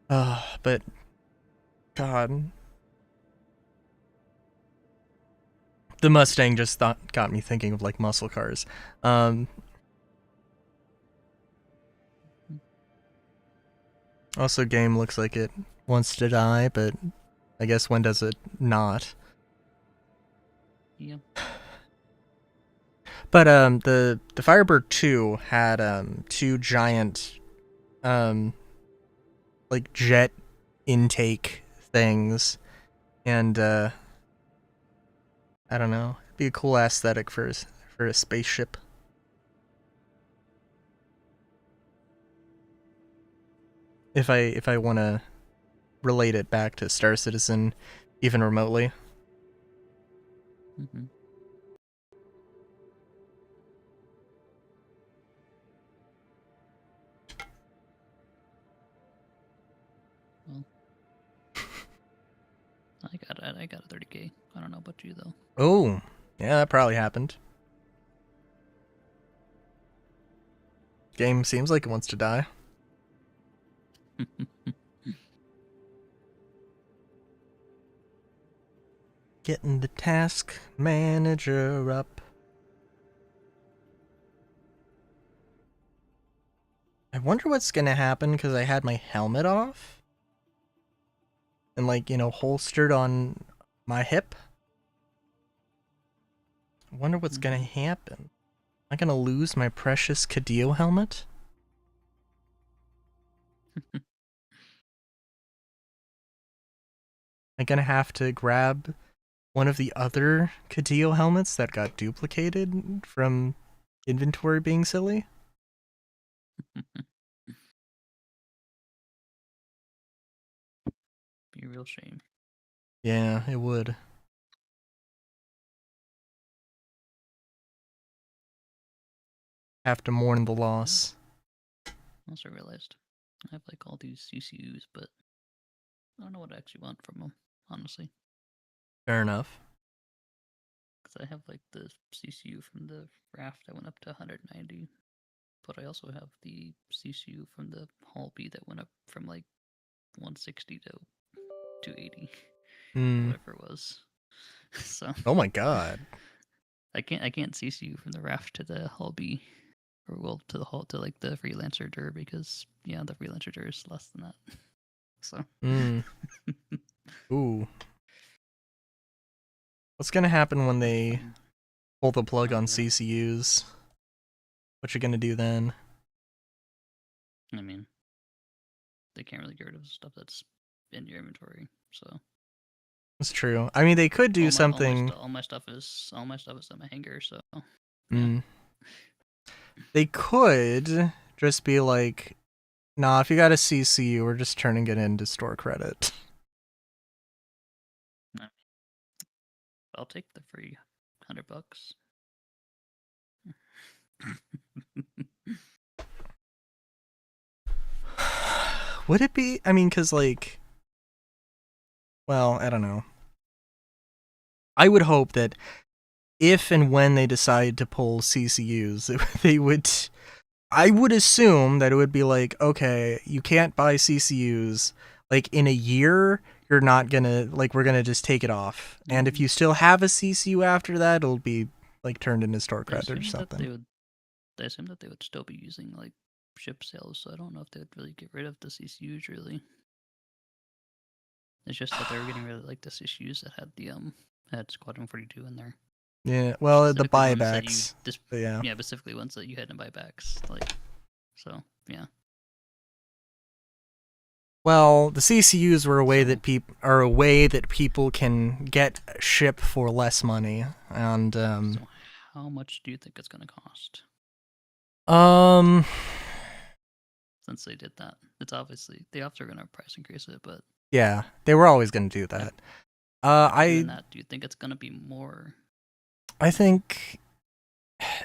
Speaker 2: But God, the Mustang just got me thinking of like muscle cars. Also, game looks like it wants to die, but I guess when does it not?
Speaker 6: Yeah.
Speaker 2: But the Firebird 2 had 2 giant like jet intake things, and I don't know, it'd be a cool aesthetic for a spaceship. If I want to relate it back to Star Citizen, even remotely.
Speaker 6: Mm-hmm. Well, I got a 30K. I don't know about you though.
Speaker 2: Oh, yeah, that probably happened. Game seems like it wants to die. Getting the task manager up. I wonder what's gonna happen because I had my helmet off and, like, you know, holstered on my hip. I wonder what's gonna happen. Am I gonna lose my precious Cadillo helmet? Am I gonna have to grab one of the other Cadillo helmets that got duplicated from inventory being silly?
Speaker 6: Be a real shame.
Speaker 2: Yeah, it would. Have to mourn the loss.
Speaker 6: I also realized I have like all these CCUs, but I don't know what I actually want from them, honestly.
Speaker 2: Fair enough.
Speaker 6: Because I have like the CCU from the raft that went up to 190, but I also have the CCU from the Hall B that went up from like 160 to 280, whatever it was. So
Speaker 2: Oh my god.
Speaker 6: I can't CCU from the raft to the Hall B, or well to the Hall to like the Freelancer Dur, because yeah, the Freelancer Dur is less than that. So.
Speaker 2: Ooh. What's gonna happen when they pull the plug on CCUs? What you gonna do then?
Speaker 6: I mean, they can't really get rid of stuff that's in your inventory, so.
Speaker 2: That's true. I mean, they could do something.
Speaker 6: All my stuff is on my hanger, so.
Speaker 2: Yeah. They could just be like, nah, if you got a CCU, we're just turning it into store credit.
Speaker 6: I'll take the free $100.
Speaker 2: Would it be? I mean, because, like, well, I don't know. I would hope that if and when they decide to pull CCUs, they would. I would assume that it would be like, okay, you can't buy CCUs. Like, in a year, you're not gonna, like, we're gonna just take it off. And if you still have a CCU after that, it'll be, like, turned into store credit or something.
Speaker 6: I assume that they would still be using, like, ship sales, so I don't know if they would really get rid of the CCUs, really. It's just that they were getting rid of, like, the CCUs that had the, had Squadron 42 in there.
Speaker 2: Yeah, well, the buybacks.
Speaker 6: Yeah, specifically ones that you had in buybacks, like, so, yeah.
Speaker 2: Well, the CCUs were a way that people can get ship for less money, and
Speaker 6: So how much do you think it's gonna cost? Since they did that, it's obviously they are gonna price increase it, but
Speaker 2: yeah, they were always gonna do that.
Speaker 6: Do you think it's gonna be more?
Speaker 2: I think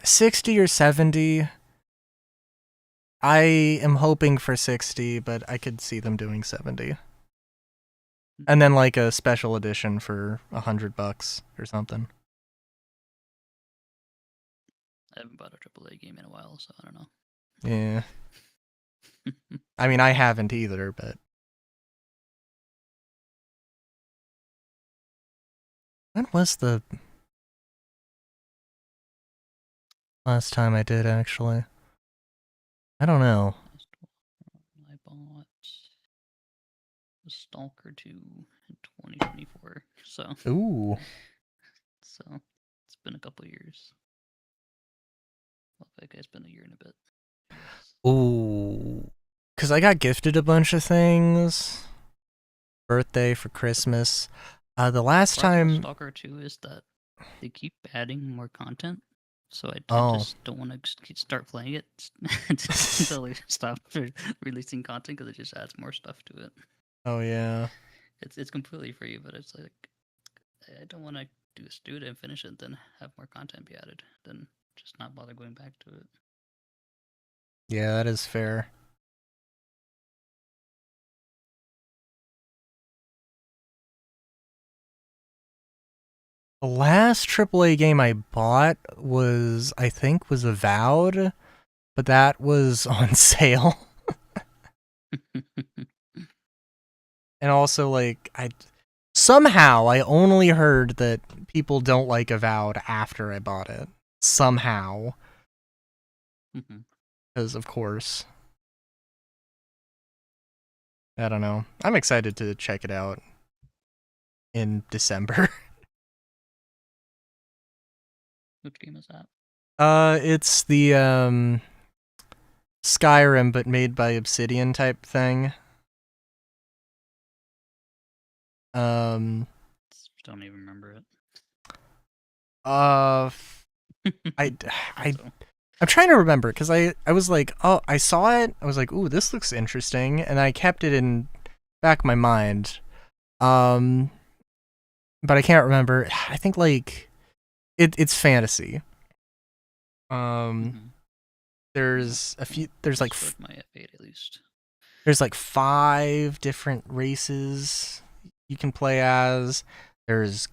Speaker 2: 60 or 70. I am hoping for 60, but I could see them doing 70. And then like a special edition for $100 or something.
Speaker 6: I haven't bought a AAA game in a while, so I don't know.
Speaker 2: Yeah. I mean, I haven't either, but... When was the last time I did, actually? I don't know.
Speaker 6: Last one I bought was Stalker 2 in 2024, so
Speaker 2: Ooh.
Speaker 6: it's been a couple years. Well, I guess it's been a year and a bit.
Speaker 2: Ooh. Because I got gifted a bunch of things. Birthday, for Christmas. The last
Speaker 6: Problem with
Speaker 2: time...
Speaker 6: Stalker 2 is that they keep adding more content, so I
Speaker 2: Oh.
Speaker 6: just don't want to start playing it until they stop releasing content because it just adds more stuff to it.
Speaker 2: Oh, yeah.
Speaker 6: It's completely free, but it's like I don't want to do it and finish it, then have more content be added, then just not bother going back to it.
Speaker 2: Yeah, that is fair. The last AAA game I bought was, I think, was Avowed, but that was on sale. And also, like, somehow I only heard that people don't like Avowed after I bought it. Somehow. Because, of course. I don't know. I'm excited to check it out in December.
Speaker 6: Which game is that?
Speaker 2: It's the Skyrim, but made by Obsidian type thing.
Speaker 6: Don't even remember it.
Speaker 2: I'm trying to remember because I was like, oh, I saw it. I was like, ooh, this looks interesting, and I kept it in back of my mind. But I can't remember. I think like it's fantasy. There's a few. There's like
Speaker 6: my F8 at least.
Speaker 2: There's like 5 different races you can play as. There's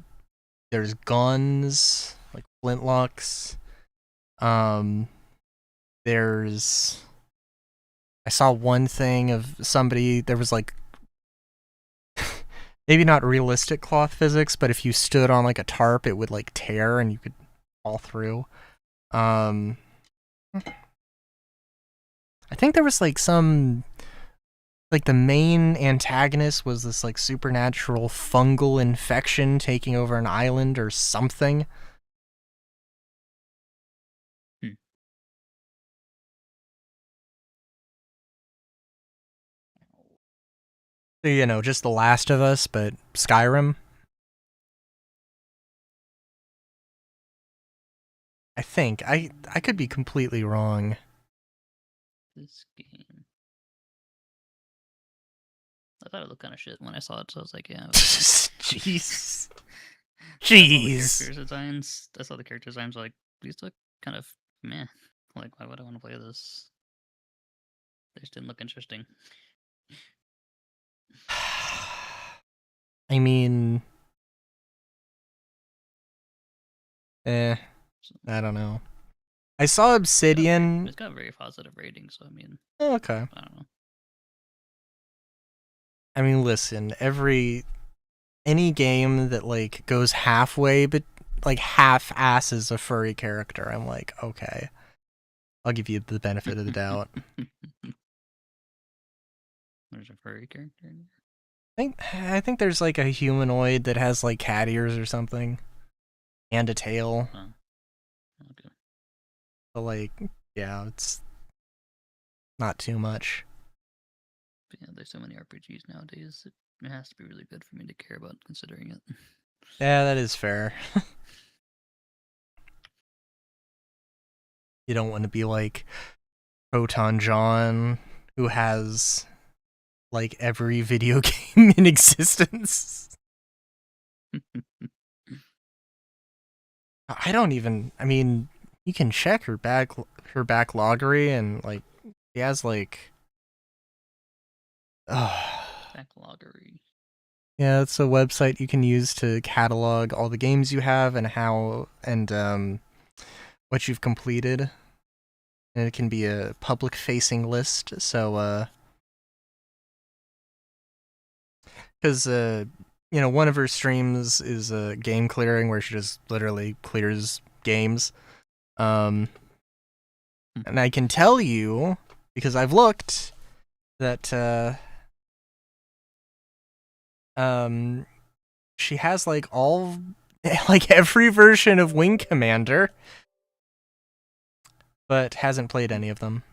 Speaker 2: guns like flintlocks. There's I saw one thing of somebody. There was like maybe not realistic cloth physics, but if you stood on like a tarp, it would like tear and you could fall through. I think there was like some, like the main antagonist was this like supernatural fungal infection taking over an island or something. So, you know, just The Last of Us, but Skyrim. I think. I could be completely wrong.
Speaker 6: This game. I thought it looked kind of shit when I saw it, so I was like, yeah.
Speaker 2: Jeez.
Speaker 6: Jeez. I saw the character designs, like, these look kind of meh. Like, why would I want to play this? They just didn't look interesting.
Speaker 2: I mean... I don't know. I saw Obsidian...
Speaker 6: It's got very positive ratings, so I mean...
Speaker 2: Oh, okay.
Speaker 6: I don't know.
Speaker 2: I mean, listen, any game that, like, goes halfway, but, like, half-asses a furry character, I'm like, okay. I'll give you the benefit of the doubt.
Speaker 6: There's a furry character in
Speaker 2: I think there's, like, a humanoid that has, like, cat ears or something. And a tail.
Speaker 6: Oh. Okay.
Speaker 2: But, like, yeah, it's not too much.
Speaker 6: But yeah, there's so many RPGs nowadays, it has to be really good for me to care about considering it.
Speaker 2: Yeah, that is fair. You don't want to be like Proton John, who has like every video game in existence. I mean, you can check her backloggery, and like she has like
Speaker 6: Backloggery.
Speaker 2: yeah, it's a website you can use to catalog all the games you have and how and what you've completed. And it can be a public facing list, so because one of her streams is game clearing, where she just literally clears games. And I can tell you, because I've looked, that she has like every version of Wing Commander, but hasn't played any of them.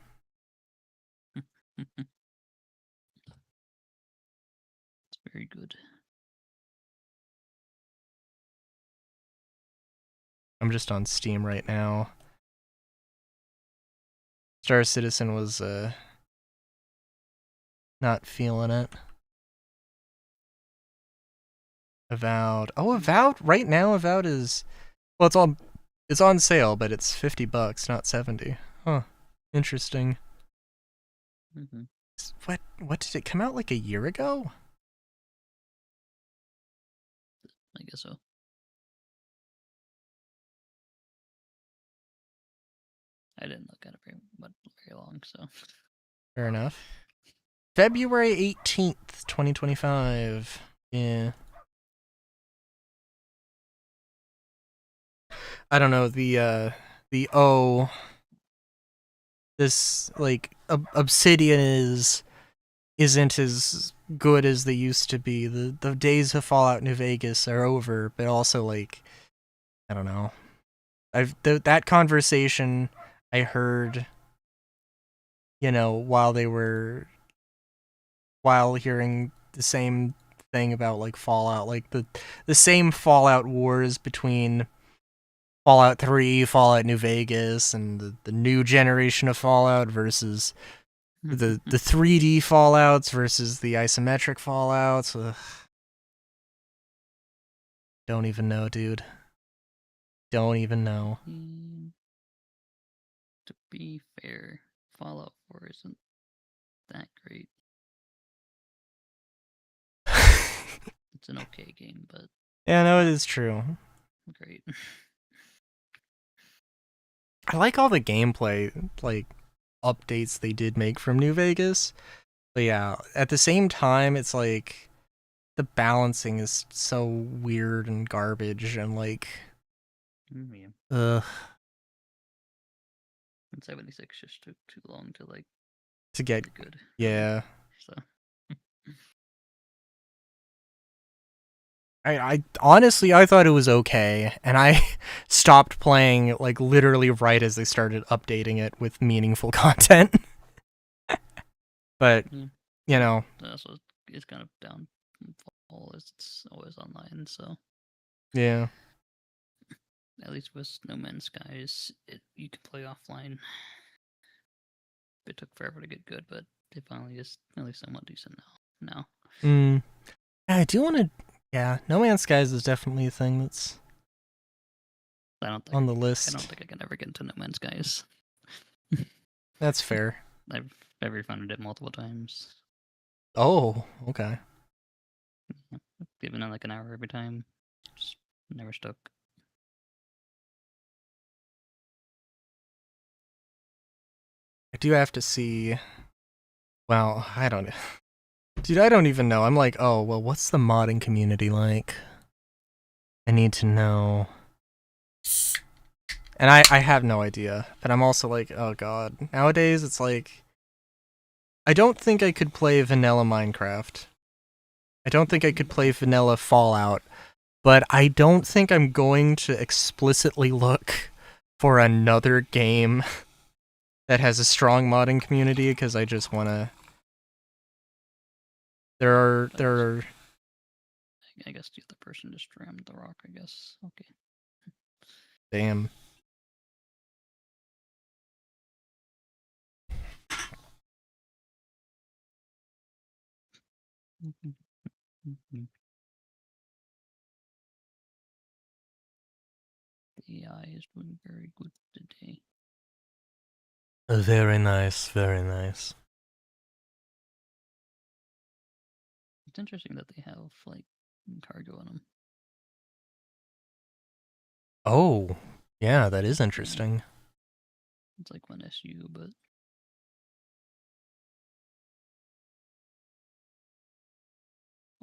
Speaker 6: It's very good.
Speaker 2: I'm just on Steam right now. Star Citizen was not feeling it. Avowed. Oh, Avowed right now. Avowed is it's on sale, but it's $50, not 70. Huh. Interesting.
Speaker 6: Mm-hmm.
Speaker 2: What did it come out like a year ago?
Speaker 6: I guess so. I didn't look at it very long, so.
Speaker 2: Fair enough. February 18th, 2025. Yeah. I don't know, this like Obsidian isn't as good as they used to be. The days of Fallout New Vegas are over, but also like I don't know. That conversation I heard, while hearing the same thing about like Fallout, like the same Fallout wars between Fallout 3, Fallout New Vegas, and the new generation of Fallout versus the 3D Fallouts versus the isometric Fallouts. Ugh. Don't even know, dude. Don't even know.
Speaker 6: To be fair, Fallout 4 isn't that great. It's an okay game, but
Speaker 2: yeah, no, it is true.
Speaker 6: Great.
Speaker 2: I like all the gameplay like updates they did make from New Vegas. But yeah, at the same time it's like the balancing is so weird and garbage and like
Speaker 6: Yeah.
Speaker 2: ugh.
Speaker 6: And 76 just took too long
Speaker 2: to get
Speaker 6: good.
Speaker 2: Yeah.
Speaker 6: So
Speaker 2: I honestly I thought it was okay, and I stopped playing like literally right as they started updating it with meaningful content. But
Speaker 6: also it's kind of downfall is it's always online, so
Speaker 2: yeah.
Speaker 6: At least with No Man's Skies, you can play offline. It took forever to get good, but it finally is at least somewhat decent now.
Speaker 2: I do want to. Yeah, No Man's Skies is definitely a thing that's on the list.
Speaker 6: I don't think I can ever get into No Man's Skies.
Speaker 2: That's fair.
Speaker 6: I've refunded it multiple times.
Speaker 2: Oh, okay.
Speaker 6: Given it like an hour every time. Just never stuck.
Speaker 2: I do have to see. Well, I don't. Dude, I don't even know. I'm like, oh, well, what's the modding community like? I need to know. And I have no idea. But I'm also like, oh god. Nowadays, it's like... I don't think I could play vanilla Minecraft. I don't think I could play vanilla Fallout. But I don't think I'm going to explicitly look for another game that has a strong modding community, because I just want to... There are...
Speaker 6: I guess the other person just rammed the rock, I guess. Okay.
Speaker 2: Damn.
Speaker 6: AI is doing very good today.
Speaker 2: Very nice, very nice.
Speaker 6: It's interesting that they have like cargo in them.
Speaker 2: Oh, yeah, that is interesting.
Speaker 6: It's like one SU, but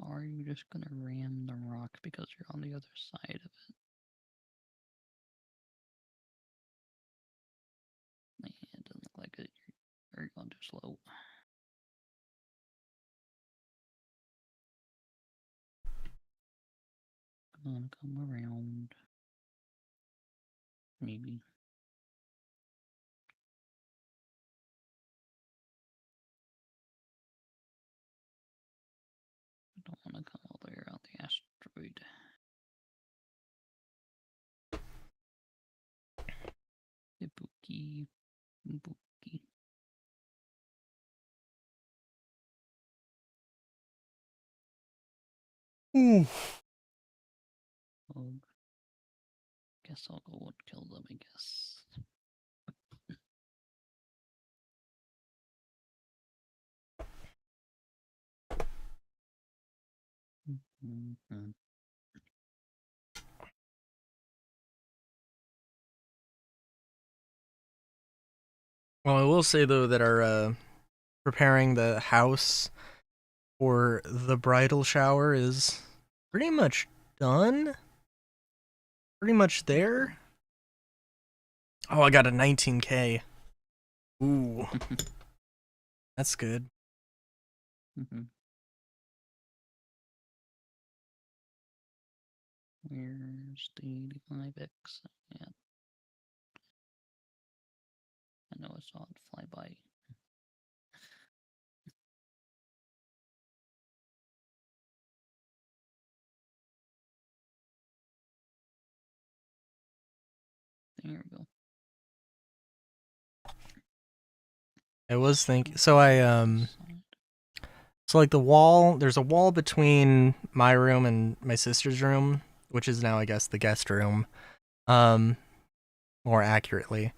Speaker 6: are you just gonna ram the rock because you're on the other side of it? Man, it doesn't look like it. You're going too slow. Come on, come around. Maybe. I don't want to come all the way around the asteroid. Ibuki. Ibuki. Oh, guess I'll go and kill them, I guess. Mm-hmm.
Speaker 2: Well, I will say though that our preparing the house for the bridal shower is pretty much done. Pretty much there. Oh, I got a 19K. Ooh, that's good.
Speaker 6: Mm-hmm. Where's the 85X at? I know I saw it fly by. There we go.
Speaker 2: I was thinking. So so like the wall. There's a wall between my room and my sister's room, which is now I guess the guest room. More accurately.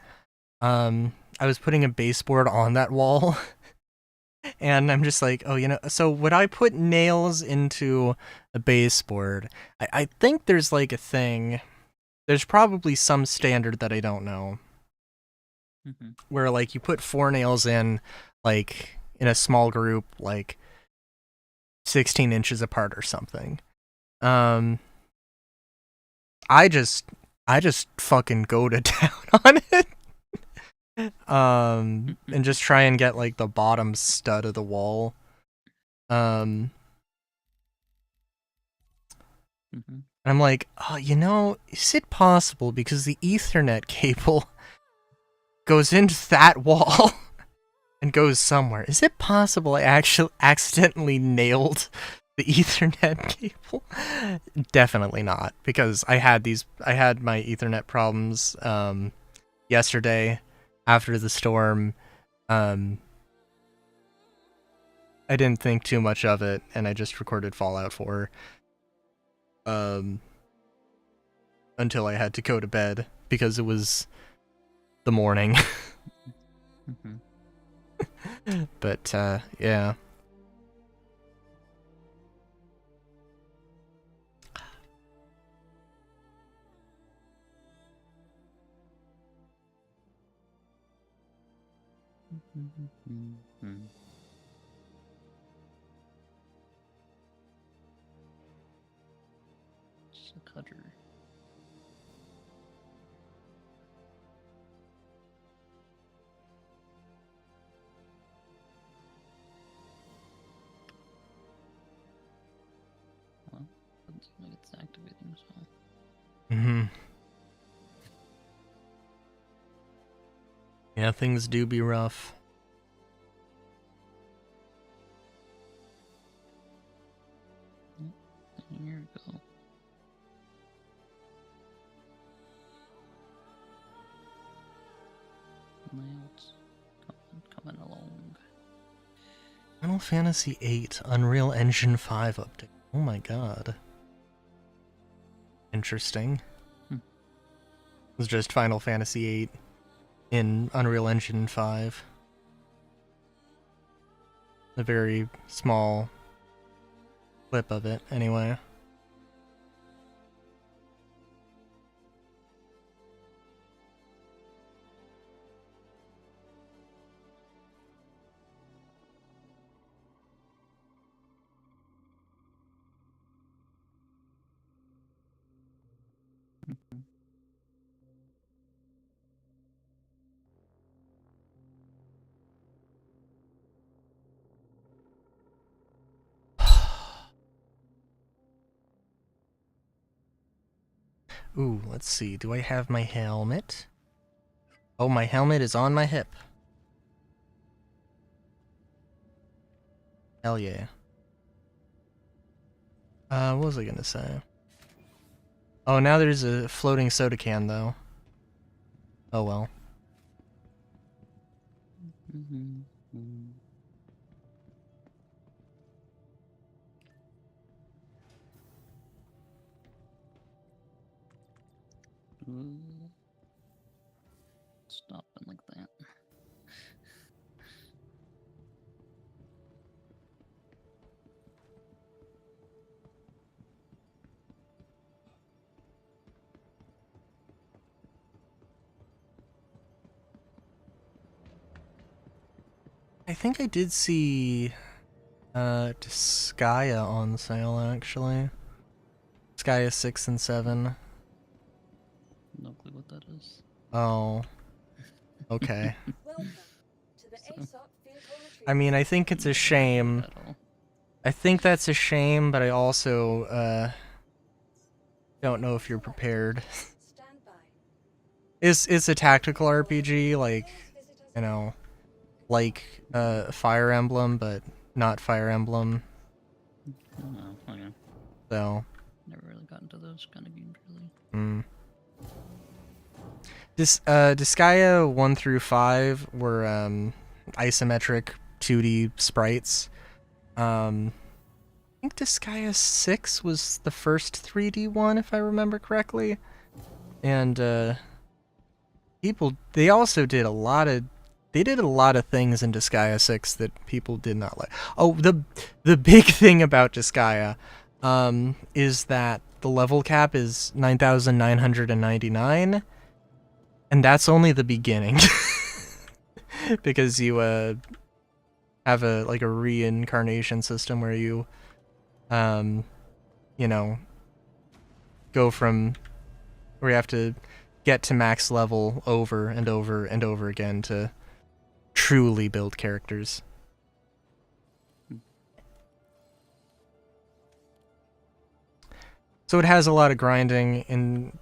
Speaker 2: I was putting a baseboard on that wall. And I'm just like, oh, so would I put nails into a baseboard? I think there's like a thing. There's probably some standard that I don't know.
Speaker 6: Mm-hmm.
Speaker 2: Where like you put 4 nails in, like in a small group, like 16 inches apart or something. I just fucking go to town on it. And just try and get like the bottom stud of the wall.
Speaker 6: Mm-hmm.
Speaker 2: And I'm like, oh, is it possible because the Ethernet cable goes into that wall and goes somewhere? Is it possible I actually accidentally nailed the Ethernet cable? Definitely not, because I had my Ethernet problems yesterday after the storm. I didn't think too much of it, and I just recorded Fallout 4 until I had to go to bed because it was the morning.
Speaker 6: Mm-hmm.
Speaker 2: But yeah.
Speaker 6: Mm-hmm. It's a cutter. Well, doesn't seem like it's activating, so.
Speaker 2: Mm-hmm. Yeah, things do be rough.
Speaker 6: Here we go. Now it's coming along.
Speaker 2: Final Fantasy VIII Unreal Engine 5 update. Oh my god. Interesting. was just Final Fantasy VIII in Unreal Engine 5. A very small clip of it, anyway. Ooh, let's see. Do I have my helmet? Oh, my helmet is on my hip. Hell yeah. What was I gonna say? Oh, now there's a floating soda can, though. Oh well.
Speaker 6: Ooh. Stop it like that.
Speaker 2: I think I did see Disgaea on sale, actually. Disgaea 6 and 7.
Speaker 6: No clue what that is.
Speaker 2: Oh. Okay.
Speaker 3: Welcome to the ASOP Vehicle Retrieval.
Speaker 2: I mean, I think it's a shame.
Speaker 6: At all.
Speaker 2: I think that's a shame, but I also, don't know if you're prepared.
Speaker 3: Stand by.
Speaker 2: It's a tactical RPG, like,
Speaker 3: Please visit us
Speaker 2: you know, like, Fire Emblem, but not Fire Emblem,
Speaker 6: I don't know. Okay.
Speaker 2: so,
Speaker 6: Never really got into those kind of games, really.
Speaker 2: Disgaea 1 through 5 were, isometric 2D sprites. I think Disgaea 6 was the first 3D one, if I remember correctly. And, they also did a lot of things in Disgaea 6 that people did not like. Oh, the big thing about Disgaea, is that the level cap is 9,999, and that's only the beginning. Because you, have a reincarnation system where you, go from where you have to get to max level over and over and over again to truly build characters. So it has a lot of grinding and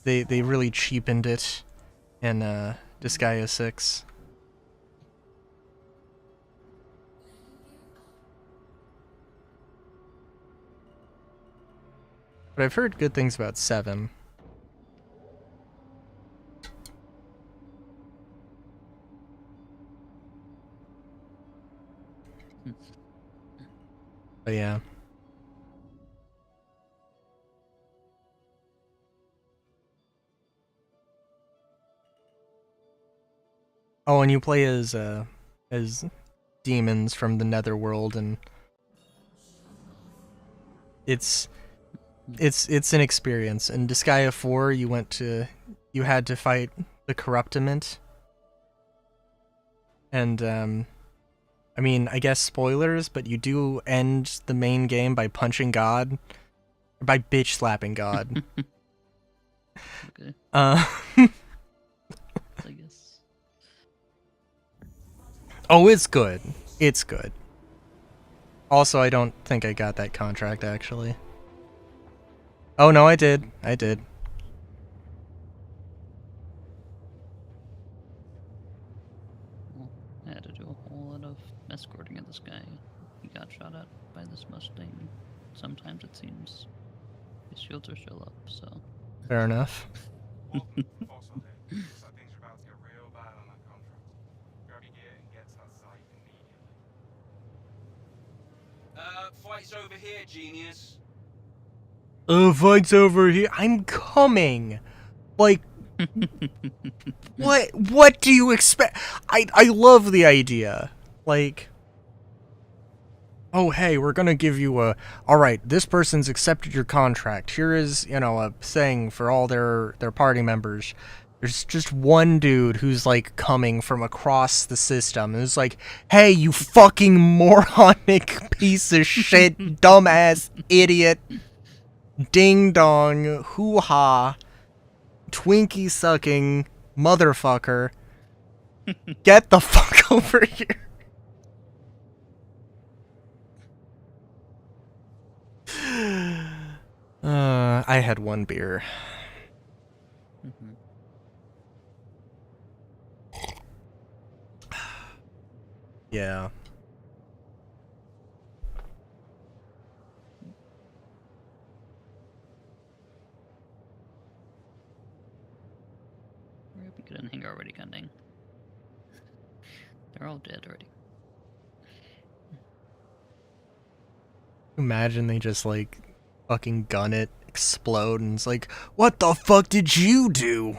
Speaker 2: they really cheapened it in Disgaea 6. But I've heard good things about 7. But yeah. Oh, and you play as demons from the Netherworld, and it's an experience. In Disgaea 4, you had to fight the Corruptiment, and I mean, I guess spoilers, but you do end the main game by punching God, or by bitch slapping God.
Speaker 6: Okay.
Speaker 2: uh,
Speaker 6: I guess.
Speaker 2: oh, it's good. It's good. Also, I don't think I got that contract, actually. Oh, no, I did. I did.
Speaker 6: Well, I had to do a whole lot of escorting of this guy. He got shot at by this Mustang. Sometimes it seems his shields are still up, so.
Speaker 2: Fair enough.
Speaker 5: Welcome to Foxhole Day. Looks like things are about to get real bad on that contract. Grab your gear and get to that site immediately.
Speaker 4: Fight's over here, genius.
Speaker 2: Fight's over here. I'm coming. Like, what do you expect? I love the idea. Like, oh, hey, we're gonna give you all right, this person's accepted your contract. Here is, a thing for all their party members. There's just one dude who's, like, coming from across the system. And it's like, hey, you fucking moronic piece of shit, dumbass, idiot, ding-dong, hoo-ha, Twinkie-sucking motherfucker. Get the fuck over here. I had one beer.
Speaker 6: Mhm.
Speaker 2: Yeah.
Speaker 6: We're up good ending already, ending. They're all dead already.
Speaker 2: Imagine they just, like, fucking gun it, explode, and it's like, what the fuck did you do?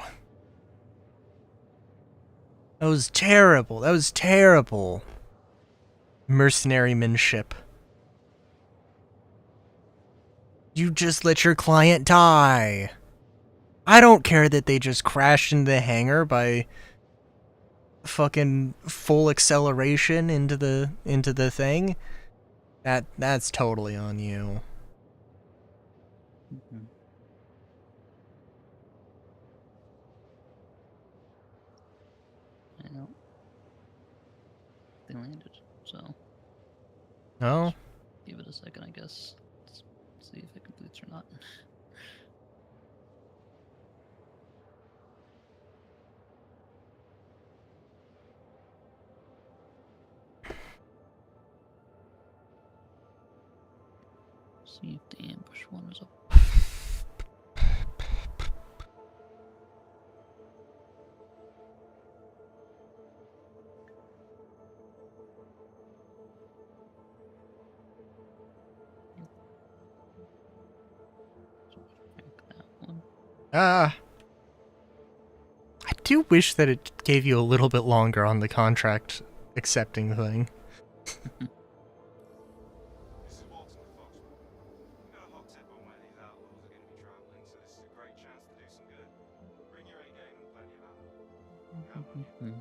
Speaker 2: That was terrible. That was terrible. Mercenarymanship. You just let your client die. I don't care that they just crashed into the hangar by fucking full acceleration into the thing. That's totally on you.
Speaker 6: Mm-hmm. I know. They landed, so
Speaker 2: No?
Speaker 6: give it a second, I guess. Let's see if it completes or not. See if the ambush one is up. So check that one.
Speaker 2: I do wish that it gave you a little bit longer on the contract accepting thing.
Speaker 5: This is Walton to Foxwood. We got a hot tip on where these outlaws are going to be traveling, so this is a great chance to do some good. Bring your A game and plenty of ammo. Count on you.
Speaker 6: Mhm.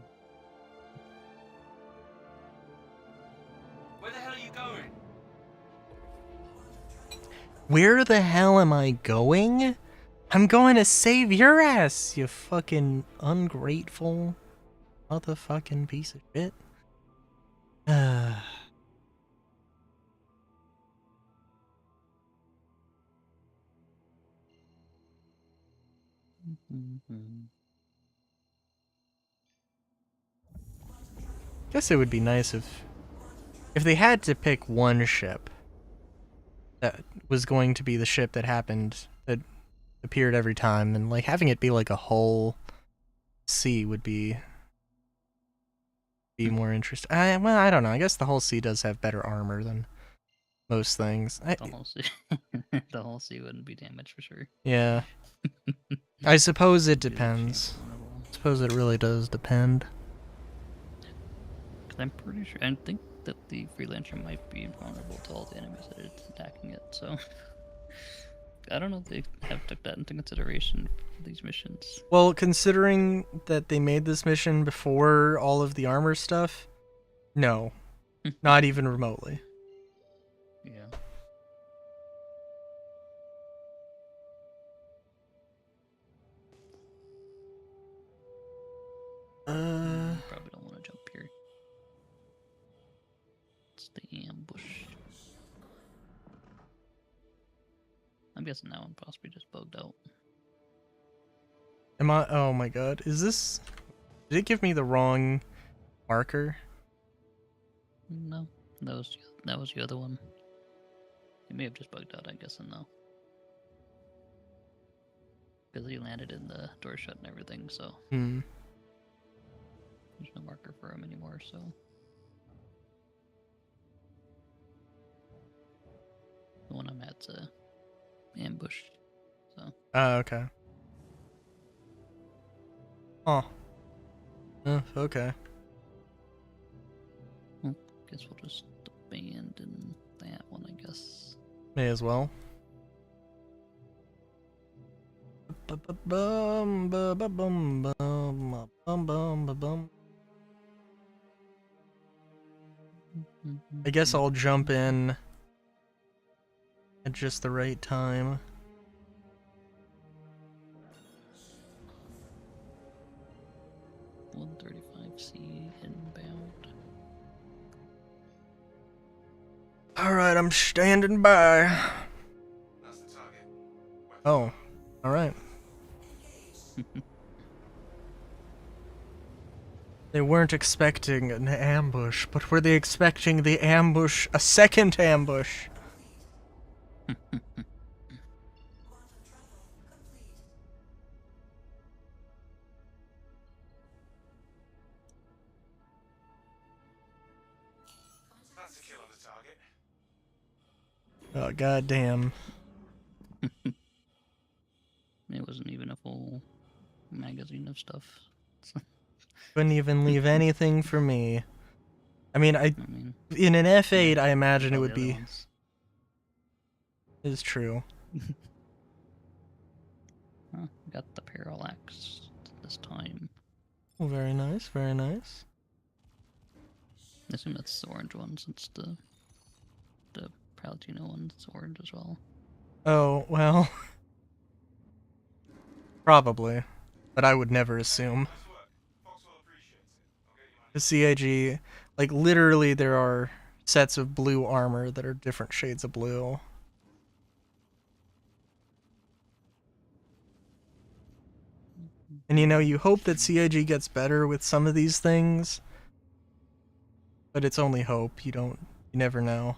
Speaker 4: Where the hell are you going?
Speaker 2: Where the hell am I going? I'm going to save your ass, you fucking ungrateful motherfucking piece of shit.
Speaker 6: Mhm.
Speaker 2: Guess it would be nice if they had to pick one ship that was going to be the ship that appeared every time, and like having it be like a whole sea would be more interesting. Well, I don't know. I guess the whole sea does have better armor than most things.
Speaker 6: The whole sea, the whole sea wouldn't be damaged for sure.
Speaker 2: Yeah. I suppose it
Speaker 6: Good
Speaker 2: depends.
Speaker 6: chance vulnerable.
Speaker 2: I suppose it really does depend.
Speaker 6: 'Cause I'm pretty sure. I think that the freelancer might be invulnerable to all the enemies that it's attacking it. So I don't know if they have took that into consideration for these missions.
Speaker 2: Well, considering that they made this mission before all of the armor stuff, no. Not even remotely.
Speaker 6: Yeah. Probably don't want to jump here. It's the ambush. I'm guessing that one possibly just bugged out.
Speaker 2: Am I? Oh my god. Is this? Did it give me the wrong marker?
Speaker 6: No, that was the other one. It may have just bugged out, I'm guessing though. Because he landed in the door shut and everything, so
Speaker 2: Hmm.
Speaker 6: there's no marker for him anymore, so. The one I'm at's ambush. So
Speaker 2: Okay. Oh. Okay.
Speaker 6: well, guess we'll just abandon that one, I guess.
Speaker 2: May as well. Bum, bum, bum, bum, bum, bum, bum, bum. I guess I'll jump in at just the right time.
Speaker 6: C inbound.
Speaker 2: Alright, I'm standing by.
Speaker 5: That's the target.
Speaker 2: Oh, alright. They weren't expecting an ambush, but were they expecting the ambush, a second ambush?
Speaker 5: That's a kill on the target.
Speaker 2: Oh, goddamn.
Speaker 6: It wasn't even a full magazine of stuff.
Speaker 2: Couldn't even leave anything for me. I mean,
Speaker 6: I mean,
Speaker 2: in an F8, I imagine it
Speaker 6: all
Speaker 2: would
Speaker 6: the other
Speaker 2: be.
Speaker 6: ones.
Speaker 2: Is true.
Speaker 6: Huh, got the parallax this time.
Speaker 2: Oh, very nice, very nice.
Speaker 6: I assume that's the orange one since the Palatino one's orange as well.
Speaker 2: Oh, well. Probably. But I would never assume.
Speaker 5: Nice work. Foxwell appreciates it. I'll get you
Speaker 2: The
Speaker 5: money.
Speaker 2: CIG, like, literally there are sets of blue armor that are different shades of blue. And you know, you hope that CIG gets better with some of these things, but it's only hope. You never know.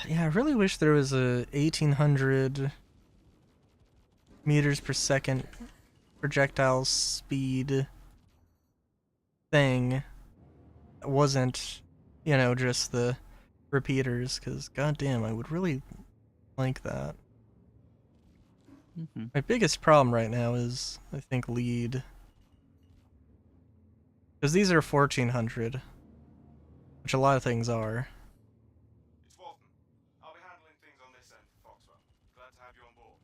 Speaker 2: Yeah, I really wish there was a 1800 meters per second projectile speed thing that wasn't, you know, just the repeaters, because goddamn, I would really like that.
Speaker 6: Mm-hmm.
Speaker 2: My biggest problem right now is, I think, lead. Because these are 1400, which a lot of things are.
Speaker 5: It's Walton. I'll be handling things on this end for Foxwell. Glad to have you on board.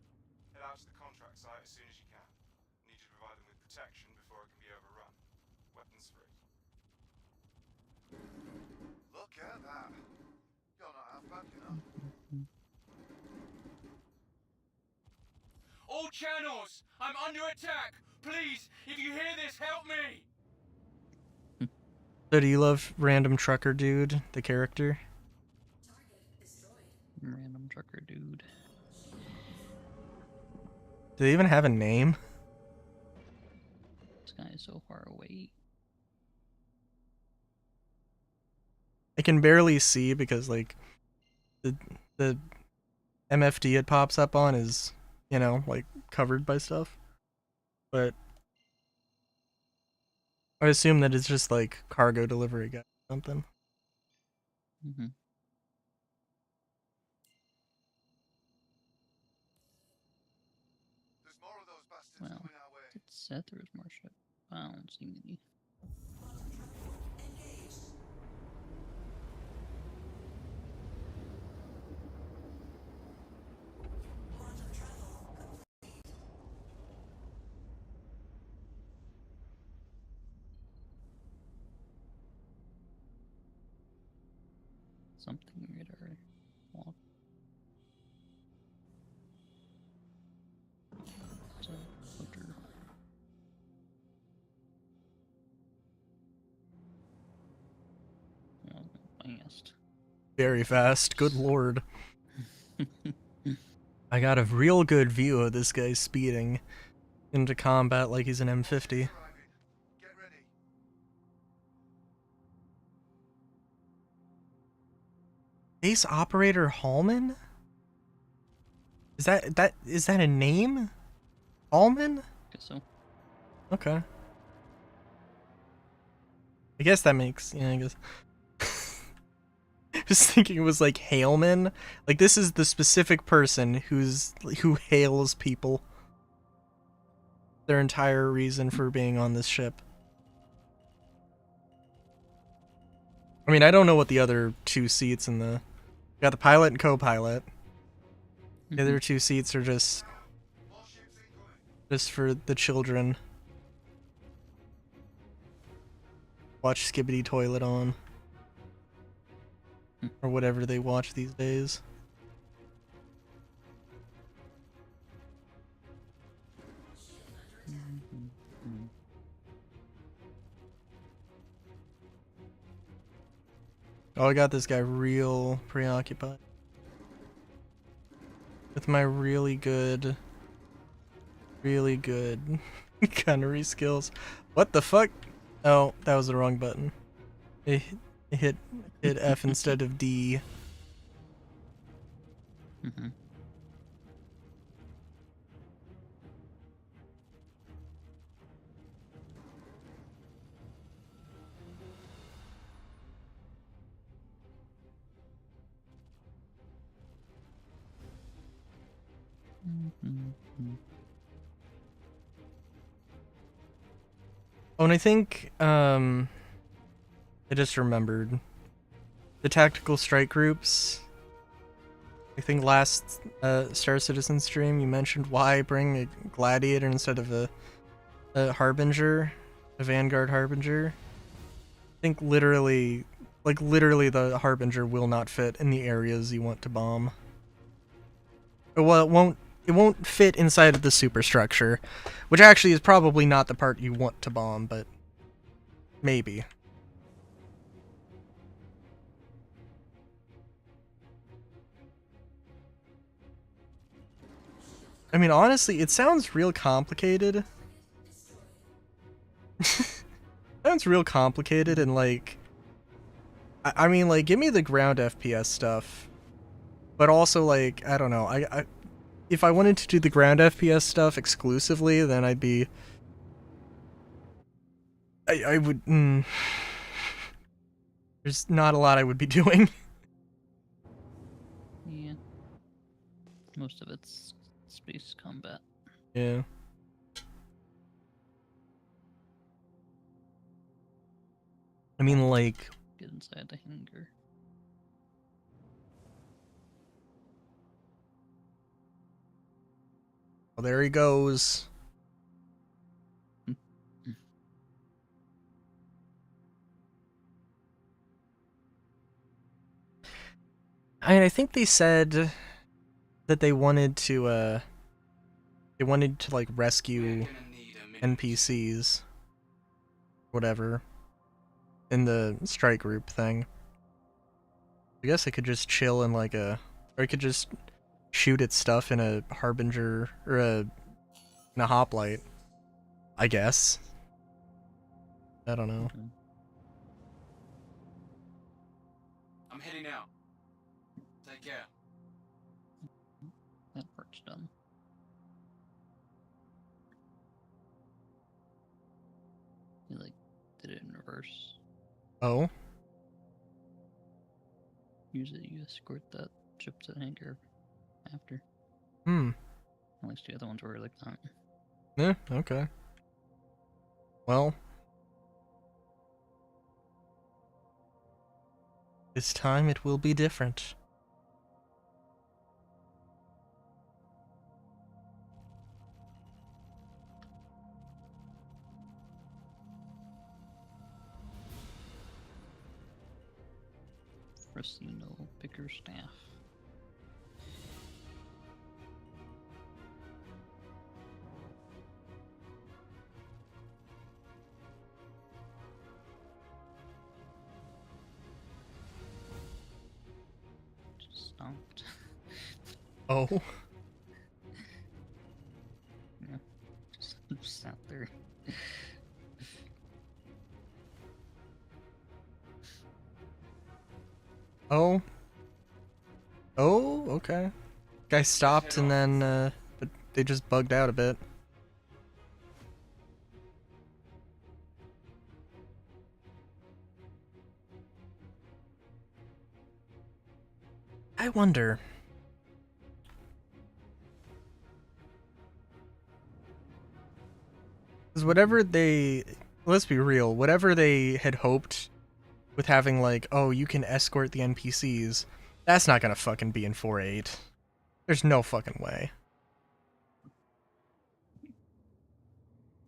Speaker 5: Head out to the contract site as soon as you can. Need you to provide them with protection before it can be overrun. Weapons free.
Speaker 8: Look at that. You're not half bad, you know.
Speaker 4: All channels! I'm under attack! Please, if you hear this, help me!
Speaker 2: So do you love Random Trucker Dude, the character?
Speaker 6: Random trucker dude.
Speaker 2: Do they even have a name?
Speaker 6: This guy is so far away.
Speaker 2: I can barely see because, like, the MFD it pops up on is, you know, like, covered by stuff. But I assume that it's just, like, cargo delivery guy or something.
Speaker 6: Mm-hmm.
Speaker 8: There's more of those bastards
Speaker 6: Well,
Speaker 8: coming our way.
Speaker 6: it said there was more shit. I don't see any. Something radar. Walk. So, filter. Fast.
Speaker 2: Very fast, good lord. I got a real good view of this guy speeding into combat like he's an M50.
Speaker 8: Arriving. Get ready.
Speaker 2: Base Operator Hallman? Is that a name? Hallman?
Speaker 6: Guess so.
Speaker 2: Okay. I guess that makes, yeah, I guess. I was thinking it was like Hailman. Like, this is the specific person who hails people. Their entire reason for being on this ship. I mean, I don't know what the other two seats in the... Got the pilot and co-pilot. The other two seats are just for the children. Watch Skibbity Toilet on. Or whatever they watch these days. Oh, I got this guy real preoccupied with my really good gunnery skills. What the fuck? Oh, that was the wrong button. It hit F instead of D.
Speaker 6: Mm-hmm.
Speaker 2: Oh, and I think, I just remembered. The tactical strike groups. I think last Star Citizen stream you mentioned why bring a Gladiator instead of a Harbinger, a Vanguard Harbinger. I think literally the Harbinger will not fit in the areas you want to bomb. Well, it won't fit inside of the superstructure, which actually is probably not the part you want to bomb, but maybe. I mean, honestly, it sounds real complicated. Sounds real complicated and like... I mean, like, give me the ground FPS stuff. But also, like, I don't know, if I wanted to do the ground FPS stuff exclusively, then I'd be... I would... There's not a lot I would be doing.
Speaker 6: Yeah. Most of it's space combat.
Speaker 2: Yeah. I mean, like...
Speaker 6: Get inside the hangar.
Speaker 2: Well, there he goes. I mean, I think they said that they wanted to like rescue NPCs, whatever, in the strike group thing. I guess I could just chill in like or I could just shoot at stuff in a Harbinger or in a hoplite. I guess. I don't know.
Speaker 6: Okay.
Speaker 4: I'm heading out. Take care.
Speaker 6: That part's done. You like did it in reverse.
Speaker 2: Oh.
Speaker 6: Usually you escort that ship to the hangar after. At least the other ones were like that.
Speaker 2: Yeah. Okay. Well. This time it will be different.
Speaker 6: Racino Picker Staff. Just stomped.
Speaker 2: Oh. Oh. Oh, okay. Guy stopped and then, but they just bugged out a bit. I wonder. Because whatever they, let's be real, whatever they had hoped with having like, oh, you can escort the NPCs, that's not gonna fucking be in 4.8. There's no fucking way.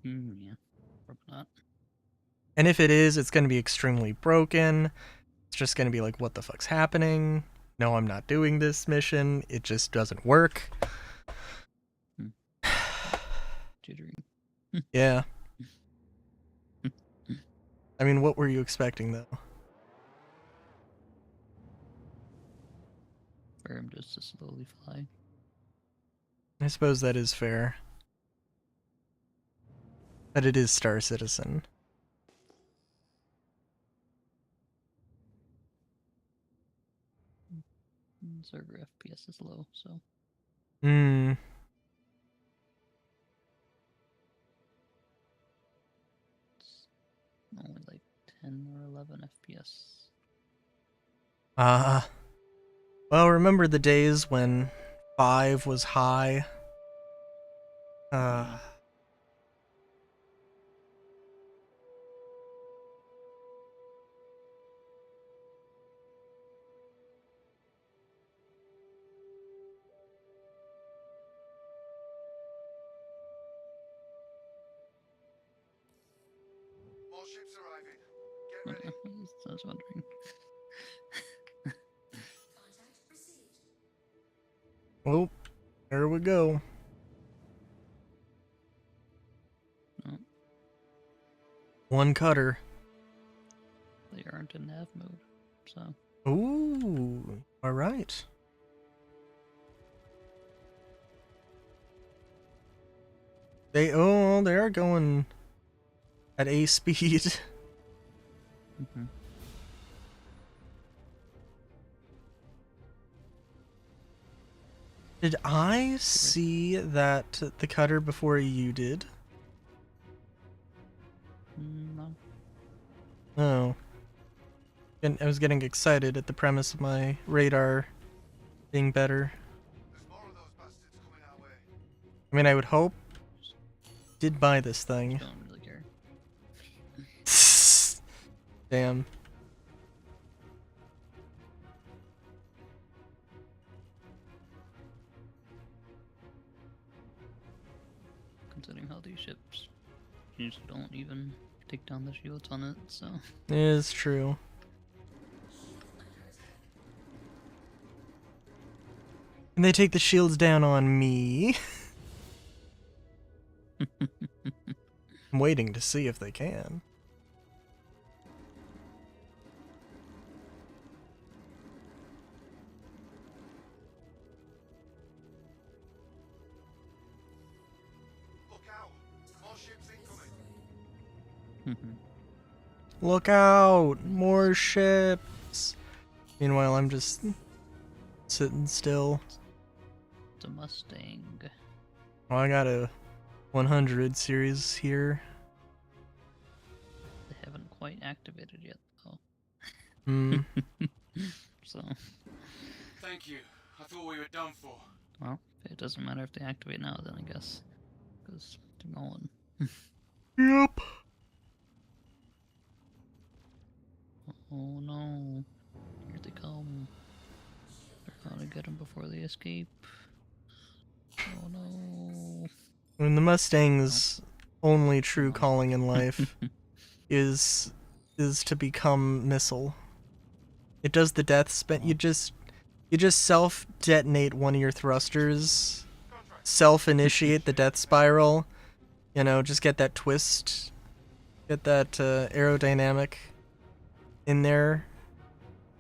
Speaker 6: Yeah, probably not.
Speaker 2: And if it is, it's gonna be extremely broken. It's just gonna be like, what the fuck's happening? No, I'm not doing this mission. It just doesn't work.
Speaker 6: Jittery.
Speaker 2: Yeah. I mean, what were you expecting, though?
Speaker 6: For him just to slowly fly.
Speaker 2: I suppose that is fair. But it is Star Citizen.
Speaker 6: Server FPS is low, so.
Speaker 2: Hmm.
Speaker 6: It's only like 10 or 11 FPS.
Speaker 2: Well, remember the days when 5 was high?
Speaker 8: More ships arriving. Get ready.
Speaker 6: I was wondering.
Speaker 2: Well, there we go.
Speaker 6: Oh,
Speaker 2: One cutter.
Speaker 6: they aren't in nav mode, so.
Speaker 2: Ooh, alright. They are going at A speed. Did I see that the cutter before you did?
Speaker 6: No.
Speaker 2: Oh. And I was getting excited at the premise of my radar being better.
Speaker 8: There's more of those bastards coming our way.
Speaker 2: I mean, I would hope. Did buy this thing.
Speaker 6: Don't really care.
Speaker 2: Damn.
Speaker 6: Considering how these ships usually don't even take down the shields on it, so.
Speaker 2: It is true. And they take the shields down on me. I'm waiting to see if they can.
Speaker 8: Look out. More ships incoming.
Speaker 2: Look out! More ships! Meanwhile, I'm just sitting still.
Speaker 6: It's a Mustang.
Speaker 2: Well, I got a 100 series here.
Speaker 6: They haven't quite activated yet, though.
Speaker 2: Hmm.
Speaker 6: So,
Speaker 4: Thank you. I thought we were done for.
Speaker 6: well, it doesn't matter if they activate now, then I guess. Because they're going.
Speaker 2: Yep.
Speaker 6: Oh no. Here they come. They're gonna get them before they escape. Oh no.
Speaker 2: When the Mustang's only true calling in life is to become missile. It does the death spin. You just self detonate one of your thrusters, self initiate the death spiral. You know, just get that twist, get that aerodynamic in there.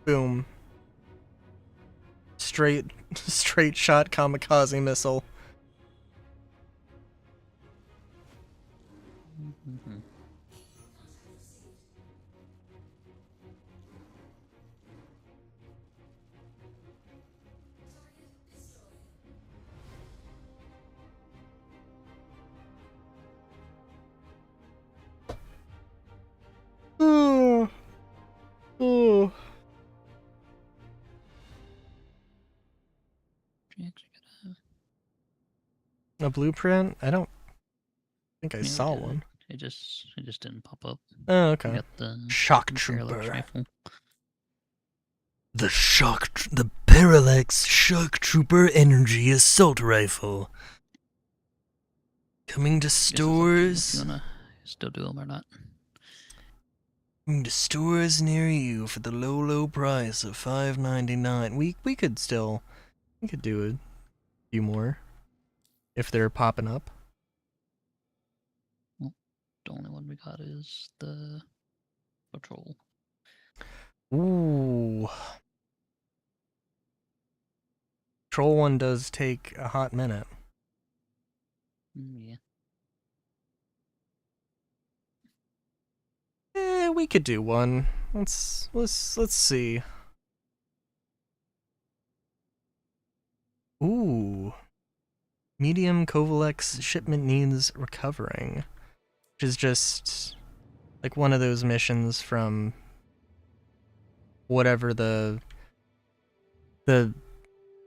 Speaker 2: Boom. Straight shot kamikaze missile.
Speaker 6: she actually got
Speaker 2: A blueprint? I don't think I
Speaker 6: Yeah, we
Speaker 2: saw
Speaker 6: did.
Speaker 2: one.
Speaker 6: It just didn't pop up.
Speaker 2: Oh,
Speaker 6: We
Speaker 2: okay.
Speaker 6: got the
Speaker 2: Shock
Speaker 6: Parallax
Speaker 2: Trooper.
Speaker 6: rifle.
Speaker 9: The Parallax Shock Trooper Energy Assault Rifle. Coming to
Speaker 6: Guess it's up to you if
Speaker 9: stores.
Speaker 6: you wanna still do them or not.
Speaker 9: Coming to stores near you for the low price of $5.99.
Speaker 2: We could do a few more if they're popping up.
Speaker 6: The only one we got is the patrol.
Speaker 2: Ooh. Troll one does take a hot minute.
Speaker 6: Yeah.
Speaker 2: We could do one. Let's see. Ooh. Medium Kovalex shipment needs recovering. Which is just like one of those missions from whatever the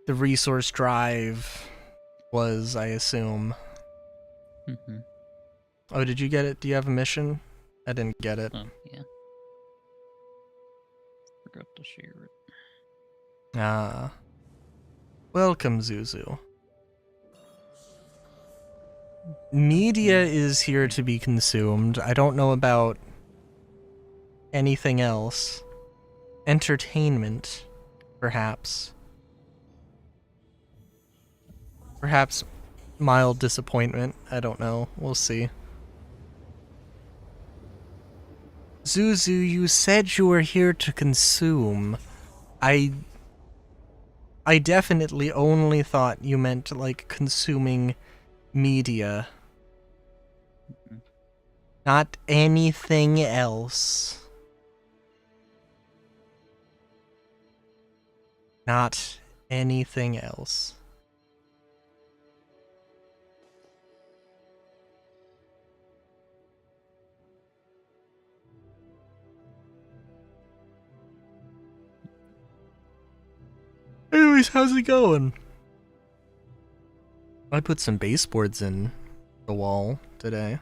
Speaker 2: resource drive was, I assume.
Speaker 6: Mm-hmm.
Speaker 2: Oh, did you get it? Do you have a mission? I didn't get it.
Speaker 6: Yeah. Forgot to share it.
Speaker 2: Ah. Welcome, Zuzu. Media is here to be consumed. I don't know about anything else. Entertainment, perhaps. Perhaps mild disappointment. I don't know. We'll see. Zuzu, you said you were here to consume. I definitely only thought you meant, like, consuming media. Not anything else. Not anything else. Anyways, how's it going? I put some baseboards in the wall today.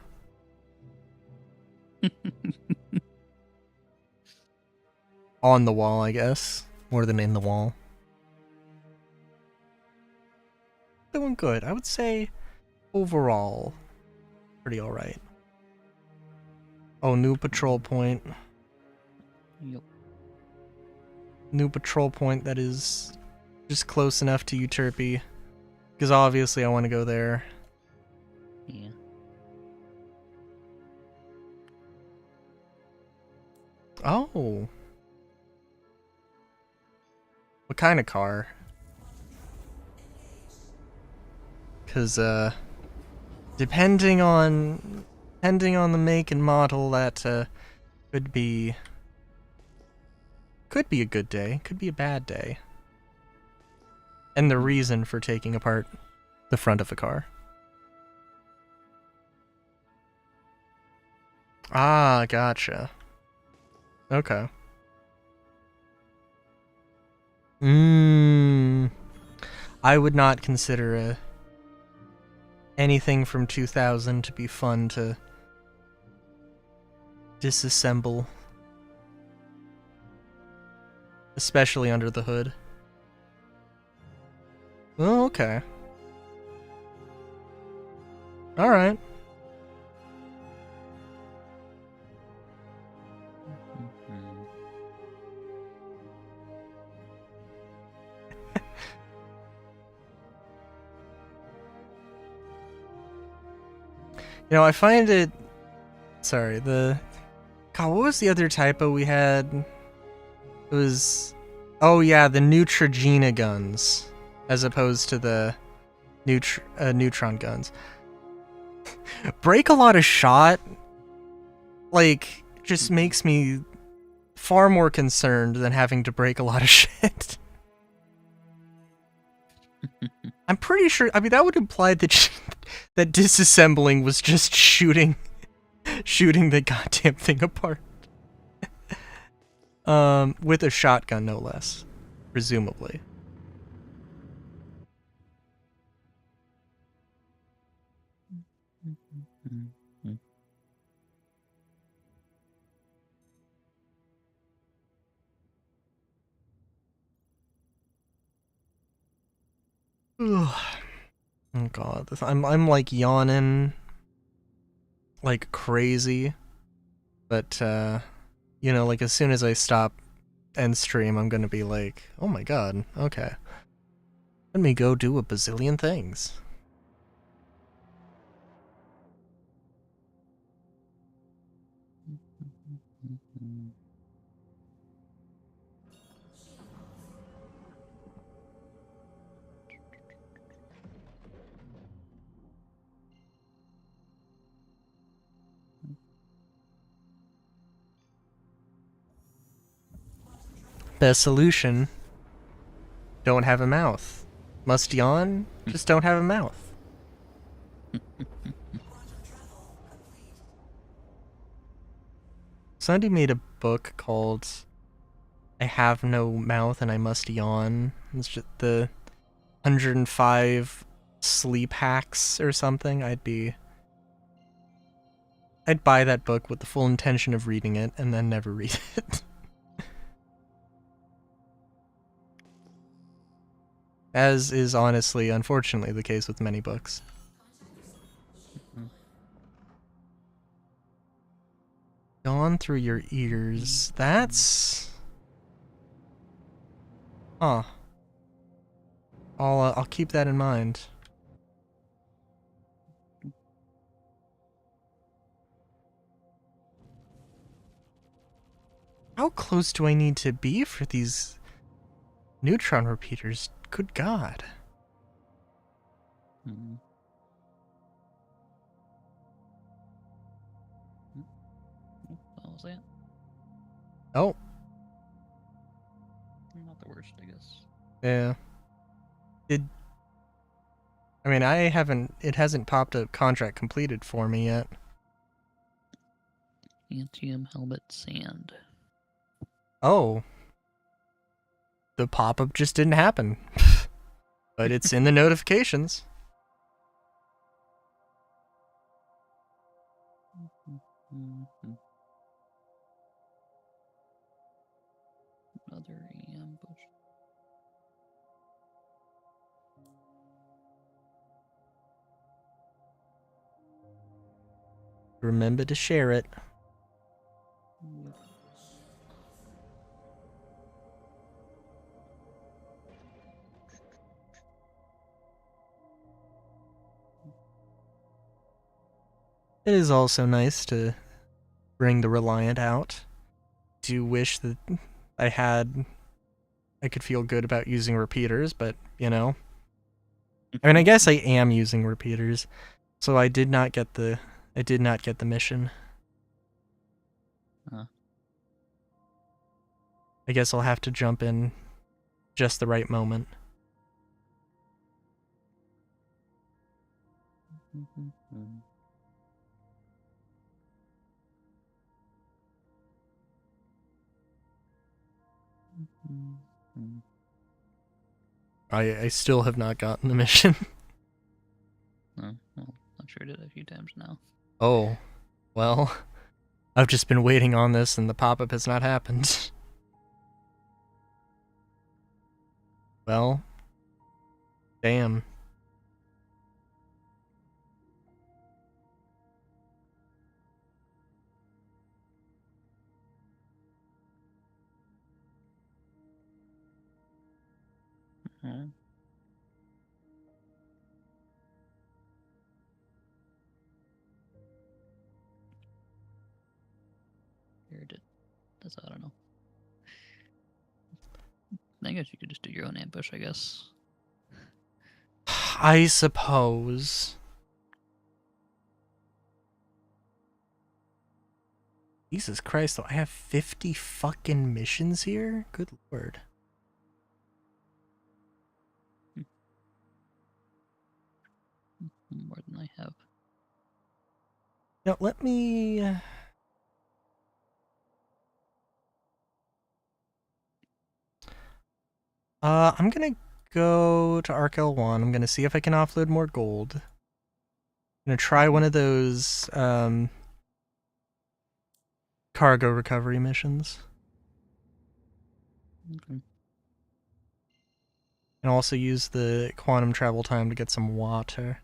Speaker 2: On the wall, I guess. More than in the wall. Doing good. I would say overall pretty alright. Oh, new patrol point.
Speaker 6: Yep.
Speaker 2: New patrol point that is just close enough to Euterpe. Because obviously I want to go there.
Speaker 6: Yeah.
Speaker 2: Oh. What kind of car? Because, depending on the make and model, that, could be a good day, could be a bad day. And the reason for taking apart the front of a car. Ah, gotcha. Okay. I would not consider anything from 2000 to be fun to disassemble. Especially under the hood. Oh, okay. Alright.
Speaker 6: Mhm.
Speaker 2: You know, I find it... Sorry, God, what was the other typo we had? It was... Oh yeah, the Neutrogena guns. As opposed to the neutron guns. Break a lot of shot, like, just makes me far more concerned than having to break a lot of shit. I'm pretty sure, I mean, that would imply that that disassembling was just shooting the goddamn thing apart. With a shotgun, no less. Presumably. Oh god, I'm like yawning like crazy. But you know, like as soon as I stop end stream, I'm gonna be like, oh my god, okay. Let me go do a bazillion things. Best solution, don't have a mouth. Must yawn, just don't have a mouth. Somebody made a book called I Have No Mouth and I Must Yawn. It's just the 105 sleep hacks or something. I'd buy that book with the full intention of reading it and then never read it. As is honestly, unfortunately, the case with many books. Gone through your ears. That's... Huh. I'll keep that in mind. How close do I need to be for these neutron repeaters? Good God.
Speaker 6: What was that?
Speaker 2: Oh.
Speaker 6: Not the worst, I guess.
Speaker 2: Yeah. I mean, it hasn't popped up contract completed for me yet.
Speaker 6: Antium helmet sand.
Speaker 2: Oh. The pop-up just didn't happen. But it's in the notifications.
Speaker 6: Another ambush.
Speaker 2: Remember to share it. It is also nice to bring the Reliant out. Do wish that I could feel good about using repeaters, but, you know. I mean, I guess I am using repeaters, so I did not get the mission.
Speaker 6: Huh.
Speaker 2: I guess I'll have to jump in just the right moment. I still have not gotten the mission.
Speaker 6: Oh, well, I'm sure I did it a few times now.
Speaker 2: Oh, well, I've just been waiting on this and the pop-up has not happened. Well, damn.
Speaker 6: Here did. That's I don't know. I guess you could just do your own ambush, I guess.
Speaker 2: I suppose. Jesus Christ, though, I have 50 fucking missions here? Good lord.
Speaker 6: More than I have.
Speaker 2: Now, let me... I'm gonna go to Arc L1. I'm gonna see if I can offload more gold. Gonna try one of those cargo recovery missions.
Speaker 6: Okay.
Speaker 2: And also use the quantum travel time to get some water.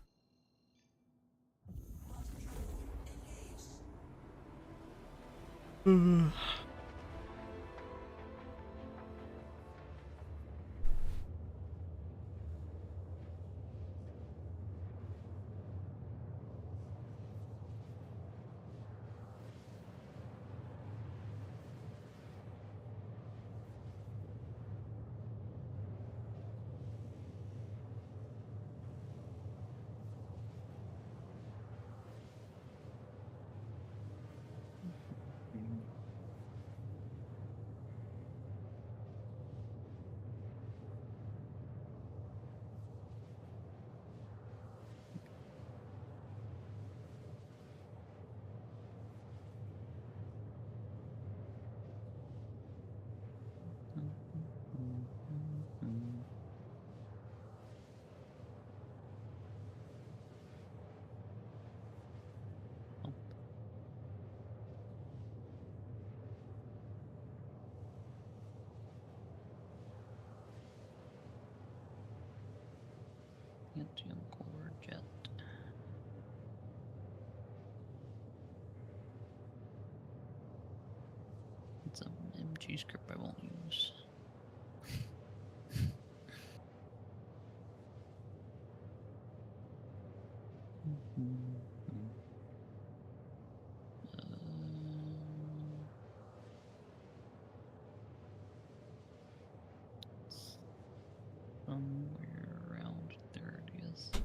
Speaker 6: Antium core jet. It's an MG script I won't use. Somewhere around 30th.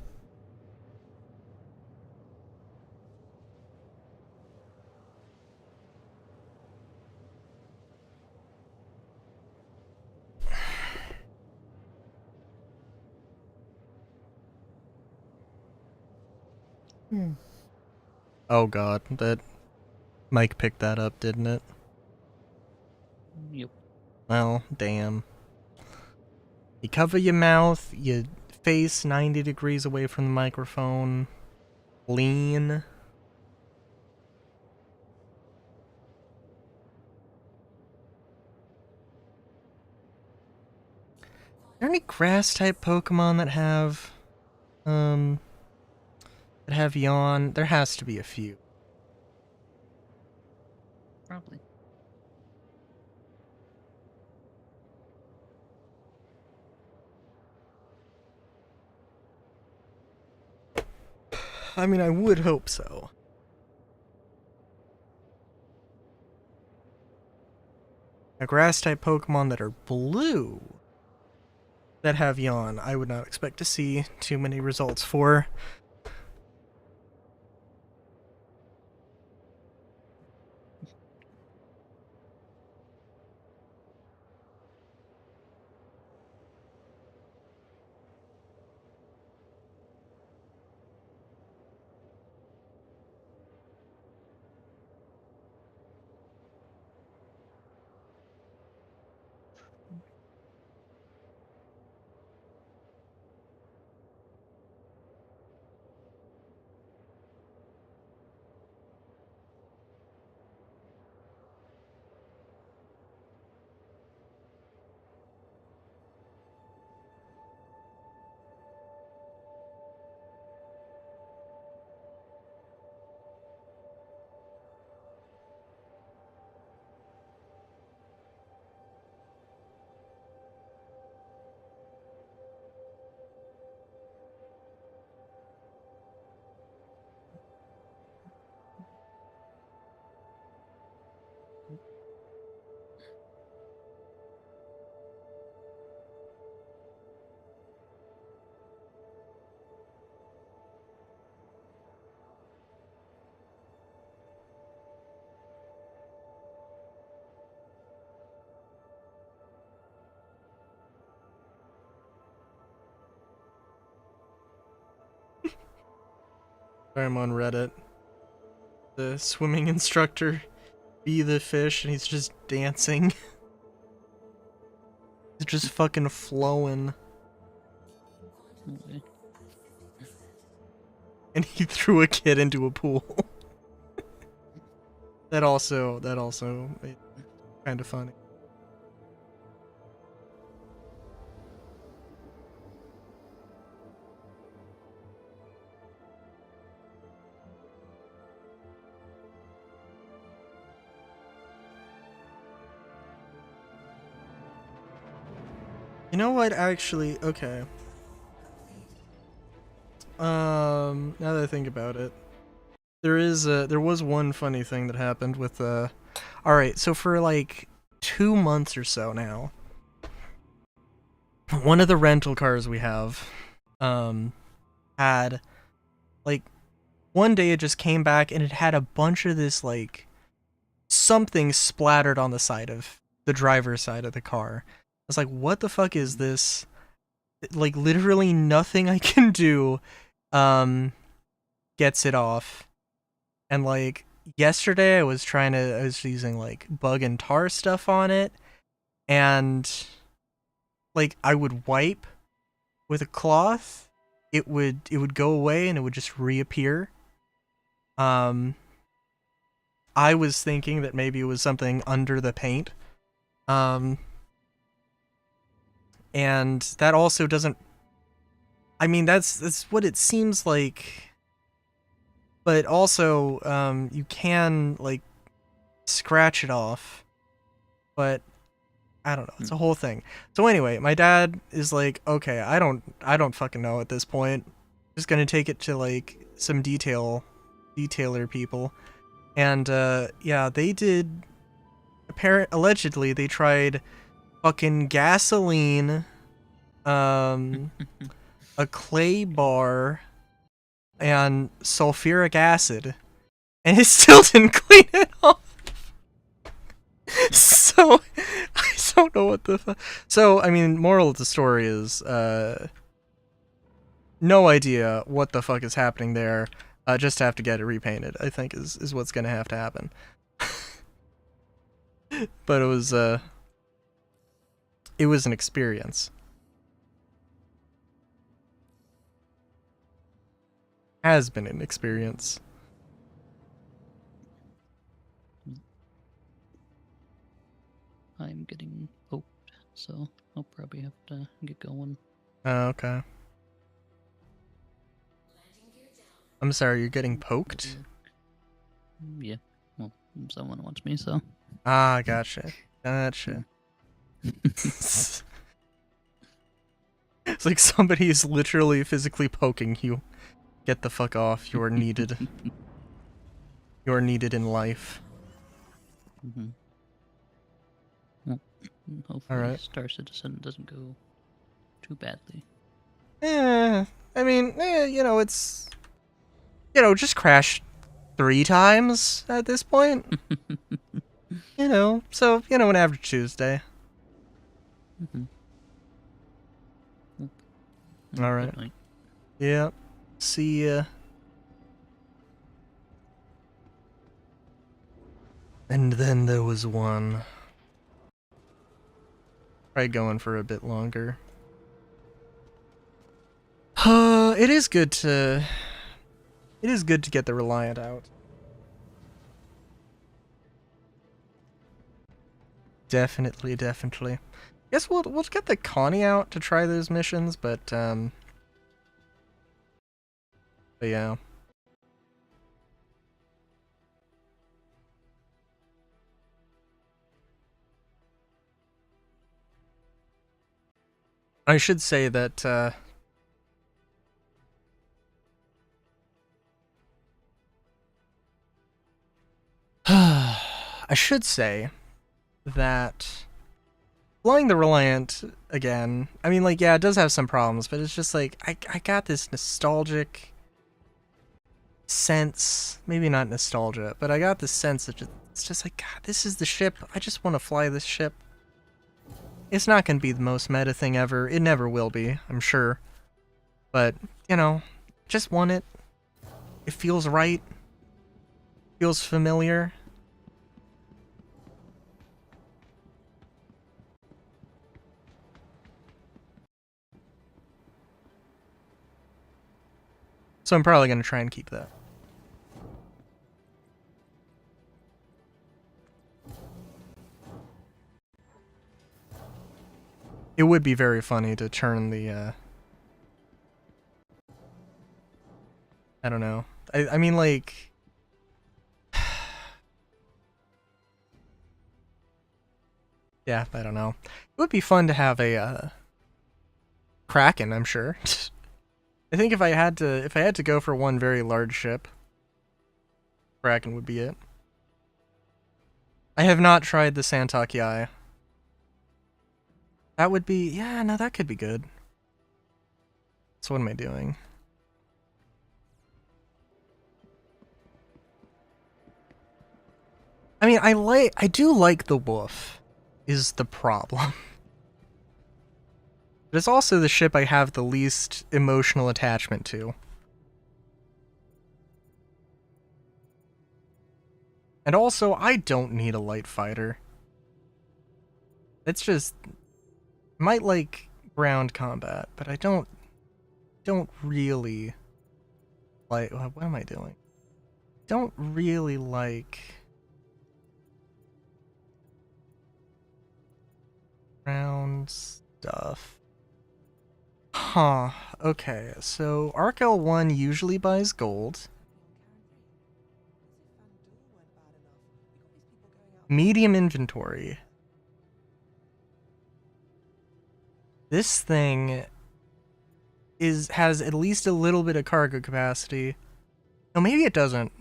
Speaker 2: Oh god, that Mike picked that up, didn't it?
Speaker 6: Yep.
Speaker 2: Well, damn. You cover your mouth, you face 90 degrees away from the microphone, lean. Are there any grass type Pokemon that have yawn? There has to be a few.
Speaker 6: Probably.
Speaker 2: I mean, I would hope so. A grass type Pokemon that are blue that have yawn, I would not expect to see too many results for. I'm on Reddit. The swimming instructor be the fish and he's just dancing. He's just fucking flowing.
Speaker 6: Okay.
Speaker 2: and he threw a kid into a pool. that also made kind of funny. You know what? Actually, okay. Now that I think about it, there was one funny thing that happened with all right, so for like 2 months or so now, one of the rental cars we have had like one day it just came back and it had a bunch of this like something splattered on the side of the driver's side of the car. I was like, what the fuck is this? Like literally nothing I can do gets it off. And like yesterday I was using like bug and tar stuff on it, and like I would wipe with a cloth, it would go away and it would just reappear. I was thinking that maybe it was something under the paint. And that also doesn't, I mean, that's what it seems like. But also, you can, like, scratch it off. But, I don't know, it's a whole thing. So anyway, my dad is like, okay, I don't fucking know at this point. Just gonna take it to, like, some detailer people. And, yeah, they did, allegedly, they tried fucking gasoline, a clay bar, and sulfuric acid, and it still didn't clean it off. So, I don't know what the fuck. So, I mean, moral of the story is, no idea what the fuck is happening there. Just have to get it repainted, I think is what's gonna have to happen. But it was an experience. Has been an experience.
Speaker 6: I'm getting poked, so I'll probably have to get going.
Speaker 2: Oh, okay. I'm sorry, you're getting poked?
Speaker 6: Yeah, well, someone wants me, so.
Speaker 2: Ah, gotcha. Gotcha. It's like somebody's literally physically poking you. Get the fuck off. You are needed. You are needed in life.
Speaker 6: Mm-hmm. Well, hopefully
Speaker 2: Alright.
Speaker 6: Star Citizen doesn't go too badly.
Speaker 2: I mean, you know, it's... You know, just crash 3 times at this point. You know, so, you know, an average Tuesday.
Speaker 6: Mm-hmm.
Speaker 2: Alright. Yeah. See ya. And then there was one. Probably going for a bit longer. It is good to get the Reliant out. Definitely. Guess we'll get the Connie out to try those missions, but yeah. I should say that I should say that flying the Reliant again, I mean, like, yeah, it does have some problems, but it's just like, I got this nostalgic sense, maybe not nostalgia, but I got this sense that it's just like, God, this is the ship, I just want to fly this ship. It's not going to be the most meta thing ever, it never will be, I'm sure, but, you know, just want it. It feels right, feels familiar. So I'm probably going to try and keep that. It would be very funny to turn the, I don't know. I mean, like... Yeah, I don't know. It would be fun to have a, Kraken, I'm sure. I think if I had to go for one very large ship, Kraken would be it. I have not tried the Santok Yai. That would be... Yeah, no, that could be good. So what am I doing? I mean, I do like the Wolf, is the problem. But it's also the ship I have the least emotional attachment to. And also, I don't need a light fighter. It's just... might like ground combat, but I don't really like... What am I doing? Don't really like... ground stuff. Huh. Okay, so Arc L1 usually buys gold. Medium inventory. This thing has at least a little bit of cargo capacity. No, maybe it doesn't.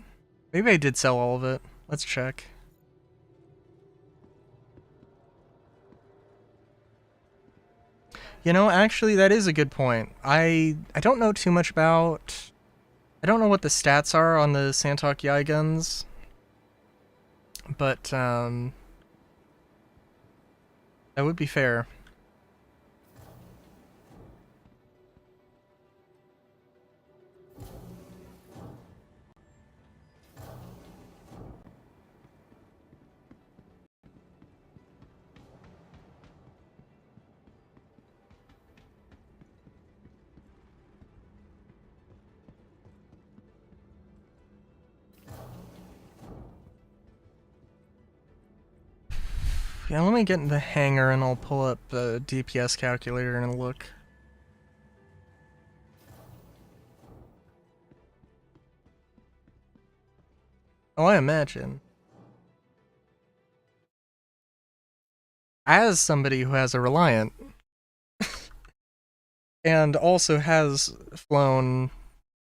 Speaker 2: Maybe I did sell all of it. Let's check. You know, actually, that is a good point. I don't know too much about... I don't know what the stats are on the Santok Yai guns. But, that would be fair. Yeah, let me get in the hangar and I'll pull up the DPS calculator and look. Oh, I imagine. As somebody who has a Reliant, and also has flown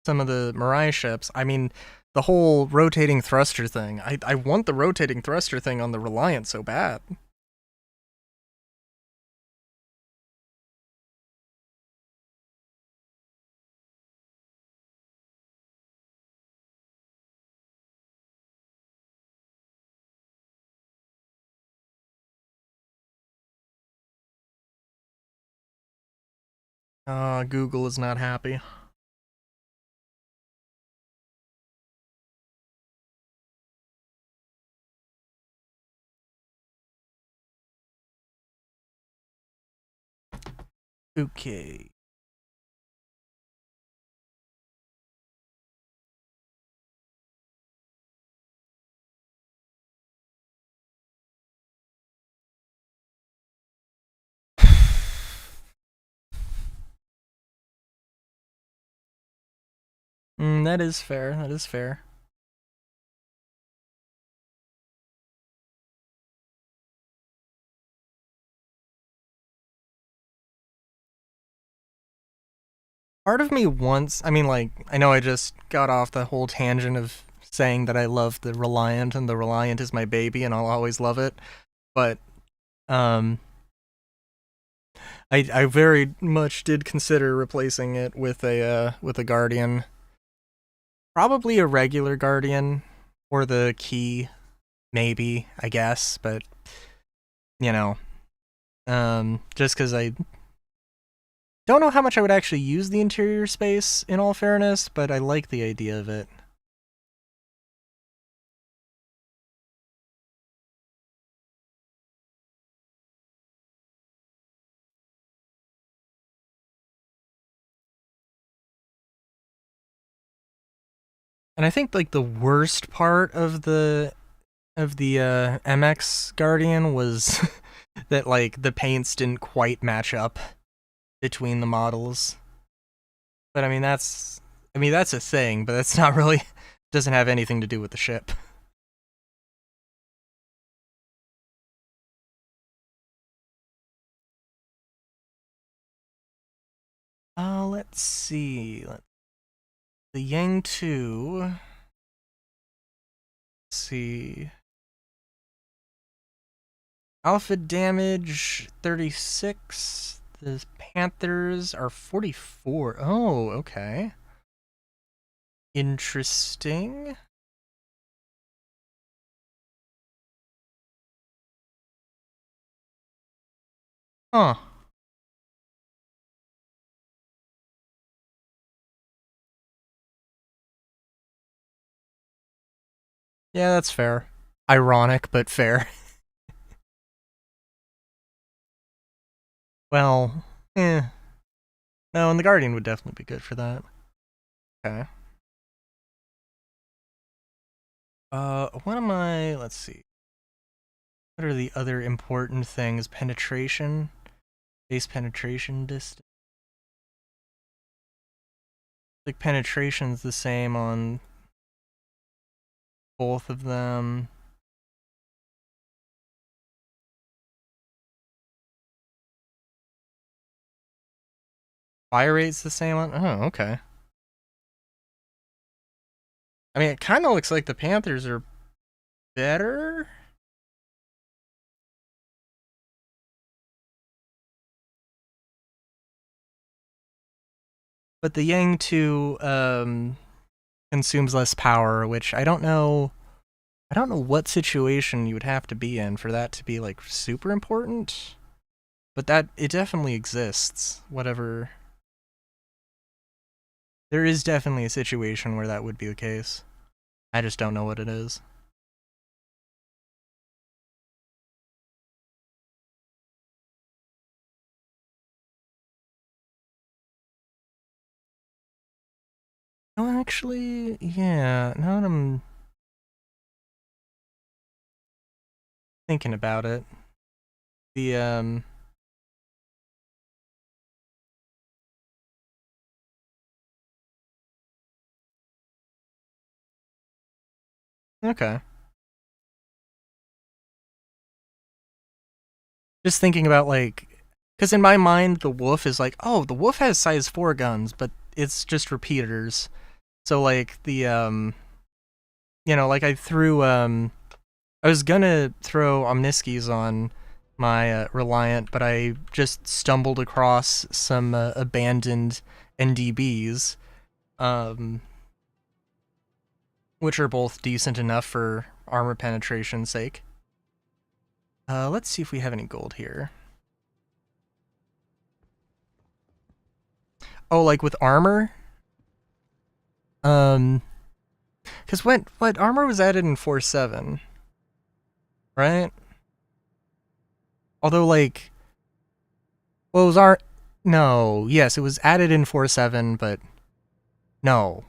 Speaker 2: some of the Mirai ships, I mean, the whole rotating thruster thing. I want the rotating thruster thing on the Reliant so bad. Google is not happy. Okay. That is fair. That is fair. Part of me wants... I mean, like, I know I just got off the whole tangent of saying that I love the Reliant and the Reliant is my baby and I'll always love it, but, I very much did consider replacing it with a Guardian. Probably a regular Guardian, or the Key, maybe, I guess, but, you know, just because I don't know how much I would actually use the interior space, in all fairness, but I like the idea of it. And I think like the worst part of the MX Guardian was that like the paints didn't quite match up between the models. But I mean that's a thing, but that's not really doesn't have anything to do with the ship. Let's see. The Yang 2. Let's see. Alpha damage 36. The Panthers are 44. Oh, okay. Interesting. Huh. Yeah, that's fair. Ironic, but fair. Well, No, and the Guardian would definitely be good for that. Okay. What am I... Let's see. What are the other important things? Penetration? Base penetration distance? Like, penetration's the same on both of them. Fire rate's the same on... Oh, okay. I mean, it kind of looks like the Panthers are better? But the Yang 2 consumes less power, which I don't know what situation you would have to be in for that to be like super important. But that it definitely exists. Whatever. There is definitely a situation where that would be the case. I just don't know what it is. Oh, actually, yeah, now that I'm thinking about it, the, okay. Just thinking about, like, because in my mind, the Wolf is like, oh, the Wolf has size 4 guns, but it's just repeaters. So, like, the, you know, like I threw, I was gonna throw Omniskis on my Reliant, but I just stumbled across some abandoned NDBs, which are both decent enough for armor penetration's sake. Let's see if we have any gold here. Oh, like with armor? Because what armor was added in 4.7? Right? Although, like, well, it was no, yes, it was added in 4.7, but no.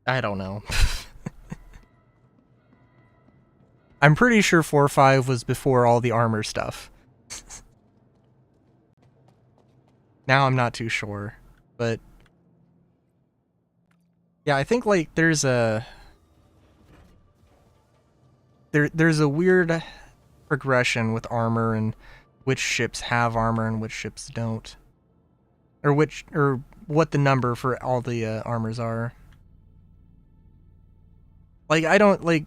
Speaker 2: I don't know. I'm pretty sure 4.5 was before all the armor stuff. Now I'm not too sure, but yeah, I think like there's a weird progression with armor and which ships have armor and which ships don't, or what the number for all the armors are. Like I don't like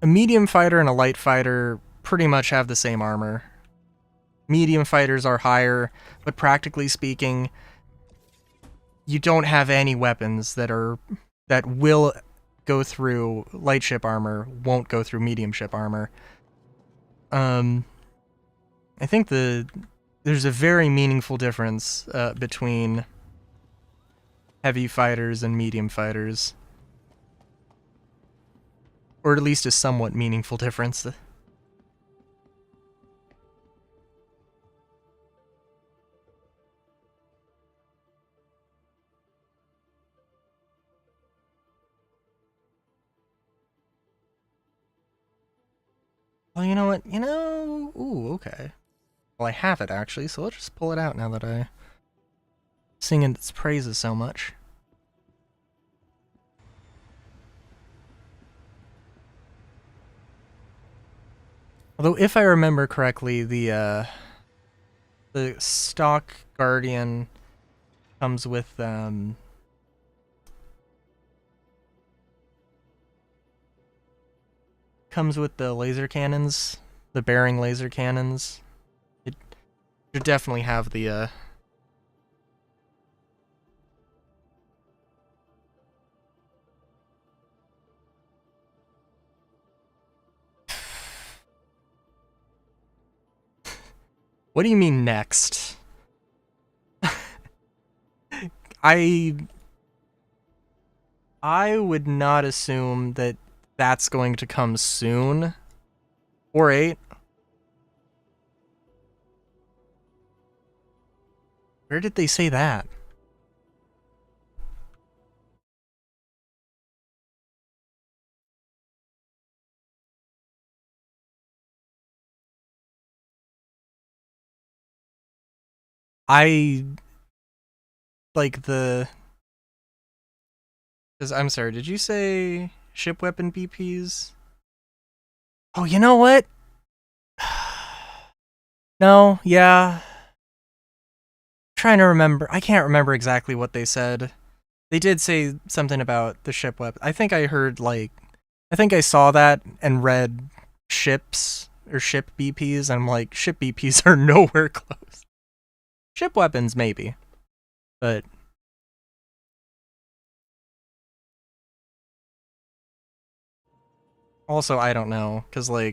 Speaker 2: a medium fighter and a light fighter pretty much have the same armor. Medium fighters are higher, but practically speaking, you don't have any weapons that will go through light ship armor, won't go through medium ship armor. I think there's a very meaningful difference between heavy fighters and medium fighters. Or at least a somewhat meaningful difference. Oh, you know what? Ooh, okay. Well, I have it actually, so let's just pull it out now that I sing its praises so much. Although, if I remember correctly, the stock Guardian comes with the laser cannons, the bearing laser cannons. It should definitely have the What do you mean next? I would not assume that that's going to come soon. Or 8. Where did they say that? I'm sorry, did you say ship weapon BPs? Oh, you know what? No, yeah. Trying to remember. I can't remember exactly what they said. They did say something about the ship weapon. I think I heard, I think I saw that and read ships or ship BPs, and I'm like, ship BPs are nowhere close. Ship weapons, maybe. But also, I don't know, because, yeah,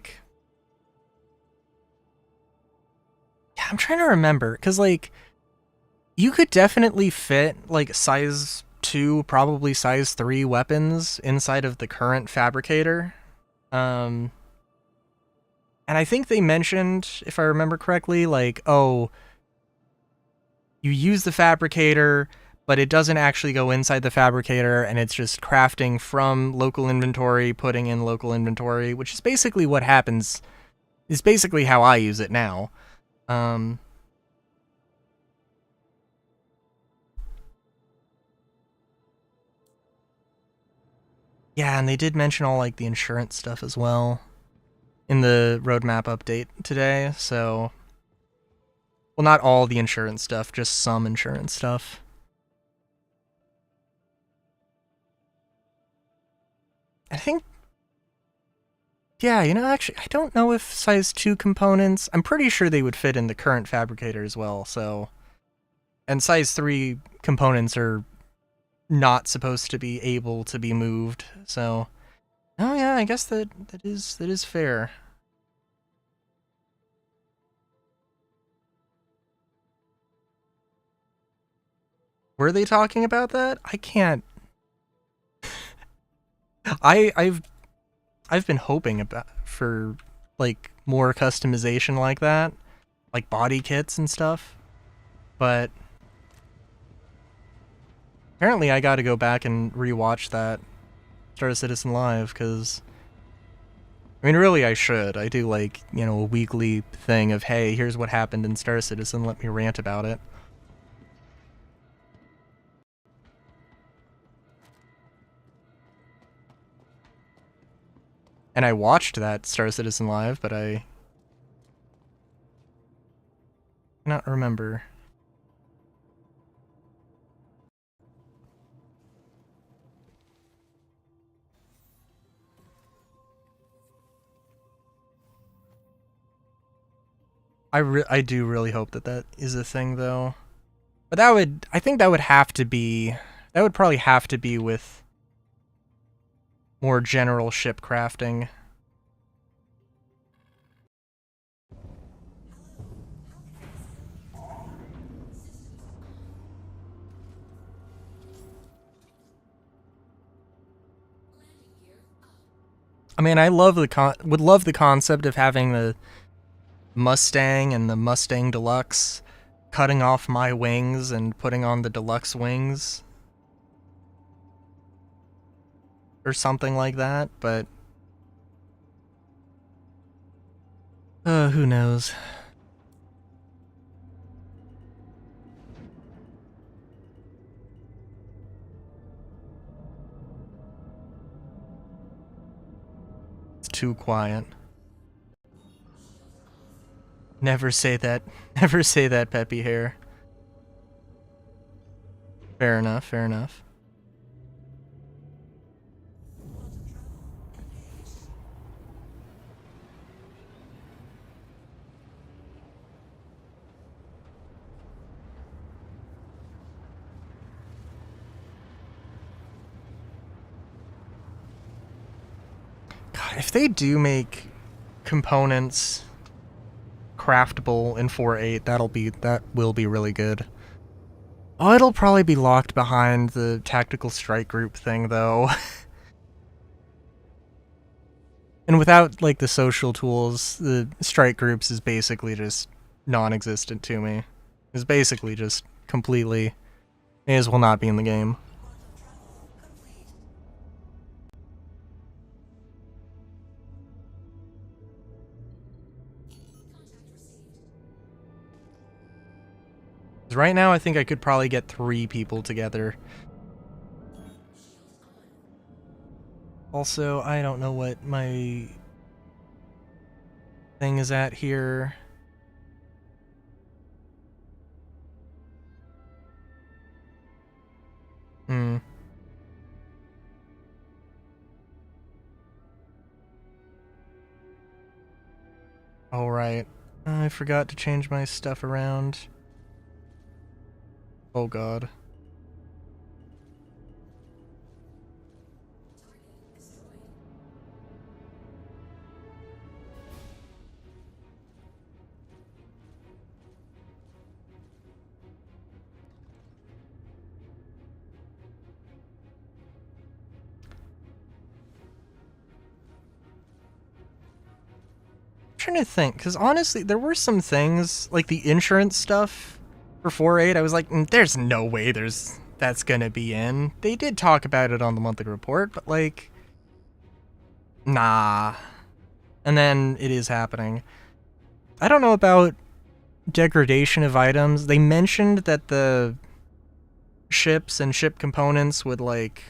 Speaker 2: I'm trying to remember, because, you could definitely fit, size 2, probably size 3 weapons inside of the current fabricator. And I think they mentioned, if I remember correctly, oh, you use the fabricator, but it doesn't actually go inside the fabricator, and it's just crafting from local inventory, putting in local inventory, which is basically what happens, is basically how I use it now. Yeah, and they did mention all, the insurance stuff as well in the roadmap update today, so... Well, not all the insurance stuff, just some insurance stuff. I think... Yeah, actually, I don't know if size 2 components... I'm pretty sure they would fit in the current fabricator as well, so... And size 3 components are not supposed to be able to be moved, so... Oh yeah, I guess that is fair. Were they talking about that? I can't... I've been hoping for more customization like that, like body kits and stuff, but apparently I got to go back and rewatch that Star Citizen Live, because I mean, really I should. I do a weekly thing of, hey, here's what happened in Star Citizen, let me rant about it. And I watched that Star Citizen Live, but I cannot remember. I do really hope that is a thing, though. But I think that would probably have to be with more general ship crafting. I mean, I would love the concept of having the Mustang and the Mustang Deluxe cutting off my wings and putting on the deluxe wings. Or something like that, but... Who knows? It's too quiet. Never say that. Never say that, Peppy Hair. Fair enough, fair enough. God, if they do make components craftable in 4.8, that will be really good. Oh, it'll probably be locked behind the tactical strike group thing, though. And without, like, the social tools, the strike groups is basically just non-existent to me. It's basically just completely... may as well not be in the game. Right now, I think I could probably get 3 people together. Also, I don't know what my thing is at here. Oh, right. I forgot to change my stuff around. Oh, God. Trying to think, because honestly, there were some things, like the insurance stuff for 4.8, I was like, there's no way that's gonna be in. They did talk about it on the monthly report, but like, nah. And then it is happening. I don't know about degradation of items. They mentioned that the ships and ship components would, like,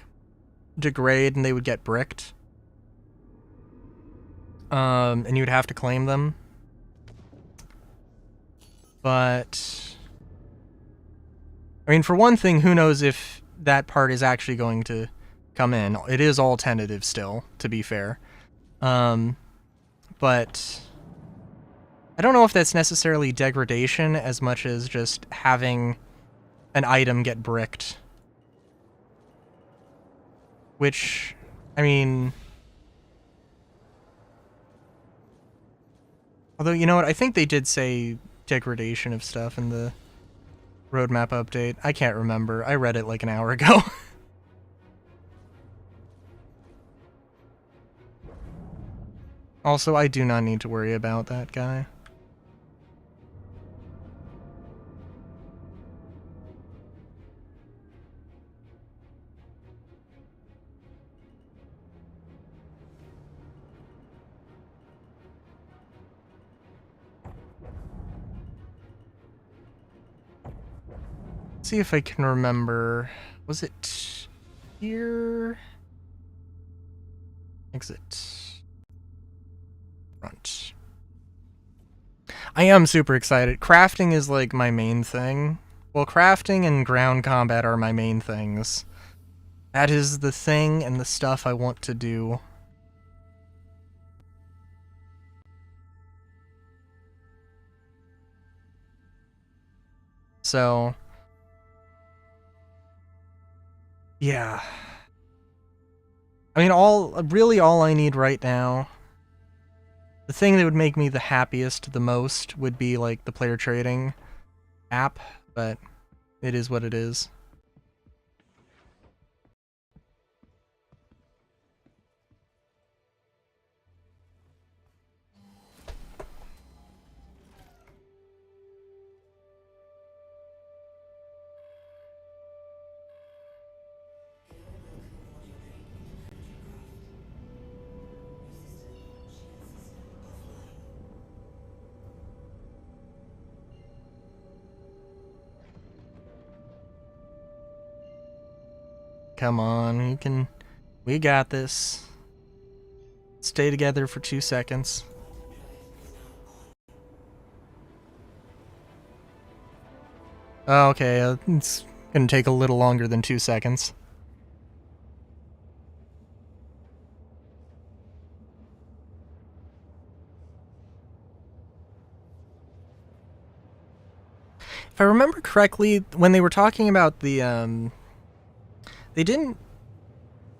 Speaker 2: degrade and they would get bricked. And you'd have to claim them. But... I mean, for one thing, who knows if that part is actually going to come in. It is all tentative still, to be fair. But... I don't know if that's necessarily degradation as much as just having an item get bricked. Which, I mean... Although, you know what, I think they did say degradation of stuff in the roadmap update. I can't remember. I read it like an hour ago. Also, I do not need to worry about that guy. See if I can remember. Was it here? Exit. Front. I am super excited. Crafting is like my main thing. Well, crafting and ground combat are my main things. That is the thing and the stuff I want to do. So... yeah. I mean, really all I need right now, the thing that would make me the happiest the most would be, like, the player trading app, but it is what it is. Come on, you can... We got this. Stay together for 2 seconds. Oh, okay, it's gonna take a little longer than 2 seconds. If I remember correctly, when they were talking about the, they didn't...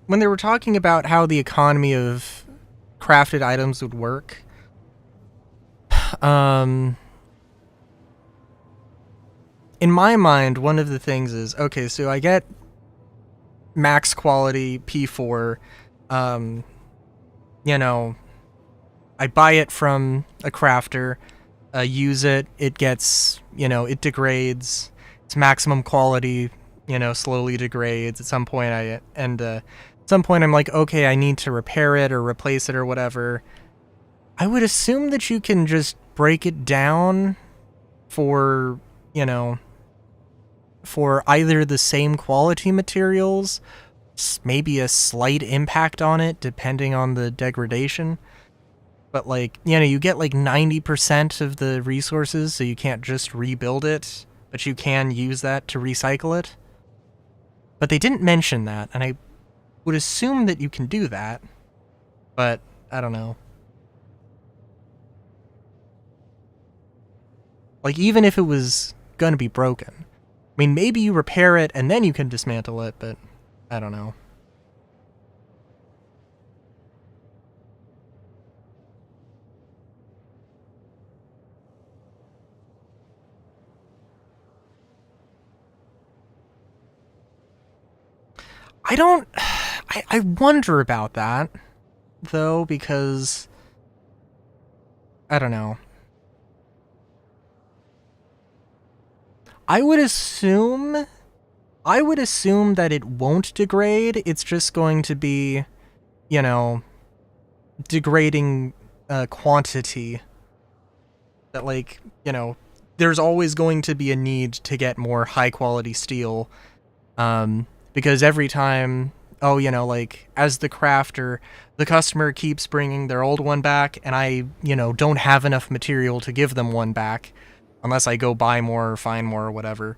Speaker 2: When they were talking about how the economy of crafted items would work, in my mind, one of the things is, okay, so I get max quality P4, you know, I buy it from a crafter, use it, it gets, you know, it degrades, it's maximum quality, you know, slowly degrades. At some point at some point I'm like, okay, I need to repair it or replace it or whatever. I would assume that you can just break it down for, you know, for either the same quality materials, maybe a slight impact on it depending on the degradation. But, like, you know, you get like 90% of the resources, so you can't just rebuild it, but you can use that to recycle it. But they didn't mention that, and I would assume that you can do that, but I don't know. Like, even if it was gonna be broken, I mean, maybe you repair it and then you can dismantle it, but I don't know. I wonder about that, though, because I don't know. I would assume that it won't degrade. It's just going to be, you know, degrading quantity. That, like, you know, there's always going to be a need to get more high quality steel, because every time, oh, you know, like, as the crafter, the customer keeps bringing their old one back, and I, you know, don't have enough material to give them one back, unless I go buy more or find more or whatever.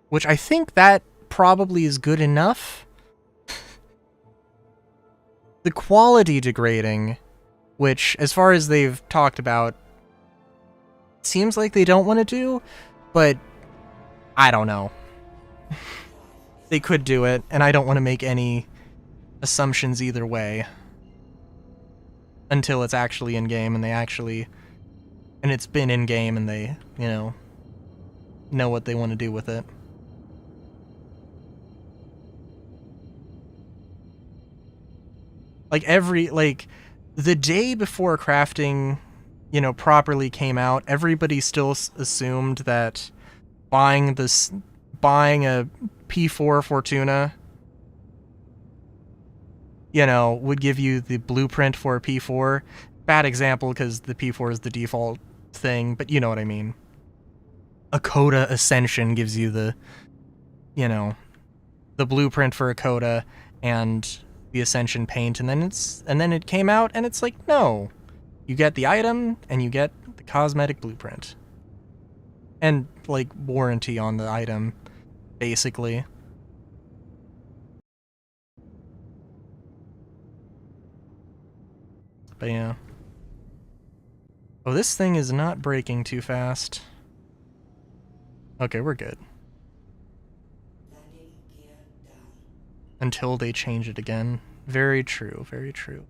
Speaker 2: Which I think that probably is good enough. The quality degrading, which, as far as they've talked about, seems like they don't want to do, but I don't know. They could do it, and I don't want to make any assumptions either way. Until it's actually in-game, and and it's been in-game, and they, you know what they want to do with it. Like, the day before crafting, you know, properly came out, everybody still assumed that buying a P4 Fortuna, you know, would give you the blueprint for a P4. Bad example, because the P4 is the default thing, but you know what I mean. A Coda Ascension gives you the, you know, the blueprint for a Coda and the Ascension paint, and then it came out, and it's like, no. You get the item, and you get the cosmetic blueprint. And, like, warranty on the item, basically. But yeah. Oh, this thing is not breaking too fast. Okay, we're good. Until they change it again. Very true, very true.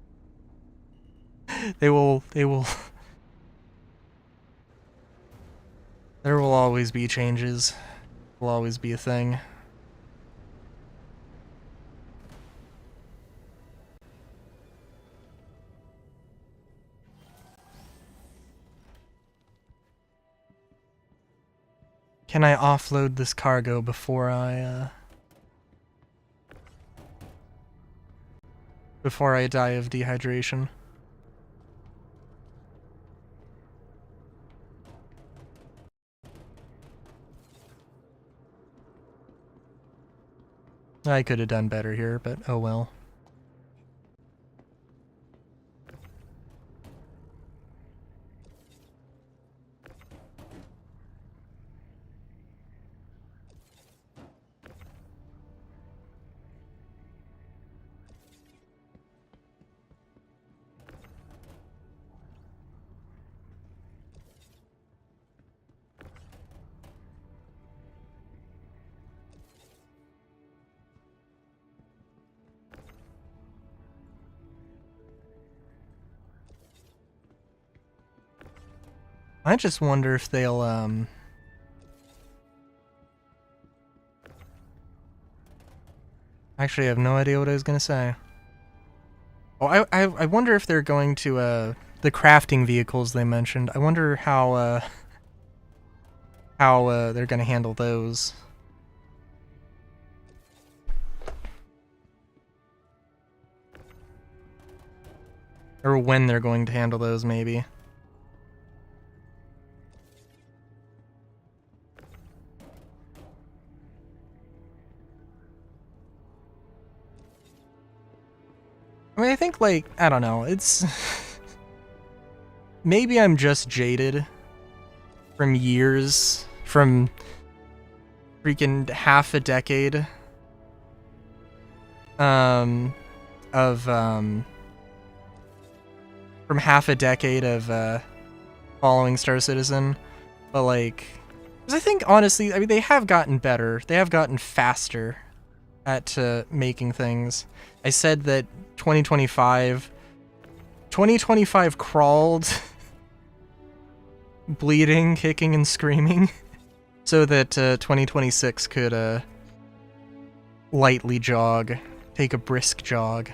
Speaker 2: They will... There will always be changes. Will always be a thing. Can I offload this cargo before I die of dehydration? I could have done better here, but oh well. I just wonder if they'll, Actually, I have no idea what I was gonna say. Oh, I wonder if they're going to, the crafting vehicles they mentioned. I wonder how they're gonna handle those. Or when they're going to handle those, maybe. I mean, I think, like, I don't know, it's... Maybe I'm just jaded from years, from freaking half a decade from half a decade of following Star Citizen, but like, 'cause I think honestly, I mean, they have gotten better, they have gotten faster at making things. I said that 2025 crawled, bleeding, kicking, and screaming, so that 2026 could lightly jog, take a brisk jog.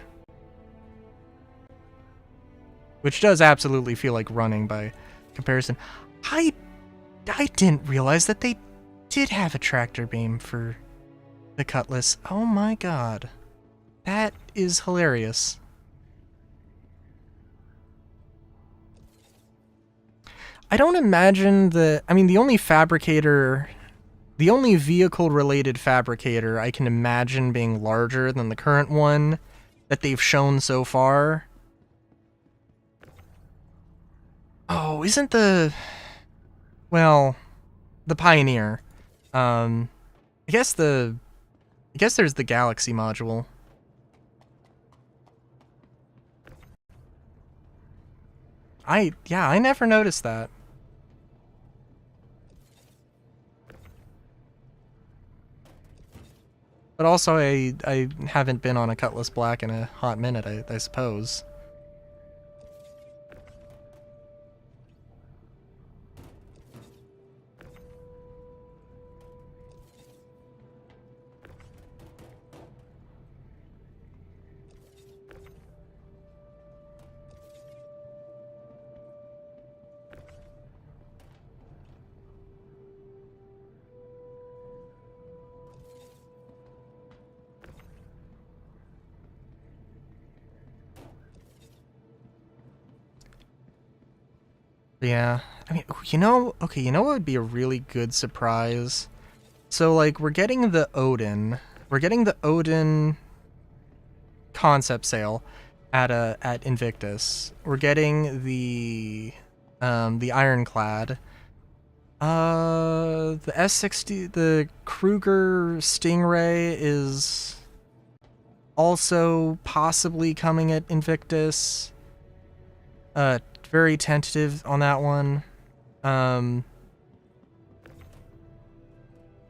Speaker 2: Which does absolutely feel like running by comparison. I didn't realize that they did have a tractor beam for the Cutlass. Oh my god. That is hilarious. I don't imagine I mean, the only vehicle-related fabricator I can imagine being larger than the current one that they've shown so far. Oh, isn't well, the Pioneer. I guess there's the Galaxy module. I never noticed that. But also, I haven't been on a Cutlass Black in a hot minute, I suppose. Yeah, I mean, okay, you know what would be a really good surprise? So, like, we're getting the Odin concept sale at Invictus. We're getting the Ironclad. The S60, the Kruger Stingray is also possibly coming at Invictus. Very tentative on that one.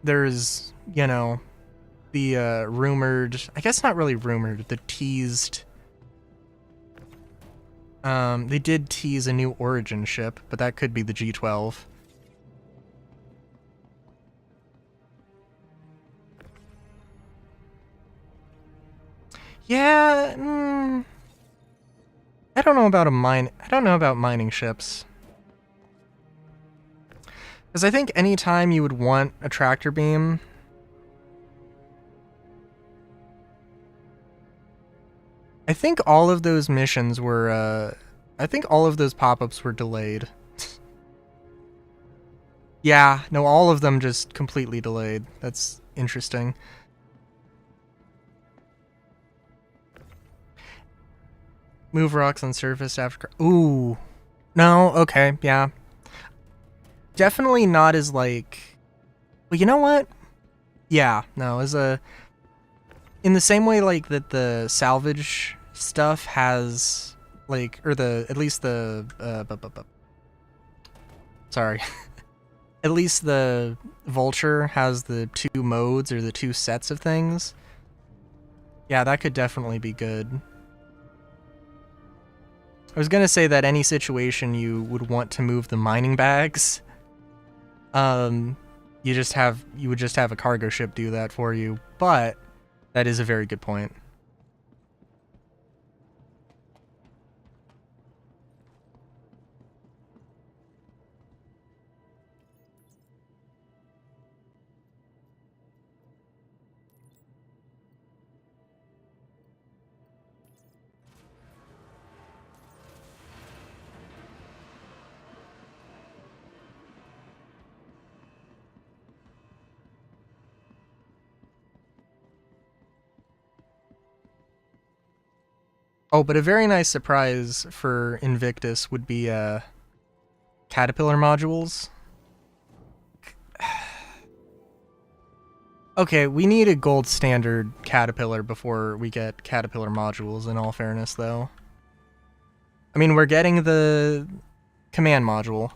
Speaker 2: There's, the rumored, I guess not really rumored, the teased. They did tease a new Origin ship, but that could be the G12. Yeah, I don't know about mining ships. Because I think anytime you would want a tractor beam, I think all of those missions were, I think all of those pop-ups were delayed. Yeah, no, all of them just completely delayed. That's interesting. Move rocks on surface after. Ooh. No, okay, yeah. Definitely not as like. Well, you know what? Yeah, no, as a. In the same way, like, that the salvage stuff has, like, or the. At least the. Sorry. At least the Vulture has the 2 modes or the 2 sets of things. Yeah, that could definitely be good. I was gonna say that any situation you would want to move the mining bags, you would just have a cargo ship do that for you, but that is a very good point. Oh, but a very nice surprise for Invictus would be Caterpillar modules. Okay, we need a gold standard Caterpillar before we get Caterpillar modules, in all fairness, though. I mean, we're getting the command module.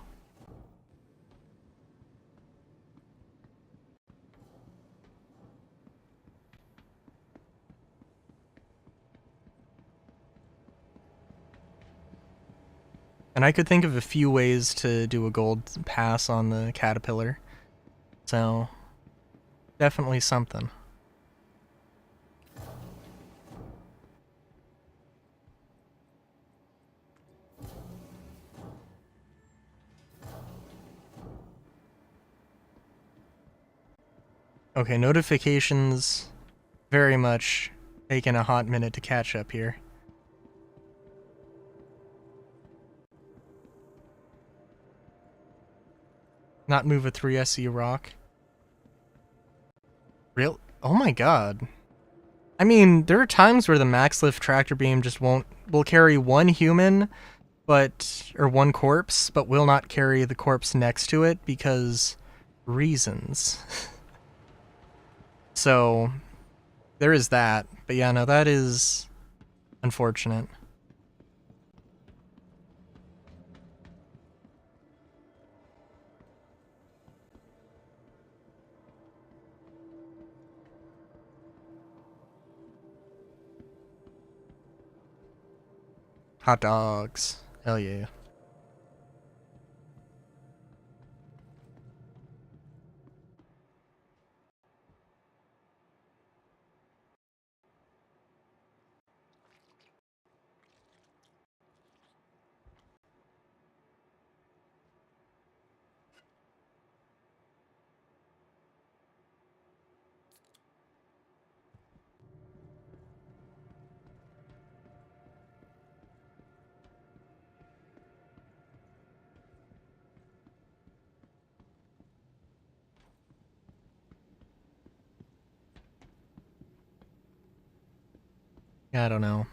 Speaker 2: And I could think of a few ways to do a gold pass on the Caterpillar. So, definitely something. Okay, notifications very much taking a hot minute to catch up here. Not move a 3SE rock. Real? Oh my god. I mean, there are times where the max lift tractor beam just will carry one human, or one corpse, but will not carry the corpse next to it because reasons. So, there is that. But yeah, no, that is unfortunate. Hot dogs. Hell yeah. Yeah, I don't know.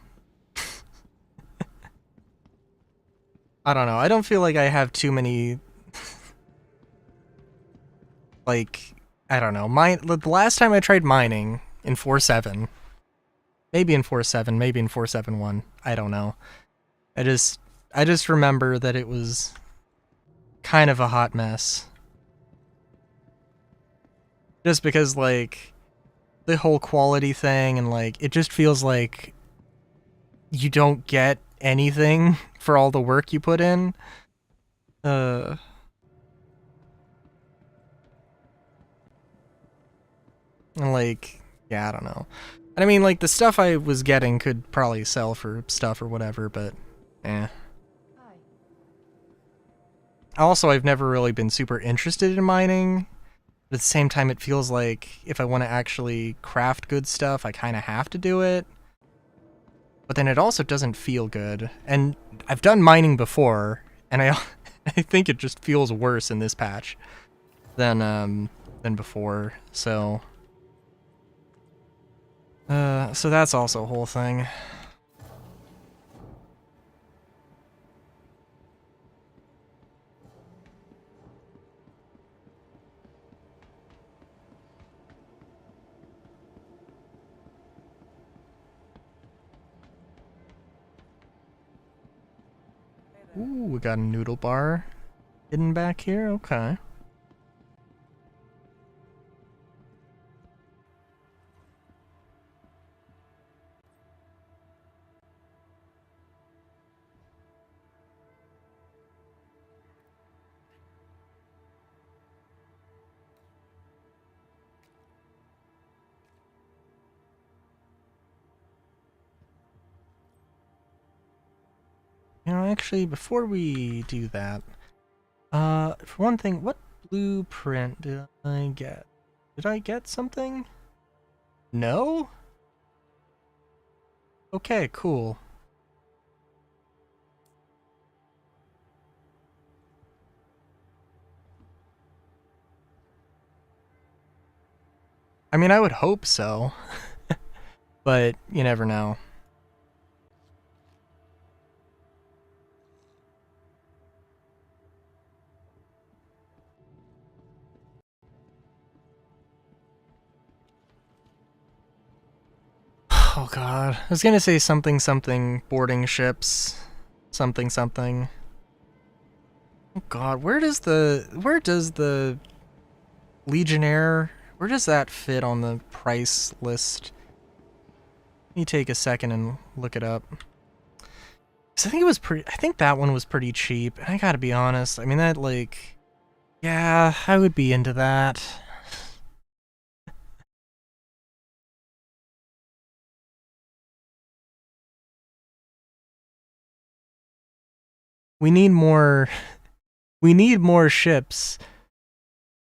Speaker 2: I don't know. I don't feel like I have too many... like, I don't know. The last time I tried mining in 4.7, maybe in 4.7, maybe in 4.7.1, I don't know. I just remember that it was kind of a hot mess. Just because, like, the whole quality thing and, like, it just feels like you don't get anything for all the work you put in. And, like, yeah, I don't know. And I mean, like, the stuff I was getting could probably sell for stuff or whatever, but, eh. Also, I've never really been super interested in mining. But at the same time, it feels like if I want to actually craft good stuff, I kind of have to do it. But then it also doesn't feel good. And I've done mining before, and I think it just feels worse in this patch than before. So that's also a whole thing. Ooh, we got a noodle bar hidden back here. Okay. You know, actually, before we do that, for one thing, what blueprint did I get? Did I get something? No? Okay, cool. I mean, I would hope so, but you never know. Oh god, I was gonna say something something boarding ships, something something. Oh god, where does the Legionnaire, where does that fit on the price list? Let me take a second and look it up. 'Cause I think that one was pretty cheap, and I gotta be honest, I mean that like, yeah, I would be into that. We need more ships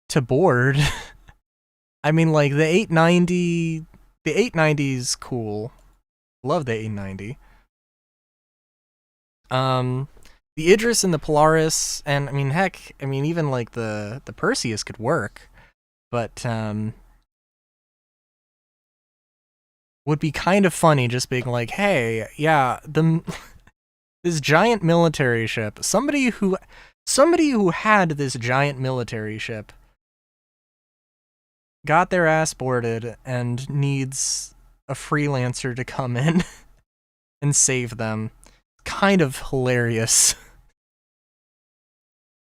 Speaker 2: to board. I mean, like, the 890's cool. Love the 890. The Idris and the Polaris, and I mean, heck, I mean, even like the Perseus could work, but would be kind of funny just being like, hey, yeah, this giant military ship, somebody who had this giant military ship got their ass boarded and needs a freelancer to come in and save them. Kind of hilarious.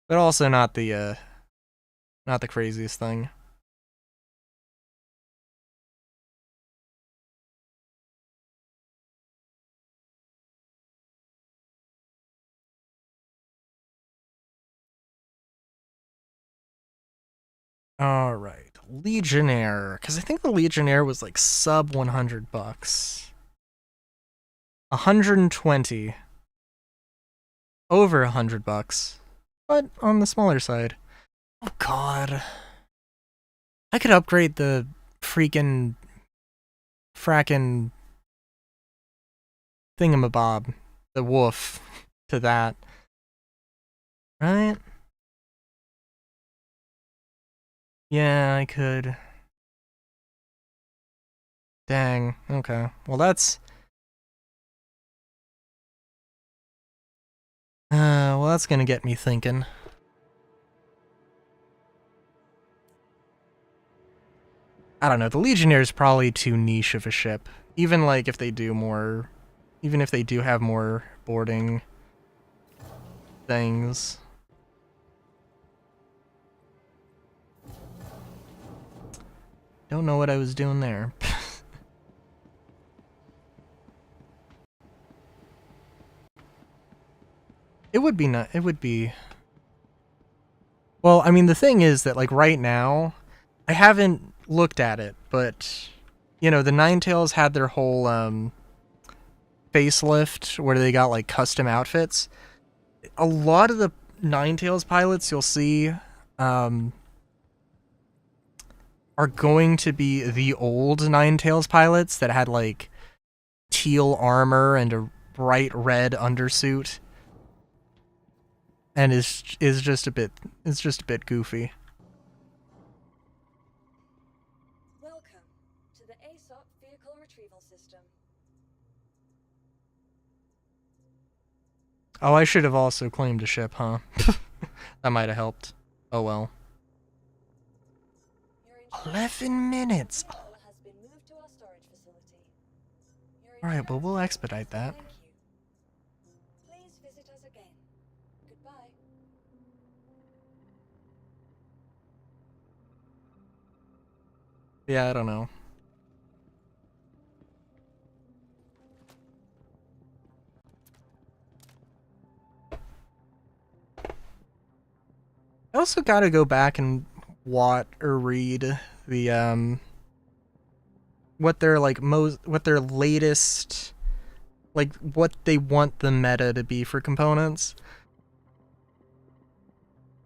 Speaker 2: But also not the craziest thing. Alright, Legionnaire. Because I think the Legionnaire was like sub $100. 120. Over $100. But on the smaller side. Oh god. I could upgrade the frackin' thingamabob, the wolf, to that. Right? Yeah, I could. Dang, okay. Well, that's gonna get me thinking. I don't know, the Legionnaire is probably too niche of a ship. Even like if they do have more boarding things. Don't know what I was doing there. It would be well, I mean, the thing is that, like, right now, I haven't looked at it, but, you know, the Ninetales had their whole, facelift where they got, like, custom outfits. A lot of the Ninetales pilots you'll see, are going to be the old Ninetales pilots that had, like, teal armor and a bright red undersuit. And is just a bit goofy.
Speaker 3: Welcome to the ASOP vehicle retrieval system.
Speaker 2: Oh, I should have also claimed a ship, huh? That might have helped. Oh well. 11 minutes.
Speaker 3: Has been moved to our storage facility.
Speaker 2: Alright, well, we'll expedite that.
Speaker 3: Thank you. Please visit us again.
Speaker 2: Yeah, I don't know. I also gotta go back and watch or read the what their like what their latest, like what they want the meta to be for components.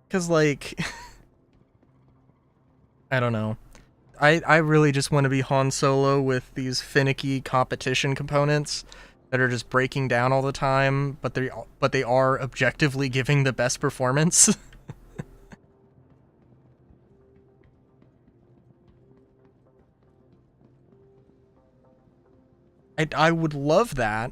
Speaker 2: Cause like I don't know. I really just want to be Han Solo with these finicky competition components that are just breaking down all the time, but they are objectively giving the best performance. I would love that.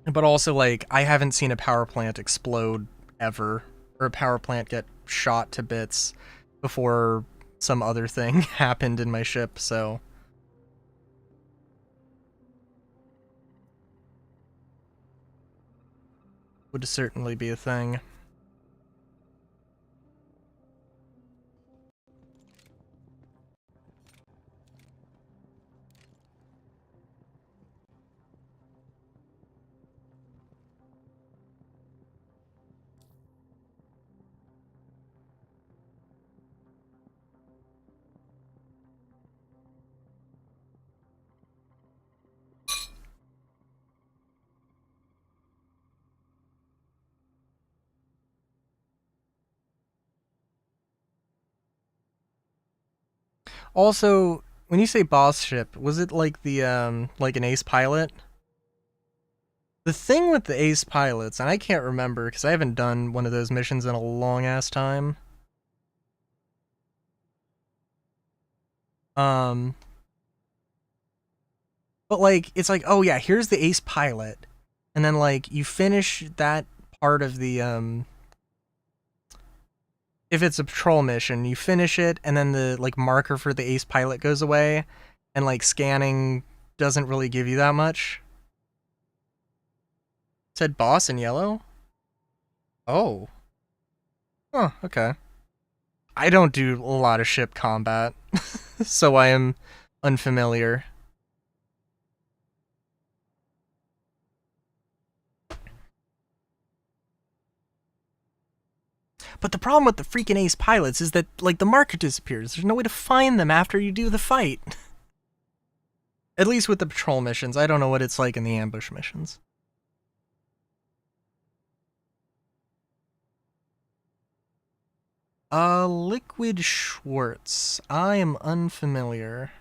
Speaker 2: But also, like, I haven't seen a power plant explode ever, or a power plant get shot to bits before some other thing happened in my ship, so... would certainly be a thing. Also, when you say boss ship, was it like the, like an ace pilot? The thing with the ace pilots, and I can't remember because I haven't done one of those missions in a long-ass time. But like, it's like, oh yeah, here's the ace pilot. And then like, you finish that part of the, if it's a patrol mission, you finish it, and then the like marker for the ace pilot goes away, and like scanning doesn't really give you that much. It said boss in yellow? Oh. Oh, okay. I don't do a lot of ship combat, so I am unfamiliar. But the problem with the freaking ace pilots is that, like, the marker disappears. There's no way to find them after you do the fight. At least with the patrol missions. I don't know what it's like in the ambush missions. Liquid Schwartz. I am unfamiliar.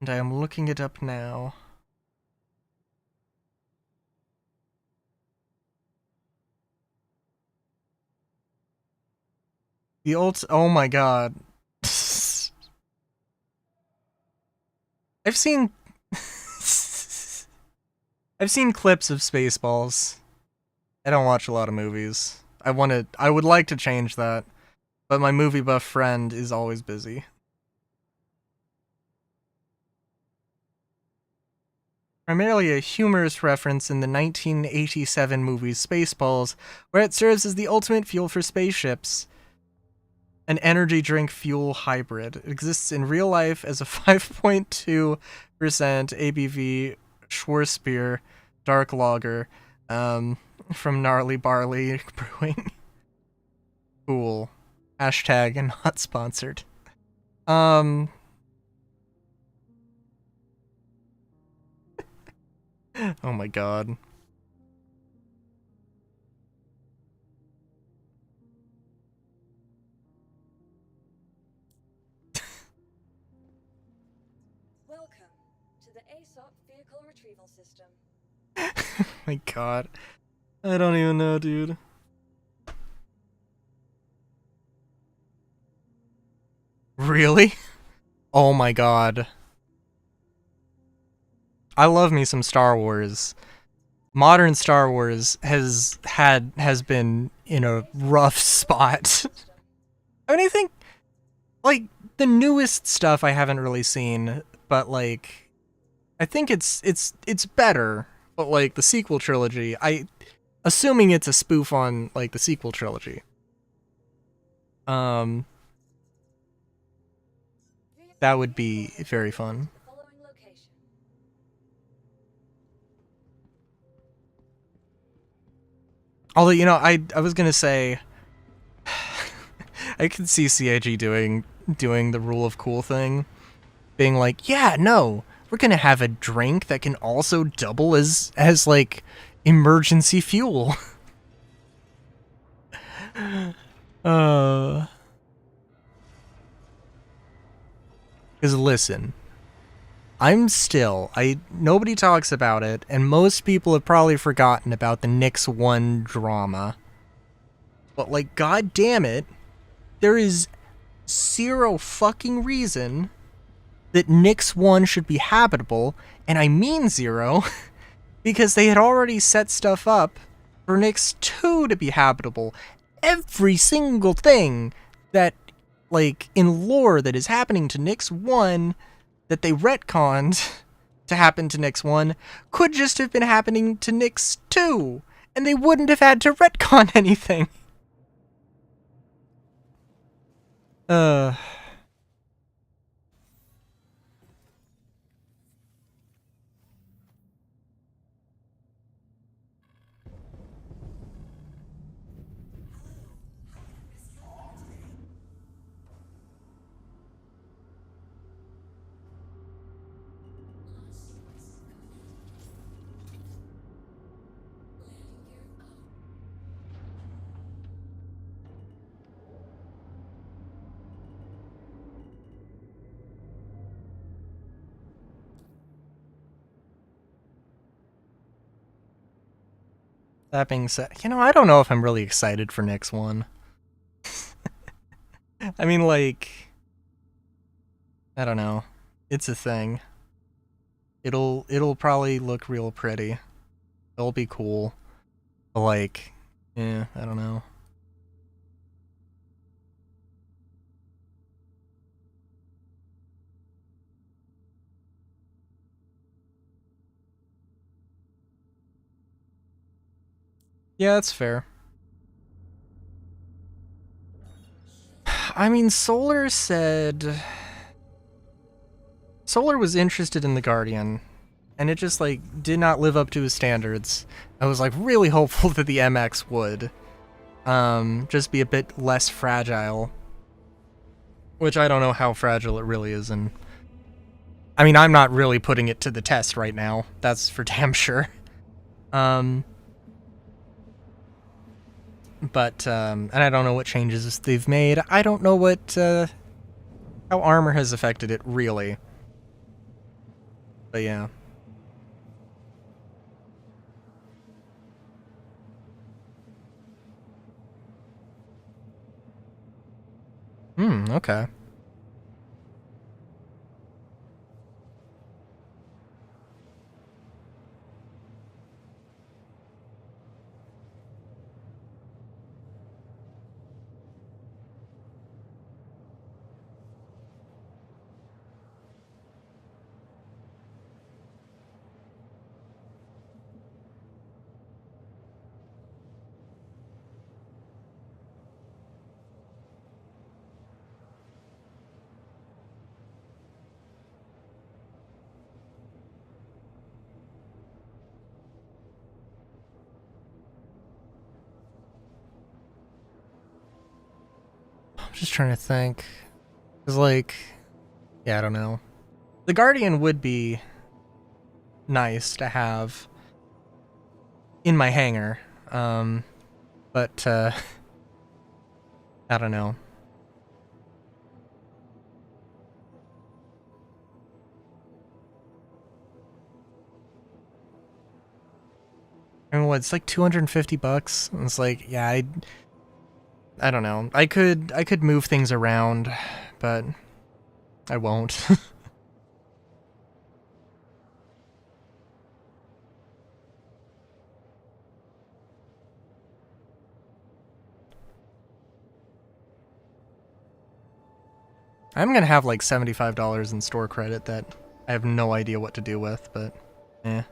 Speaker 2: And I am looking it up now. Oh my god. I've seen clips of Spaceballs. I don't watch a lot of movies. I would like to change that, but my movie buff friend is always busy. Primarily a humorous reference in the 1987 movie Spaceballs, where it serves as the ultimate fuel for spaceships. An energy drink fuel hybrid. It exists in real life as a 5.2% ABV Schwarzbier dark lager from Gnarly Barley Brewing. Cool. Hashtag and not sponsored. Oh my god.
Speaker 3: Welcome to the ASOP Vehicle Retrieval System.
Speaker 2: Oh my god. I don't even know, dude. Really? Oh my god. I love me some Star Wars. Modern Star Wars has been in a rough spot. I mean, I think, like, the newest stuff I haven't really seen, but like, I think it's better. But like the sequel trilogy, assuming it's a spoof on like the sequel trilogy. That would be very fun.
Speaker 3: Following location.
Speaker 2: Although, you know, I was gonna say, I could see CIG doing the rule of cool thing, being like, yeah, no, we're gonna have a drink that can also double as like emergency fuel. Because listen, nobody talks about it, and most people have probably forgotten about the Nyx 1 drama. But like, god damn it, there is zero fucking reason that Nyx 1 should be habitable, and I mean zero, because they had already set stuff up for Nyx 2 to be habitable. Every single thing that, like, in lore that is happening to Nyx 1 that they retconned to happen to Nyx 1 could just have been happening to Nyx 2, and they wouldn't have had to retcon anything. That being said, you know, I don't know if I'm really excited for Nyx 1. I mean, like, I don't know. It's a thing. It'll probably look real pretty. It'll be cool. But like, I don't know. Yeah, that's fair. I mean, Solar was interested in the Guardian, and it just, like, did not live up to his standards. I was, like, really hopeful that the MX would. Just be a bit less fragile. Which I don't know how fragile it really is, and... I mean, I'm not really putting it to the test right now. That's for damn sure. But, and I don't know what changes they've made. I don't know what, how armor has affected it, really. But yeah. Okay. I'm just trying to think. Because, like, yeah, I don't know. The Guardian would be nice to have in my hangar. But, I don't know. I mean, what, it's like $250? And it's like, yeah, I don't know. I could move things around, but I won't. I'm gonna have like $75 in store credit that I have no idea what to do with, but eh.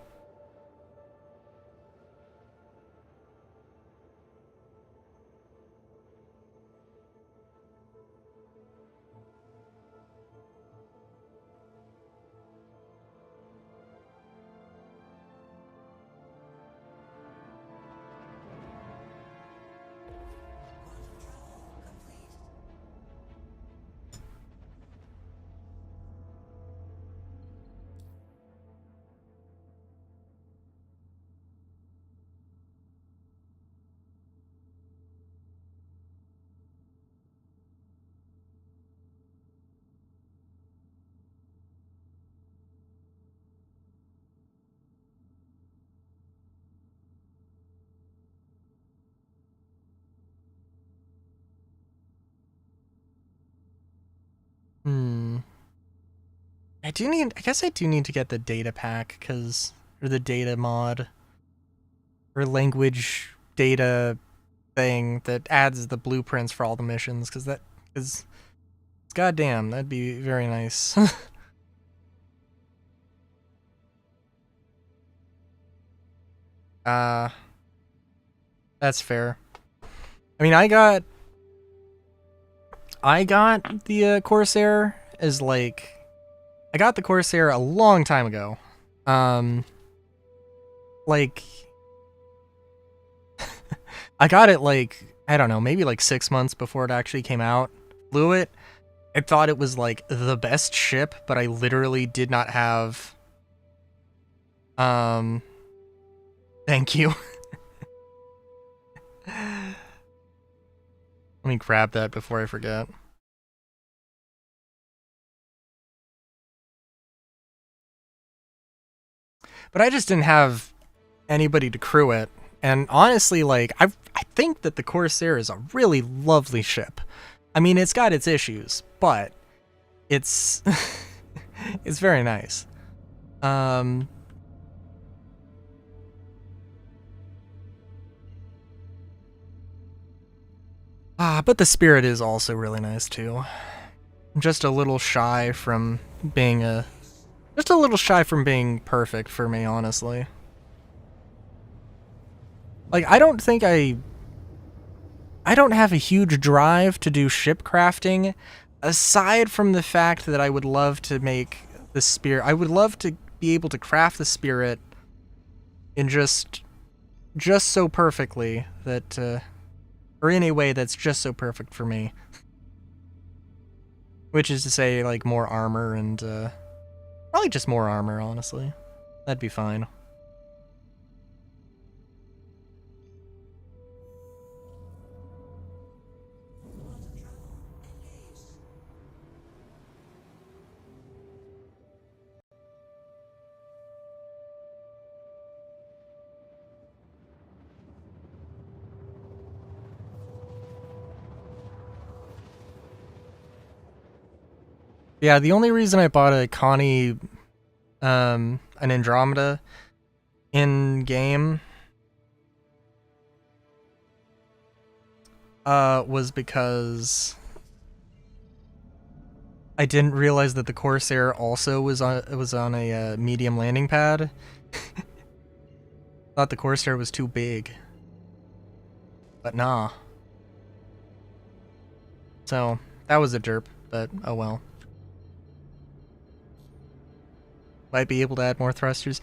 Speaker 2: I guess I do need to get the data pack, or the data mod, or language data thing that adds the blueprints for all the missions, because goddamn, that'd be very nice. That's fair. I mean, I got the Corsair as like, I got the Corsair a long time ago. Like, I got it like, I don't know, maybe like 6 months before it actually came out. Flew it. I thought it was like the best ship, but I literally did not have, thank you. Let me grab that before I forget. But I just didn't have anybody to crew it. And honestly, like, I think that the Corsair is a really lovely ship. I mean, it's got its issues, but it's it's very nice. But the Spirit is also really nice too. I'm just a little shy from being perfect for me, honestly. Like, I don't have a huge drive to do ship crafting, aside from the fact that I would love to make the Spirit. I would love to be able to craft the Spirit in just so perfectly that, or in a way that's just so perfect for me. Which is to say, like, more armor and, probably just more armor, honestly. That'd be fine. Yeah, the only reason I bought a Connie, an Andromeda in game, was because I didn't realize that the Corsair also was on a medium landing pad. Thought the Corsair was too big, but nah. So that was a derp, but oh well. Might be able to add more thrusters.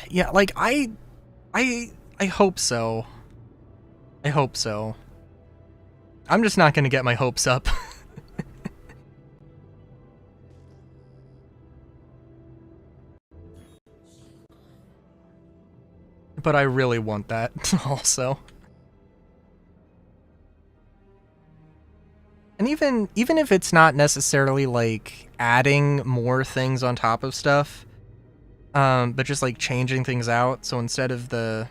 Speaker 2: Yeah, like I hope so. I hope so. I'm just not gonna get my hopes up. But I really want that also. And even if it's not necessarily like adding more things on top of stuff, but just like changing things out. So instead of the,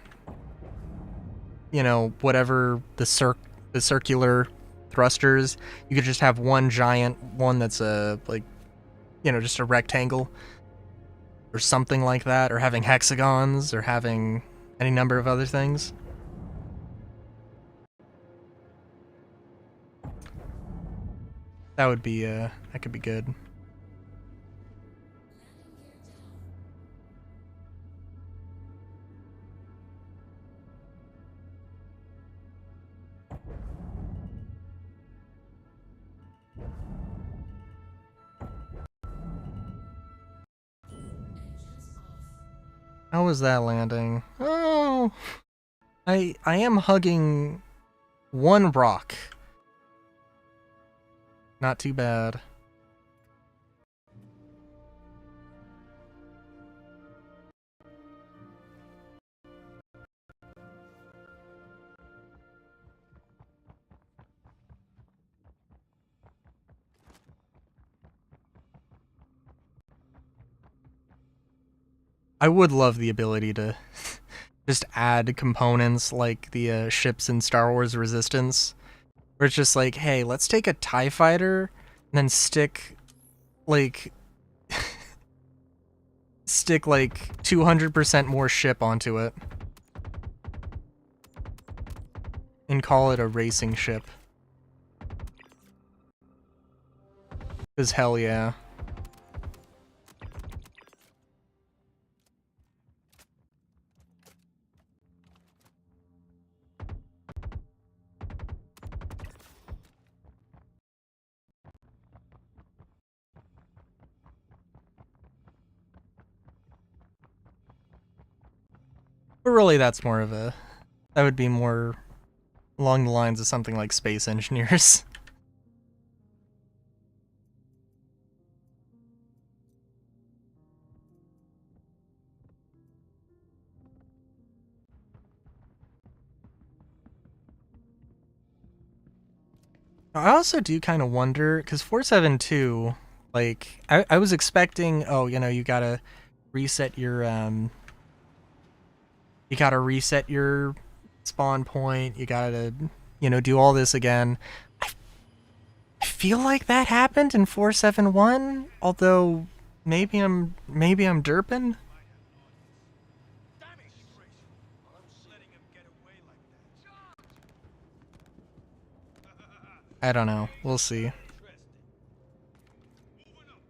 Speaker 2: you know, whatever the circular thrusters, you could just have one giant one that's like, you know, just a rectangle or something like that, or having hexagons, or having any number of other things. That would be, that could be good. How was that landing? Oh, I am hugging one rock. Not too bad. I would love the ability to just add components like the ships in Star Wars Resistance, where it's just like, hey, let's take a TIE fighter And then stick, like, 200% more ship onto it. And call it a racing ship. 'Cause hell yeah. But really, that's more of a... That would be more along the lines of something like Space Engineers. I also do kind of wonder, because 472, like, I was expecting, oh, you know, you gotta reset your, spawn point, you gotta, you know, do all this again. I feel like that happened in 471, although maybe I'm derping. I don't know. We'll see.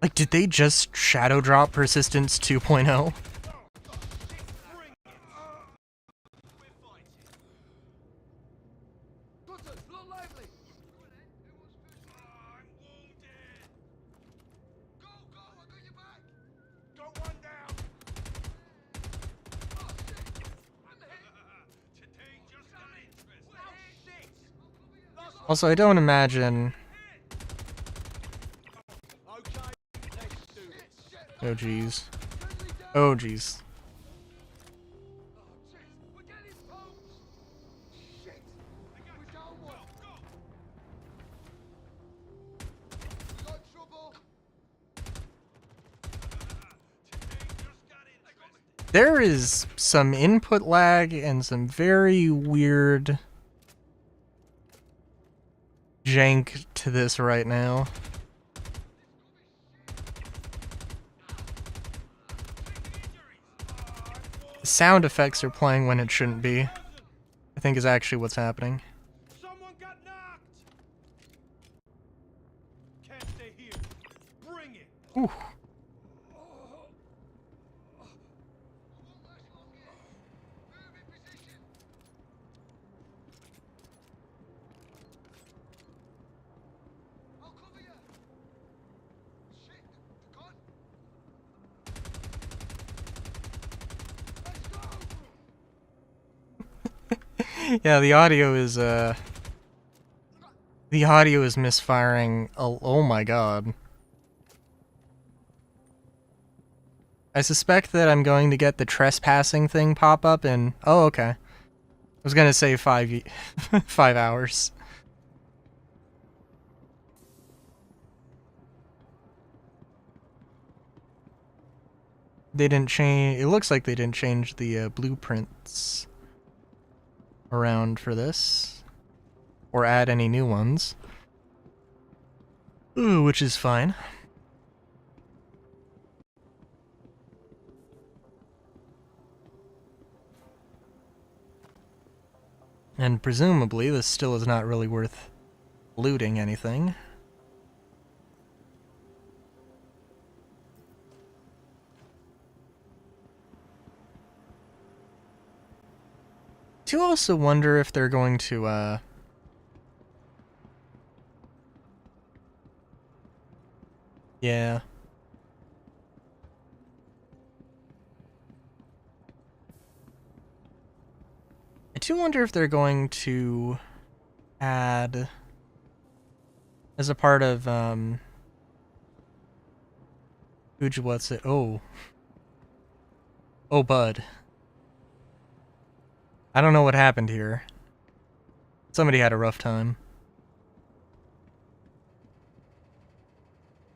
Speaker 2: Like, did they just shadow drop Persistence 2.0? Also, I don't imagine... Oh, jeez. Oh, jeez. There is some input lag and some very weird jank to this right now. Sound effects are playing when it shouldn't be, I think is actually what's happening.
Speaker 5: Someone got knocked! Can't stay here. Bring it!
Speaker 2: Ooh. Yeah, the audio is misfiring. Oh my god. I suspect that I'm going to get the trespassing thing pop up in... Oh, okay. I was gonna say 5 hours. They didn't change... It looks like they didn't change the blueprints around for this. Or add any new ones. Ooh, which is fine. And presumably, this still is not really worth looting anything. I do also wonder if they're going to, yeah. I do wonder if they're going to add, as a part of, what's it? Oh, bud. I don't know what happened here. Somebody had a rough time.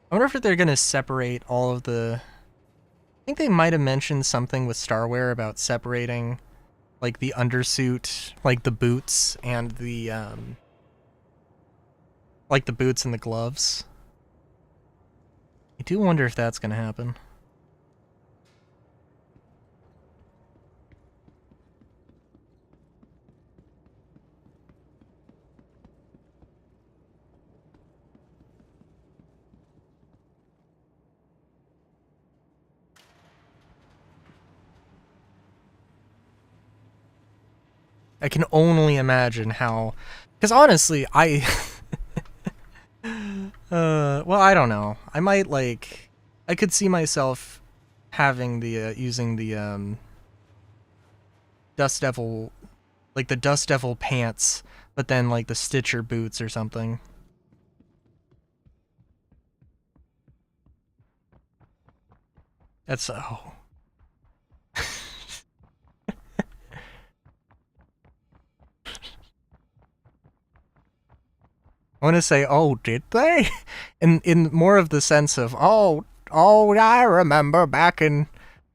Speaker 2: I wonder if they're gonna separate all of the... I think they might have mentioned something with Starware about separating, like, the undersuit, like the boots and the, like the boots and the gloves. I do wonder if that's gonna happen. I can only imagine how, because honestly, well, I don't know. I might like, I could see myself having the using the Dust Devil, like the Dust Devil pants, but then like the Stitcher boots or something. That's oh. I want to say, oh, did they? In more of the sense of, oh, I remember back in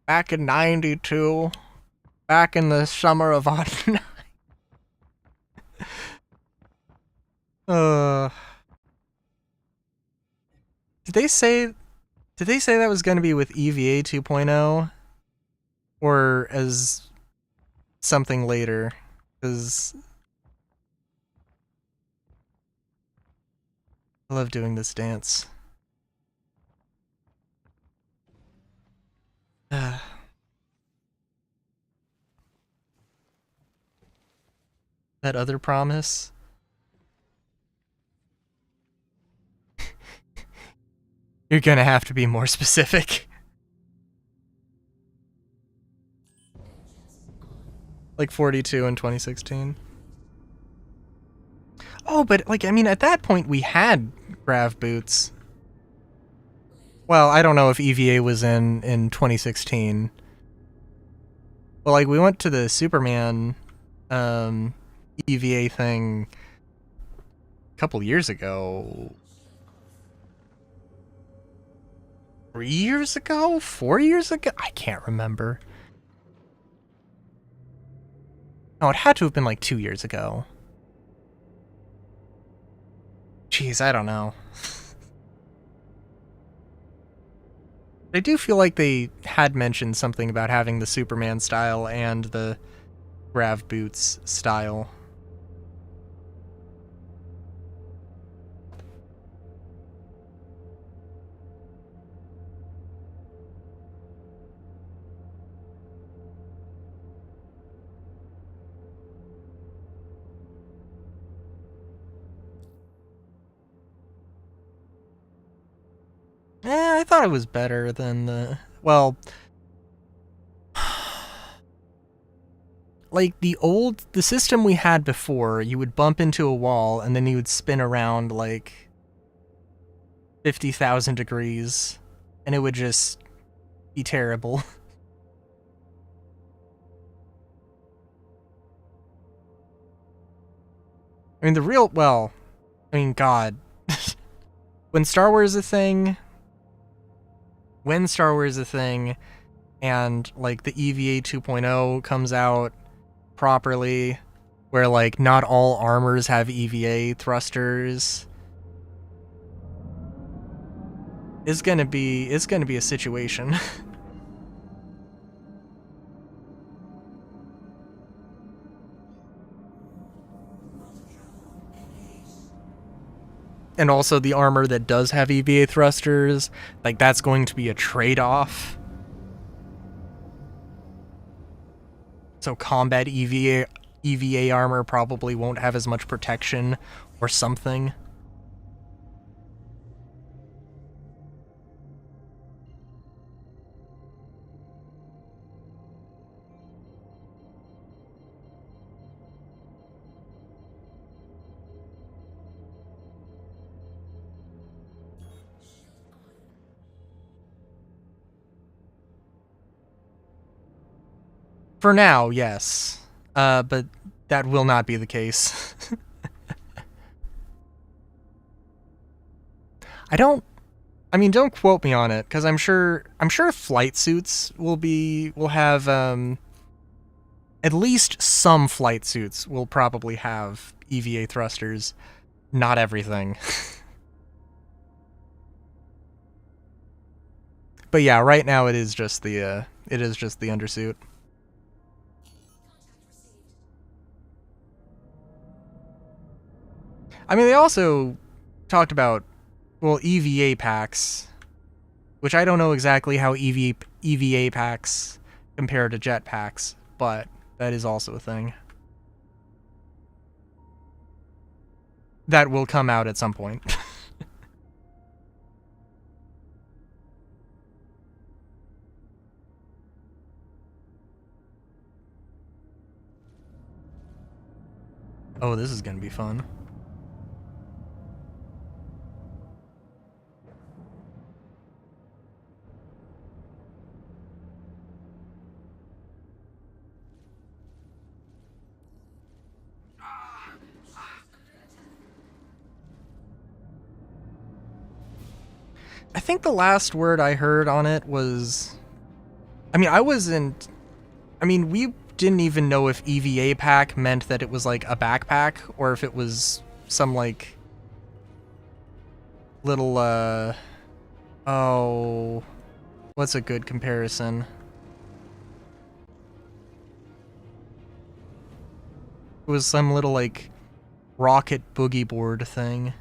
Speaker 2: '92, back in the summer of '09. Did they say that was going to be with EVA 2.0, or as something later? Because I love doing this dance. That other promise? You're gonna have to be more specific. Like 42 in 2016. Oh, but like, I mean, at that point we had grav boots. Well, I don't know if EVA was in 2016. Well, like, we went to the Superman EVA thing a couple years ago. 3 years ago? 4 years ago? I can't remember. No, it had to have been like 2 years ago. Jeez, I don't know. I do feel like they had mentioned something about having the Superman style and the grav boots style. I thought it was better than the... Well... Like, the system we had before, you would bump into a wall, and then you would spin around, like, 50,000 degrees, and it would just be terrible. I mean, God. When Star Wars is a thing, and, like, the EVA 2.0 comes out properly, where, like, not all armors have EVA thrusters, it's gonna be a situation. And also the armor that does have EVA thrusters, like, that's going to be a trade-off. So combat EVA armor probably won't have as much protection or something. For now, yes. But that will not be the case. don't quote me on it, because I'm sure flight suits will have, at least some flight suits will probably have EVA thrusters. Not everything. But yeah, right now it is just the undersuit. I mean, they also talked about, well, EVA packs, which I don't know exactly how EVA packs compare to jet packs, but that is also a thing. That will come out at some point. Oh, this is gonna be fun. I think the last word I heard on it was... I mean, we didn't even know if EVA pack meant that it was like a backpack, or if it was some like... little, oh... what's a good comparison? It was some little, like, rocket boogie board thing.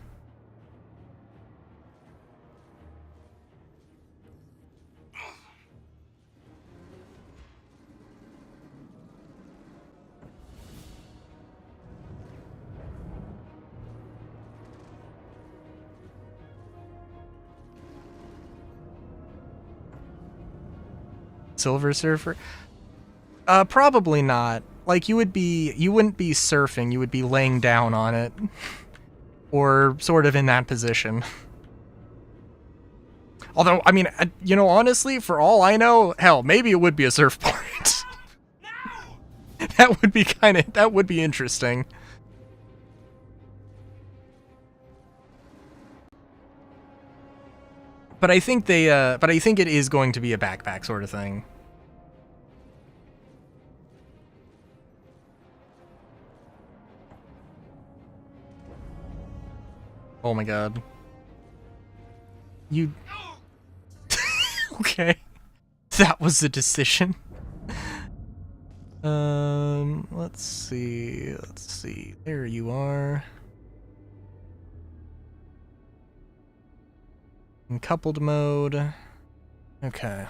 Speaker 2: Silver Surfer? Probably not. Like, you wouldn't be surfing, you would be laying down on it. Or sort of in that position. Although, I mean, you know, honestly, for all I know, hell, maybe it would be a surfboard. That would be interesting. But I think it is going to be a backpack sort of thing. Oh my god. You... Okay. That was the decision. Let's see. There you are. In coupled mode. Okay.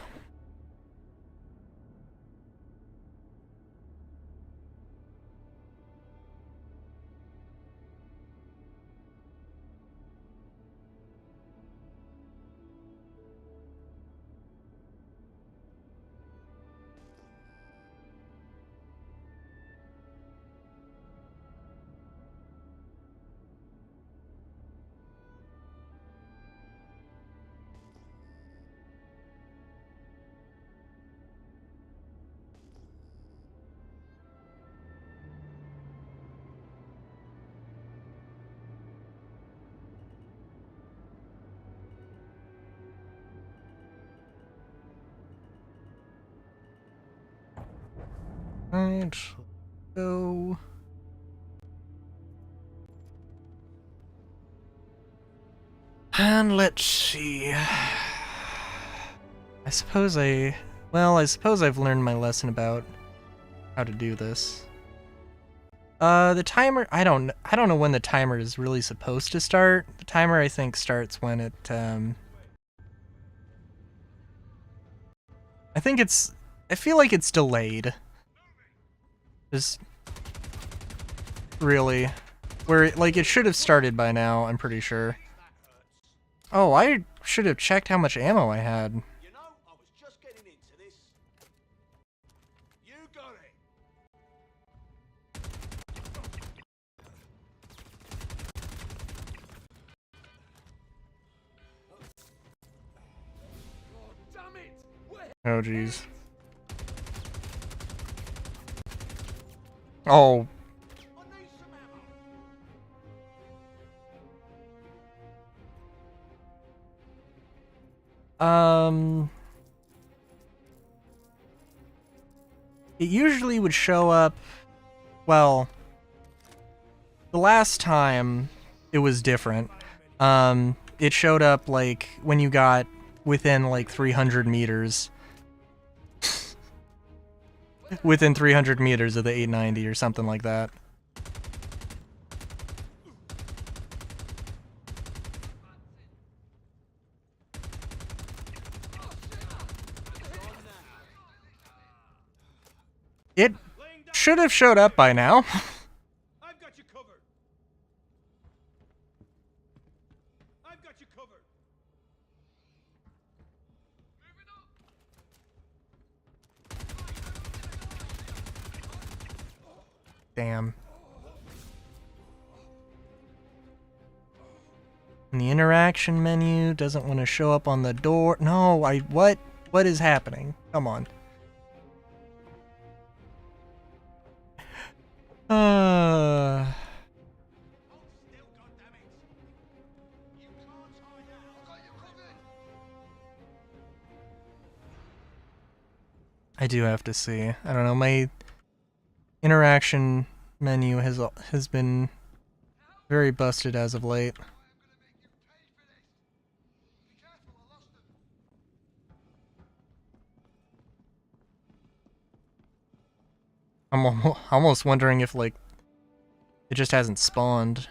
Speaker 2: Right, go. And let's see. I suppose I've learned my lesson about how to do this. The timer, I don't know when the timer is really supposed to start. The timer, I think, starts when it, I feel like it's delayed. Just really, where like it should have started by now, I'm pretty sure. Oh, I should have checked how much ammo I had.
Speaker 8: You know, I was just getting into this. You got it.
Speaker 4: Oh, damn it! Where?
Speaker 2: Oh, jeez. Oh.
Speaker 8: I need some ammo.
Speaker 2: It usually would show up, well, the last time it was different. It showed up like when you got within like 300 meters. Within 300 meters of the 890 or something like that. It should have showed up by now.
Speaker 8: I've got you covered. I've got you covered.
Speaker 2: Damn. And the interaction menu doesn't want to show up on the door. No, what is happening? Come on. I do have to see. I don't know, my interaction menu has been very busted as of late. I'm almost wondering if, like, it just hasn't spawned.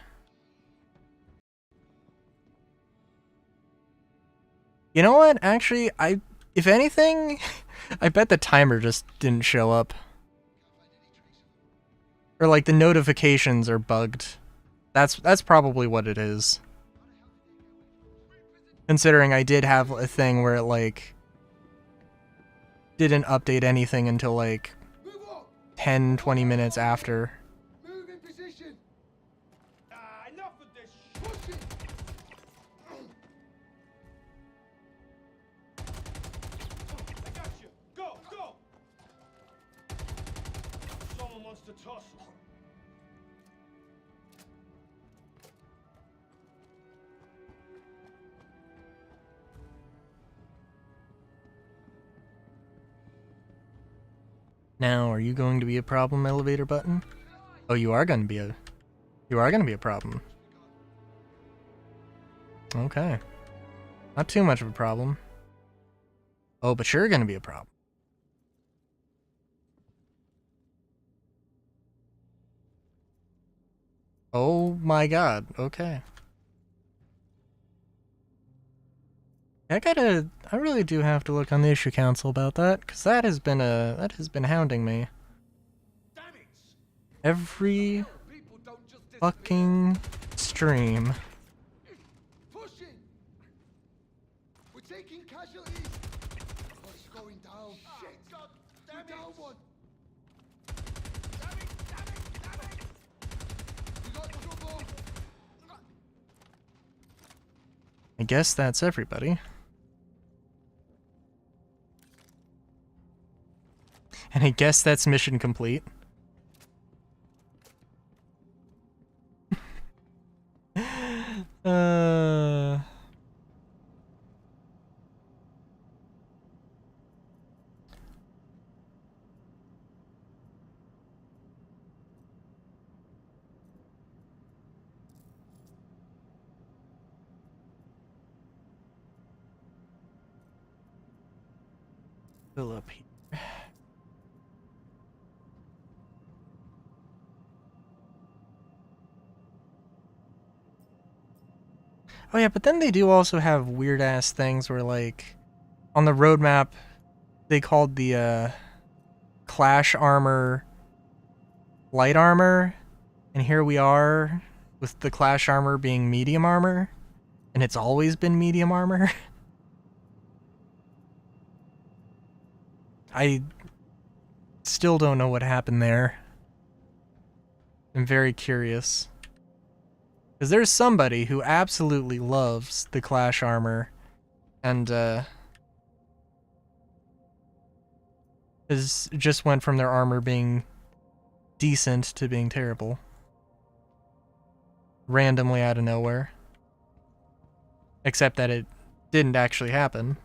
Speaker 2: You know what? Actually, if anything, I bet the timer just didn't show up. Or, like, the notifications are bugged. That's probably what it is. Considering I did have a thing where it, like, didn't update anything until, like, 10-20 minutes after.
Speaker 8: Move in position. Enough of this. Push it. I got you. Go, go. Someone wants to tussle.
Speaker 2: Now, are you going to be a problem, elevator button? Oh, you are going to be a problem. Okay. Not too much of a problem. Oh, but you're going to be a problem. Oh my god, okay. I really do have to look on the issue council about that, because that has been hounding me. Every fucking stream.
Speaker 8: Pushing. We're taking casualties. What's going down? Shit. God damn it. Down one. Damn it. We got trouble.
Speaker 2: I guess that's everybody. And I guess that's mission complete. Fill up here. Oh yeah, but then they do also have weird ass things where, like, on the roadmap they called the Clash armor light armor, and here we are with the Clash armor being medium armor, and it's always been medium armor. I still don't know what happened there. I'm very curious. Because there's somebody who absolutely loves the Clash armor, and just went from their armor being decent to being terrible. Randomly out of nowhere. Except that it didn't actually happen.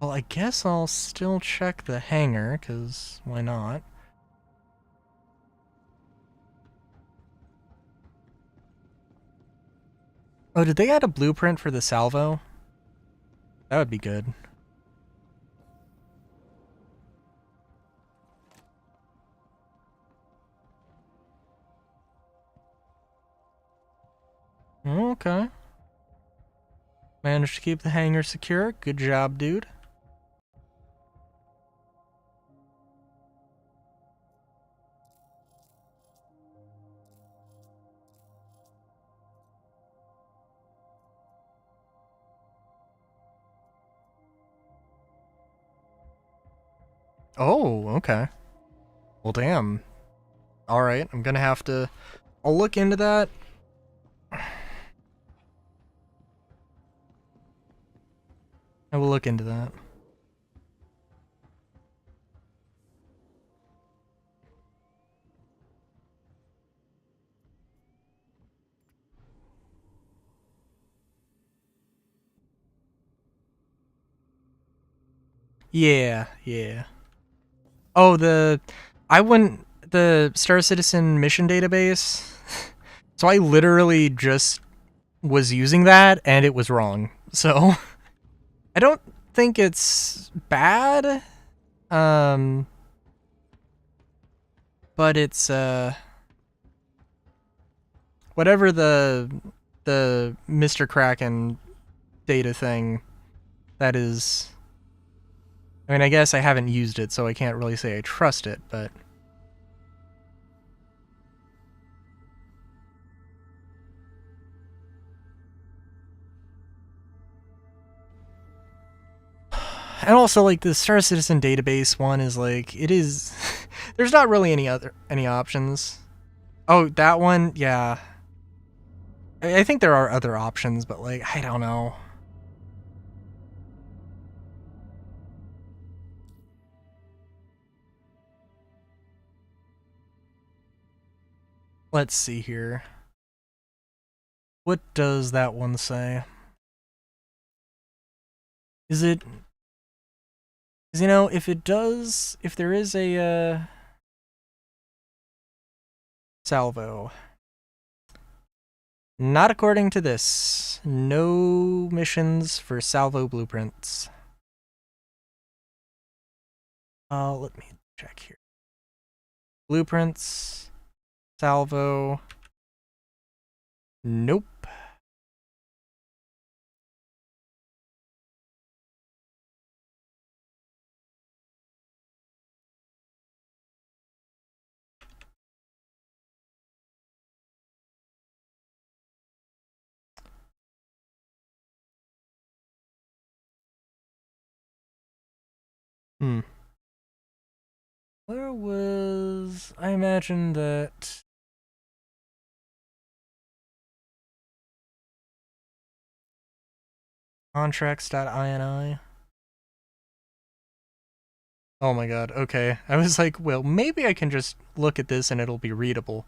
Speaker 2: Well, I guess I'll still check the hangar, because why not? Oh, did they add a blueprint for the salvo? That would be good. Okay. Managed to keep the hangar secure. Good job, dude. Oh, okay. Well, damn. Alright, I'm gonna have to... I'll look into that. I will look into that. Yeah, yeah. Oh, the Star Citizen mission database. So I literally just was using that and it was wrong. So I don't think it's bad. But it's whatever the Mr. Kraken data thing that is. I mean, I guess I haven't used it, so I can't really say I trust it, but and also like the Star Citizen database one is like it is there's not really any options. Oh, that one, yeah. I think there are other options, but like I don't know. Let's see here. What does that one say? Is it... Because, you know, if it does... If there is a, salvo. Not according to this. No missions for salvo blueprints. Let me check here. Blueprints. Salvo. Nope. Where was... I imagine that... Contracts.ini. Oh my god, okay. I was like, well, maybe I can just look at this and it'll be readable.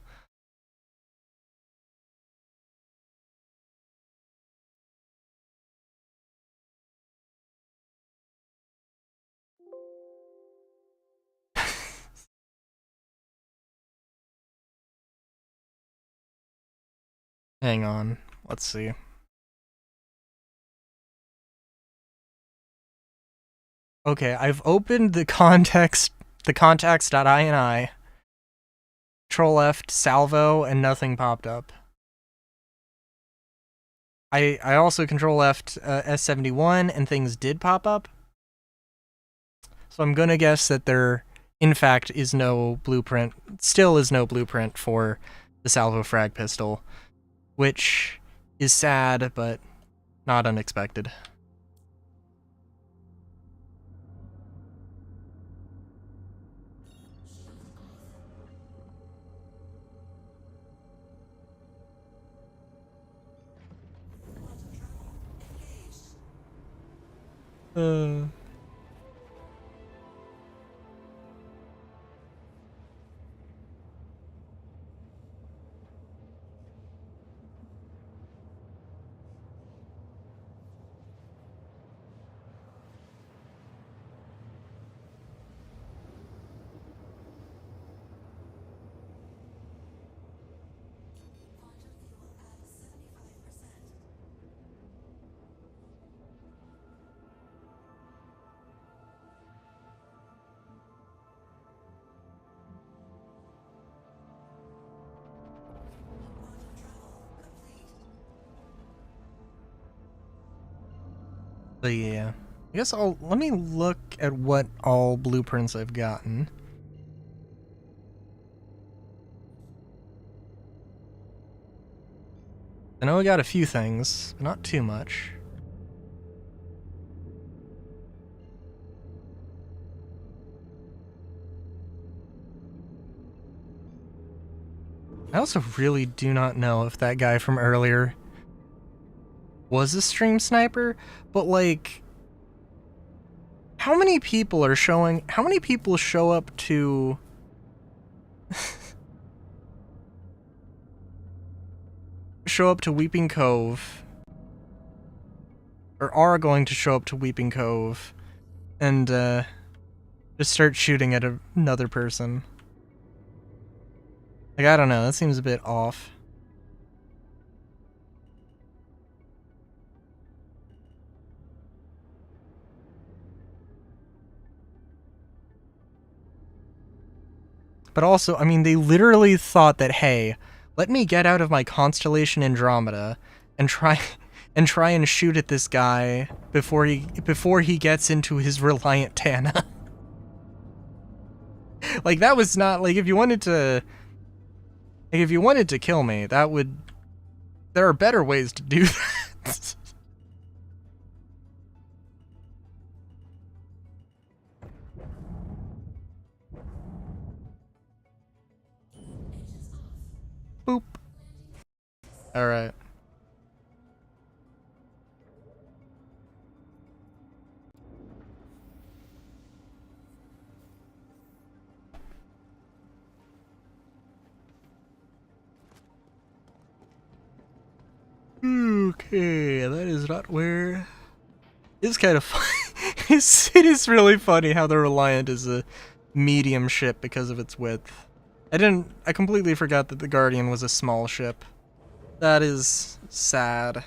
Speaker 2: Hang on, let's see. Okay, I've opened the contacts.ini, Control Left, salvo, and nothing popped up. I also Control Left S71 and things did pop up. So I'm gonna guess that there, in fact, is no blueprint, still is no blueprint for the salvo frag pistol, which is sad, but not unexpected. So yeah. I guess let me look at what all blueprints I've gotten. I know I got a few things, but not too much. I also really do not know if that guy from earlier was a stream sniper, but like, how many people show up to Weeping Cove, or are going to show up to Weeping Cove, and just start shooting at another person? Like, I don't know, that seems a bit off. But also, I mean, they literally thought that, hey, let me get out of my constellation Andromeda and try and shoot at this guy before he gets into his Reliant Tana. Like, that was not, like, if you wanted to kill me, there are better ways to do that. Boop. Alright. Okay, that is not where... It's kind of funny. It is really funny how the Reliant is a medium ship because of its width. I completely forgot that the Guardian was a small ship. That is sad.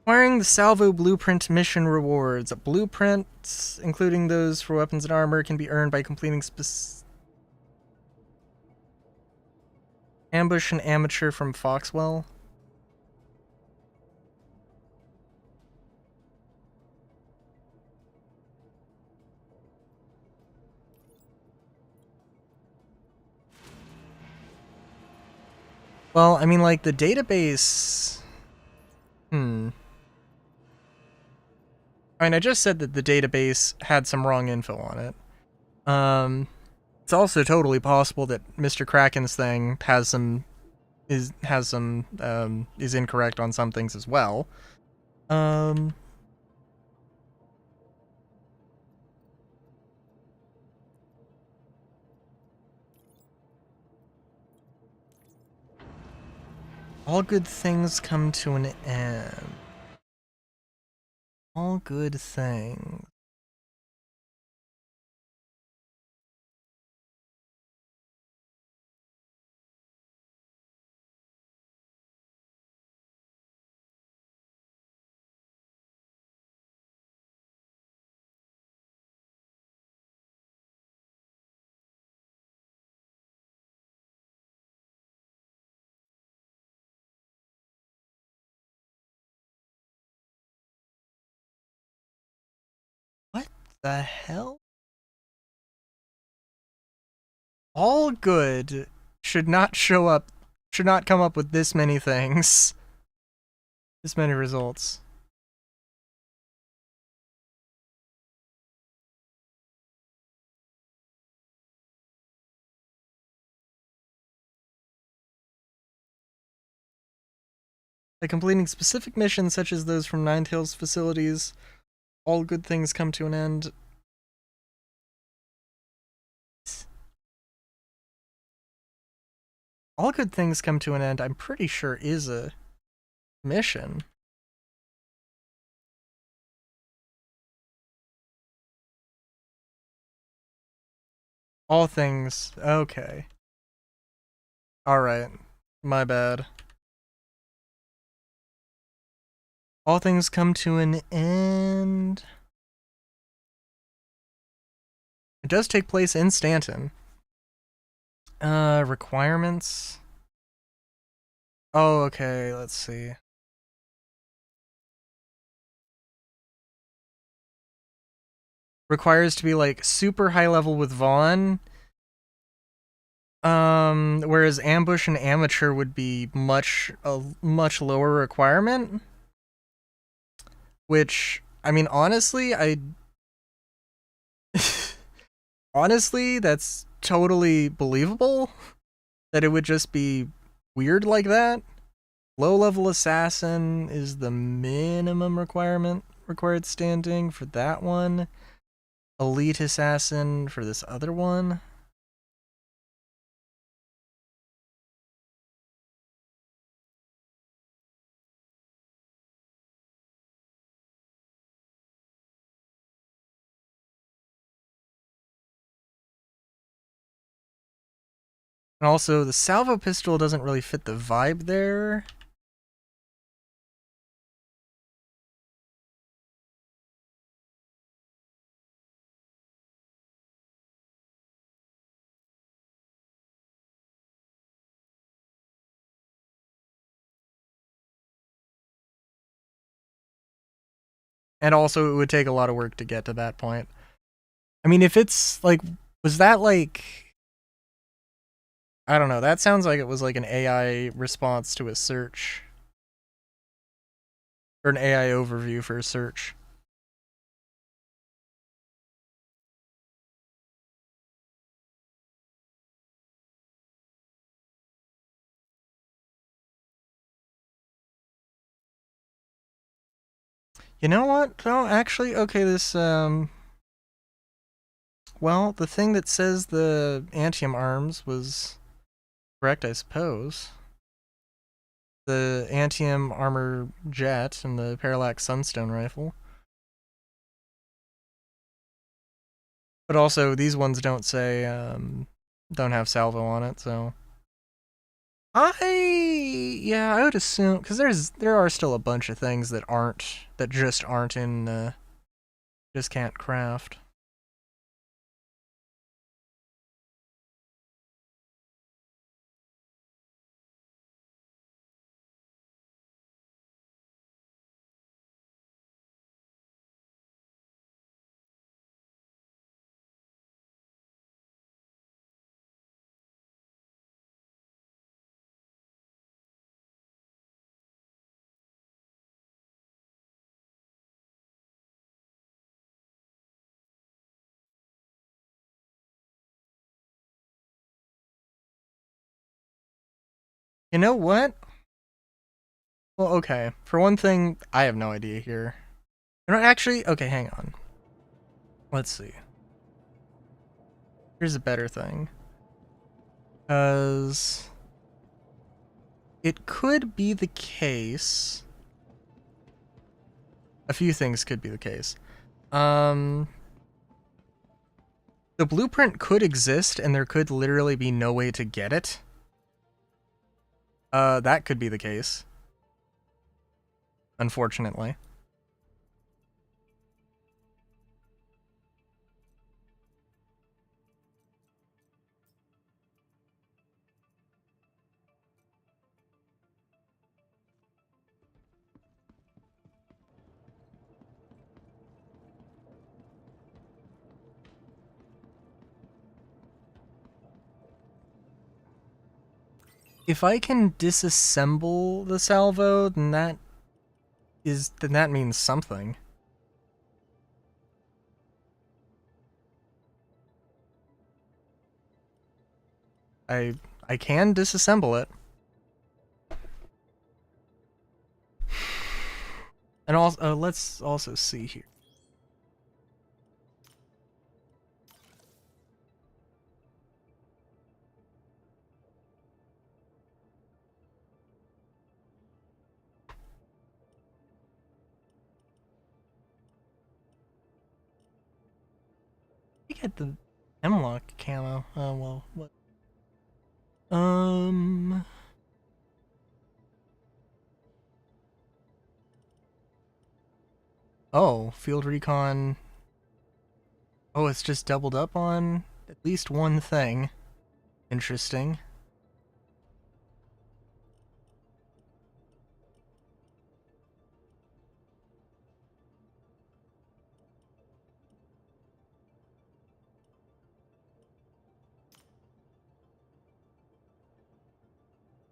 Speaker 2: Acquiring the Salvo Blueprint mission rewards. Blueprints, including those for weapons and armor, can be earned by completing Ambush an Amateur from Foxwell. Well, I mean, like, the database... I mean, I just said that the database had some wrong info on it. It's also totally possible that Mr. Kraken's thing is incorrect on some things as well. All good things come to an end. All good things. What the hell? All good should not come up with this many things. This many results. By completing specific missions such as those from Ninetales facilities, all good things come to an end. All good things come to an end, I'm pretty sure, is a mission. All things, okay. Alright, my bad. All things come to an end. It does take place in Stanton. Requirements. Oh, okay, let's see. Requires to be like super high level with Vaughn. Whereas ambush and amateur would be a much lower requirement. Which, I mean, honestly, honestly, that's totally believable. That it would just be weird like that. Low-level assassin is the minimum required standing for that one. Elite assassin for this other one. And also, the salvo pistol doesn't really fit the vibe there. And also, it would take a lot of work to get to that point. I mean, if it's like, was that like, I don't know, that sounds like it was like an AI response to a search. Or an AI overview for a search. You know what? No, actually, okay, this, well, the thing that says the Antium arms was correct, I suppose. The Antium armor jet and the Parallax Sunstone rifle. But also, these ones don't say, don't have salvo on it, so... yeah, I would assume, because there are still a bunch of things that just aren't in, just can't craft. You know what? Well, okay. For one thing, I have no idea here. You know, actually, okay, hang on. Let's see. Here's a better thing. Because it could be the case. A few things could be the case. The blueprint could exist and there could literally be no way to get it. That could be the case. Unfortunately. If I can disassemble the salvo, then that means something. I can disassemble it. And also, let's also see here. You get the Hemlock camo. Oh well, what? Oh, field recon. Oh, it's just doubled up on at least one thing. Interesting.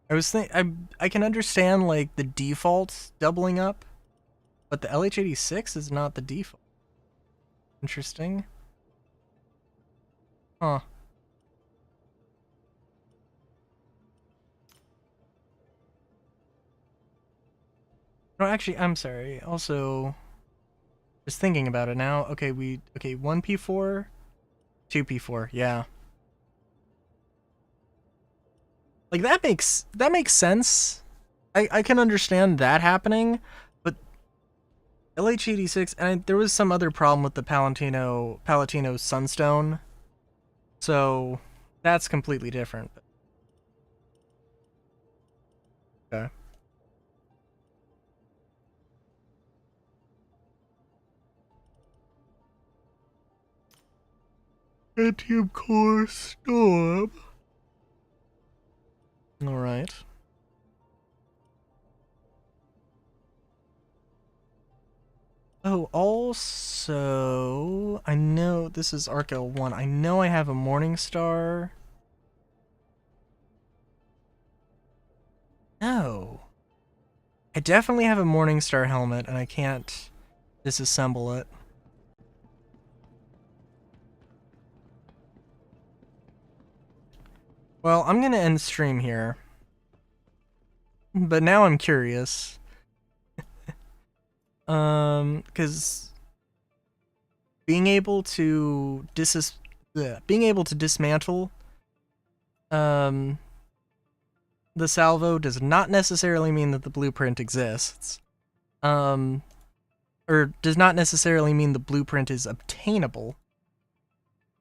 Speaker 2: I can understand like the default doubling up, but the LH86 is not the default. Interesting. Huh. No, actually, I'm sorry. Also, just thinking about it now. Okay, 1P4, 2P4. Yeah. Like that makes sense. I can understand that happening, but LH86 and there was some other problem with the Palatino Sunstone. So that's completely different. Okay. Pentium Core Storm. Alright. Oh, also, I know this is Arc L1. I know I have a Morningstar. No. I definitely have a Morningstar helmet, and I can't disassemble it. Well, I'm gonna end stream here. But now I'm curious. Because being able to dismantle the salvo does not necessarily mean that the blueprint exists. Or does not necessarily mean the blueprint is obtainable.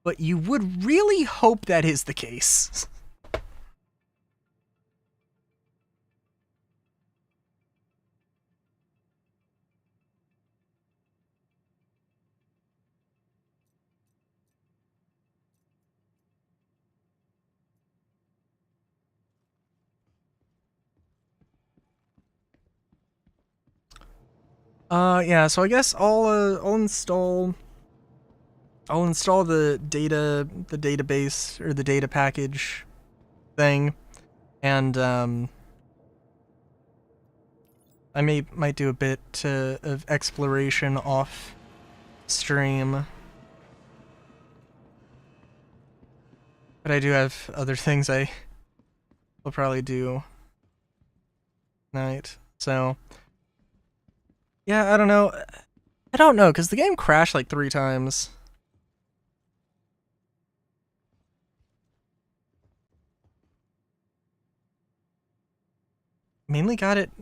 Speaker 2: But you would really hope that is the case. Yeah, so I guess I'll install the database or the data package thing, and I might do a bit of exploration off stream, but I do have other things I will probably do tonight. So yeah, I don't know, because the game crashed like 3 times. Mainly got it.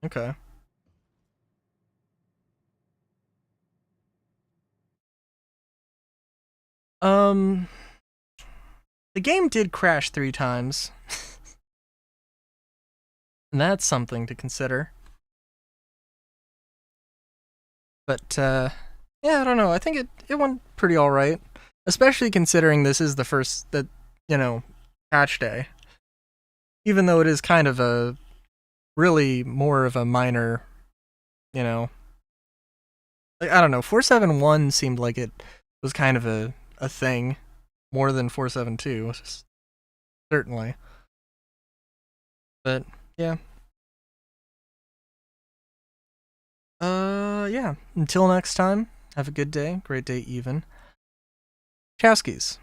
Speaker 2: Okay. The game did crash 3 times. And that's something to consider. But, yeah, I don't know. I think it went pretty alright. Especially considering this is the first, patch day. Even though it is kind of a, really more of a minor, like, I don't know, 471 seemed like it was kind of a thing, more than 472, certainly. But, yeah. Yeah, until next time, have a good day, great day even. Chowskis.